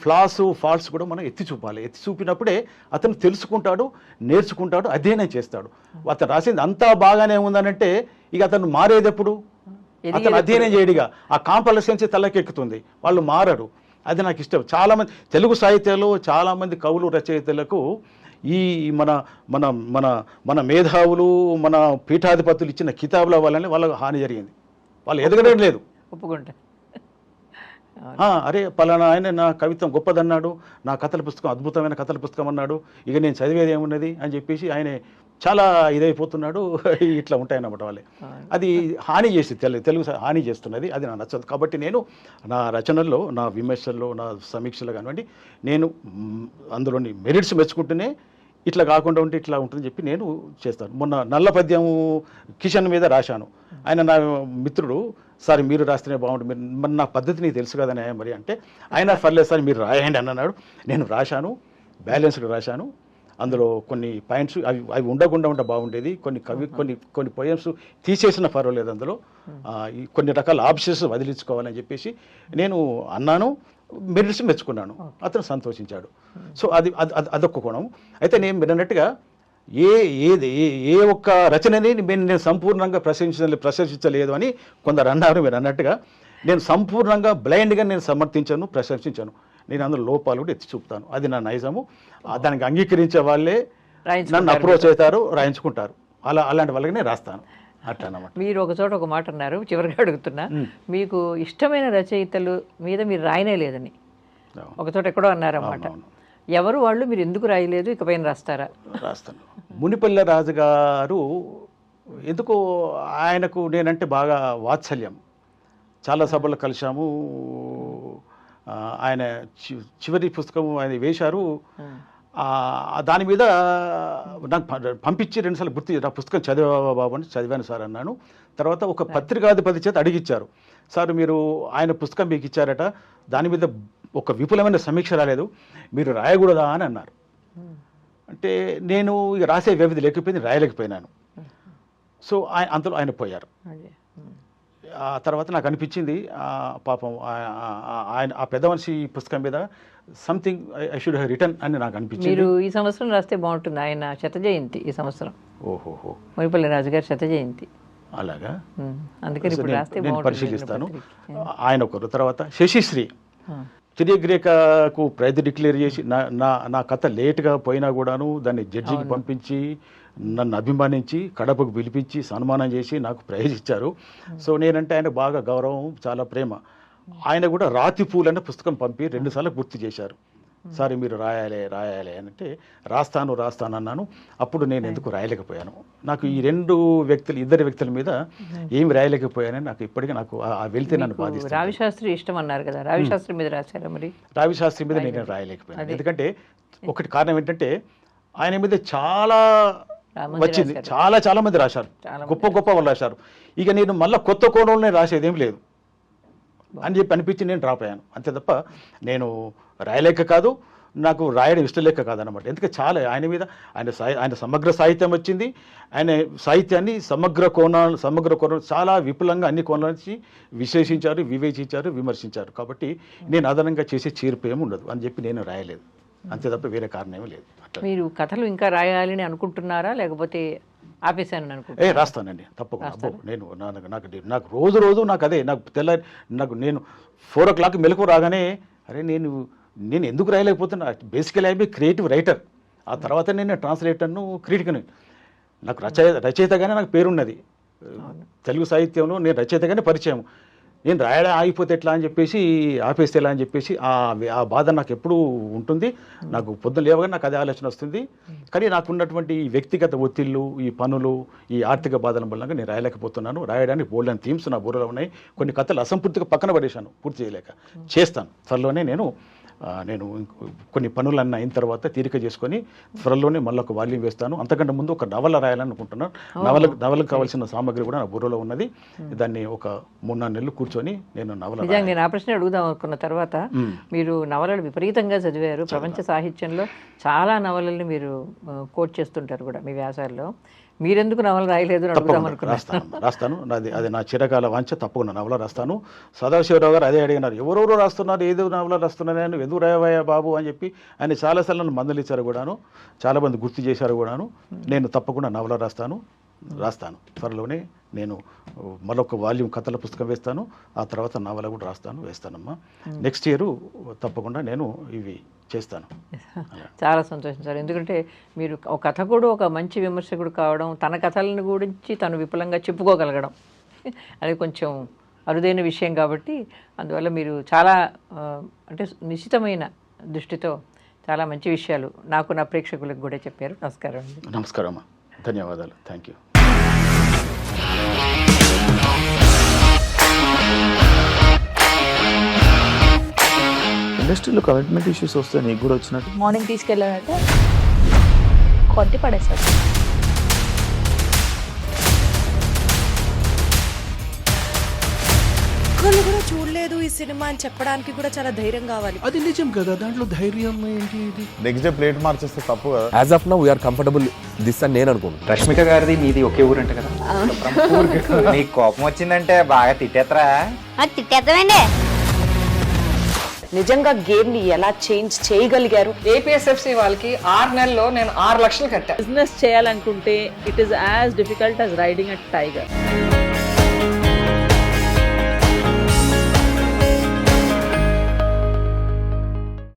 ఫాల్ట్స్ కూడా మనం ఎత్తి చూపాలి. ఎత్తి చూపినప్పుడే అతను తెలుసుకుంటాడు, నేర్చుకుంటాడు, అధ్యయనం చేస్తాడు. అతను రాసింది అంతా బాగానే ఉందనంటే ఇక అతను మారేదెప్పుడు, అతను అధ్యయనం చేయడిగా ఆ కాంపల్సెన్సీ తలకెక్కుతుంది, వాళ్ళు మారరు. అది నాకు ఇష్టం. చాలామంది తెలుగు సాహిత్యంలో చాలామంది కవులు, రచయితలకు ఈ మన మన మన మన మేధావులు, మన పీఠాధిపతులు ఇచ్చిన కితాబుల వల్లనే వాళ్ళకు హాని జరిగింది. వాళ్ళు ఎదగడం లేదు. ఒప్పుకుంటా. అరే పలానా ఆయన నా కవిత్వం గొప్పదన్నాడు, నా కథల పుస్తకం అద్భుతమైన కథల పుస్తకం అన్నాడు, ఇక నేను చదివేది ఏమున్నది అని చెప్పేసి ఆయన చాలా ఇదైపోతున్నాడు. ఇట్లా ఉంటాయన్నమాట వాళ్ళే. అది హాని చేసి తెలుగు హాని చేస్తున్నది. అది నాకు నచ్చదు. కాబట్టి నేను నా రచనల్లో, నా విమర్శల్లో, నా సమీక్షల్లో కానివ్వండి, నేను అందులోని మెరిట్స్ మెచ్చుకుంటూనే ఇట్లా కాకుండా ఉంటే ఇట్లా ఉంటుందని చెప్పి నేను చేస్తాను. మొన్న నల్ల పద్యం కిషన్ మీద రాశాను. ఆయన నా మిత్రుడు, సార్ మీరు రాస్తేనే బాగుంటుంది, మరి నా పద్ధతి నీకు తెలుసు కదనే మరి అంటే, ఆయన పర్లేదు సార్ మీరు రాయండి అని అన్నాడు. నేను రాశాను, బ్యాలెన్స్గా రాశాను. అందులో కొన్ని పాయింట్స్ అవి ఉండకుండా ఉంటే బాగుండేది. కొన్ని పోయమ్స్ తీసేసిన పర్వాలేదు. అందులో కొన్ని రకాల ఆప్షన్స్ వదిలించుకోవాలని చెప్పేసి నేను అన్నాను. మెరిట్స్ మెచ్చుకున్నాను, అతను సంతోషించాడు. సో అదొక్క కోణం. అయితే నేను మీరు ఏ ఒక్క రచనని నేను సంపూర్ణంగా ప్రశంసించలేదు అని కొందరు అన్నారు. మీరు అన్నట్టుగా నేను సంపూర్ణంగా బ్లైండ్గా నేను సమర్థించాను, ప్రశంసించాను. నేను అందులో లోపాలు కూడా ఎత్తి చూపుతాను. అది నా నైజము. దానికి అంగీకరించే వాళ్ళే నన్ను అప్రోచ్ అవుతారు, రాయించుకుంటారు. అలాంటి వాళ్ళకి నేను రాస్తాను. అట్లా అన్నమాట. మీరు ఒక చోట ఒక మాట అన్నారు, చివరిగా అడుగుతున్నా, మీకు ఇష్టమైన రచయితలు మీద మీరు రాయనే లేదని ఒక చోట ఎక్కడో అన్నారన్నమాట. ఎవరు వాళ్ళు, మీరు ఎందుకు రాయలేదు, ఇకపైన రాస్తారా? రాస్తాను. మునిపల్లె రాజు గారు ఎందుకో ఆయనకు నేనంటే బాగా వాత్సల్యం. చాలా సభలు కలిశాము. ఆయన చివరి పుస్తకం ఆయన వేశారు. దాని మీద నాకు పంపించి 2 సార్లు గుర్తు, నా పుస్తకం చదివా బాబు అని. చదివాను సార్ అన్నాను. తర్వాత ఒక పత్రికాధిపతి చేత అడిగిచ్చారు, సార్ మీరు ఆయన పుస్తకం మీకు ఇచ్చారట, దాని మీద ఒక విపులమైన సమీక్ష రాలేదు, మీరు రాయకూడదా అని అన్నారు. అంటే నేను ఇక రాసే వ్యవధి లేకపోయింది, రాయలేకపోయినాను. సో అంతలో ఆయన పోయారు. ఆ తర్వాత నాకు అనిపించింది, పాపం ఆయన ఆ పెద్ద మనిషి పుస్తకం మీద something I should have return అని నాకు అనిపించింది. మీరు ఈ సంవత్సరం రాస్తే బాగుంటుంది, ఆయన శత జయంతి ఈ సంవత్సరం. ఓహోహో, మునిపల్లి రాజు గారి శత జయంతి. అలాగా? అందుకని ఇప్పుడు రాస్తే నేను పరిశీలిస్తాను. ఆయన ఒకరు. తర్వాత శశిశ్రీ చిరియగ్రేకకు ప్రైజ్ డిక్లేర్ చేసి నా కథ లేట్గా పోయినా కూడాను దాన్ని జడ్జికి పంపించి నన్ను అభిమానించి కడపకు పిలిపించి సన్మానం చేసి నాకు ప్రైజ్ ఇచ్చారు. సో నేనంటే ఆయన బాగా గౌరవం, చాలా ప్రేమ. ఆయన కూడా రాతి పూలు అనే పుస్తకం పంపి 2 సార్లు గుర్తు చేశారు, సార్ మీరు రాయాలి అని అంటే రాస్తాను అన్నాను. అప్పుడు నేను ఎందుకు రాయలేకపోయాను. నాకు ఈ ఇద్దరు వ్యక్తుల మీద ఏమి రాయలేకపోయానని నాకు ఇప్పటికీ నాకు వెళ్తే నన్ను బాధిస్తుంది. రావిశాస్త్రి ఇష్టం అన్నారు కదా, రావిశాస్త్రి మీద రాశారా? మరి రావిశాస్త్రి మీద నేను రాయలేకపోయాను. ఎందుకంటే ఒకటి కారణం ఏంటంటే ఆయన మీద చాలా వచ్చింది, చాలా మంది రాశారు, గొప్ప వాళ్ళు రాశారు. ఇక నేను మళ్ళీ కొత్త కోణంలోనే రాసేదేం లేదు అని చెప్పి అనిపించి నేను డ్రాప్ అయ్యాను. అంతే తప్ప నేను రాయలేక కాదు, నాకు రాయడం ఇష్టం లేక కాదనమాట. ఎందుకంటే చాలా ఆయన మీద ఆయన సమగ్ర సాహిత్యం వచ్చింది. ఆయన సాహిత్యాన్ని సమగ్ర కోణాలు చాలా విపులంగా అన్ని కోణాల నుంచి విశ్లేషించారు, వివేచించారు, విమర్శించారు. కాబట్టి నేను అదనంగా చేసే చేర్పు ఏమి ఉండదు అని చెప్పి నేను రాయలేదు. అంతే తప్ప వేరే కారణం ఏమీ లేదు. మీరు కథలు ఇంకా రాయాలని అనుకుంటున్నారా, లేకపోతే ఆపేసాను అనుకుంటున్నా? రాస్తానండి తప్పకుండా. నేను నాకు రోజు నాకు అదే, నాకు నేను 4 o'clock మెలకు రాగానే అరే నేను నేను ఎందుకు రాయలేకపోతున్నా, బేసికలీ ఐ క్రియేటివ్ రైటర్. ఆ తర్వాత నేను ట్రాన్స్లేటర్ను, క్రిటిక్ను. నాకు రచయితగానే నాకు పేరున్నది తెలుగు సాహిత్యంలో. నేను రచయితగానే పరిచయం. నేను రాయడం ఆగిపోతే ఎట్లా అని చెప్పేసి, ఆపేస్తే ఎలా అని చెప్పేసి ఆ బాధ నాకు ఎప్పుడూ ఉంటుంది. నాకు పొద్దున లేవగానే నాకు అదే ఆలోచన వస్తుంది. కానీ నాకున్నటువంటి ఈ వ్యక్తిగత ఒత్తిళ్ళు, ఈ పనులు, ఈ ఆర్థిక బాధల వల్ల నేను రాయలేకపోతున్నాను. రాయడానికి బోల్డెన్ థీమ్స్ నా బుర్రలో ఉన్నాయి. కొన్ని కథలు అసంపూర్తిగా పక్కన పడేశాను, పూర్తి చేయలేక. చేస్తాను త్వరలోనే. నేను కొన్ని పనులన్నీ అయిన తర్వాత తీరిక చేసుకొని త్వరలోనే మళ్ళీ ఒక వాల్యూమ్ వేస్తాను. అంతకంటే ముందు ఒక నవల రాయాలనుకుంటున్నాను. నవలకు కావాల్సిన సామాగ్రి కూడా నా బుర్రలో ఉన్నది. దాన్ని ఒక 3-4 నెలలు కూర్చొని నేను నవల. నేను ఆ ప్రశ్న అడుగుదాం అనుకున్న తర్వాత, మీరు నవలలు విపరీతంగా చదివారు. ప్రపంచ సాహిత్యంలో చాలా నవలల్ని మీరు కోట్ చేస్తుంటారు కూడా మీ వ్యాసాల్లో. మీరెందుకు నవల రాయలేదు అని అడుగుదాం అనుకున్నాను. రాస్తాను. అది నా చిరకాల వాంఛ. తప్పకుండా నవల రాస్తాను. సదాశివరావు గారు అదే అడిగినారు, ఎవరెవరో రాస్తున్నారు, ఏదో నవల రాస్తున్నారు, నేను ఎందుకు రాయవయ్యా బాబు అని చెప్పి ఆయన చాలాసార్లు నన్ను మందలిచ్చారు కూడాను, చాలామంది గుర్తు చేశారు కూడాను. నేను తప్పకుండా నవల రాస్తాను. త్వరలోనే నేను మరొక వాల్యూమ్ కథల పుస్తకం వేస్తాను. ఆ తర్వాత నవల కూడా వేస్తానమ్మా. నెక్స్ట్ ఇయర్ తప్పకుండా నేను ఇవి చేస్తాను. చాలా సంతోషం సార్. ఎందుకంటే మీరు ఒక కథకుడు, ఒక మంచి విమర్శకుడు కావడం, తన కథలను గురించి తను విపులంగా చెప్పుకోగలగడం, అది కొంచెం అరుదైన విషయం కాబట్టి, అందువల్ల మీరు చాలా అంటే నిశ్చితమైన దృష్టితో చాలా మంచి విషయాలు నాకు, నా ప్రేక్షకులకు కూడా చెప్పారు. నమస్కారం అండి. నమస్కారం అమ్మా. ధన్యవాదాలు. Thank you. ఇండస్ట్రీలో కమిట్మెంట్ ఇష్యూస్ వస్తే నీకు కూడా వచ్చినట్టు? మార్నింగ్ తీసుకెళ్ళాలంటే కొట్టి పడేసాడు. ఒక్కళ్ళు కూడా చూడలేదు ఈ సినిమా అని చెప్పడానికి కూడా చాలా ధైర్యం కావాలి. అది నిజం కదా, దాంట్లో ధైర్యం ఏంటి? ఇది నెక్స్ట్ డే ప్లేట్ మార్చేస్తే తప్పు కదా. As of now we're comfortable this అని నేను అనుకుంటున్నాను. రష్మిక గారిది మీది ఒకే ఊరు అంట కదా? నీకు కోపం వచ్చిందంటే బాగా తిట్టేత్తరా? తిట్టేద్దామండి. నిజంగా గేమ్ ని ఎలా చేంజ్ చేయగలిగారు? ఏపీఎస్ఎఫ్సి వాళ్ళకి 6 నెలల్లో నేను 6 లక్షలు కట్టా. బిజినెస్ చేయాలనుకుంటే it is as difficult as riding a tiger.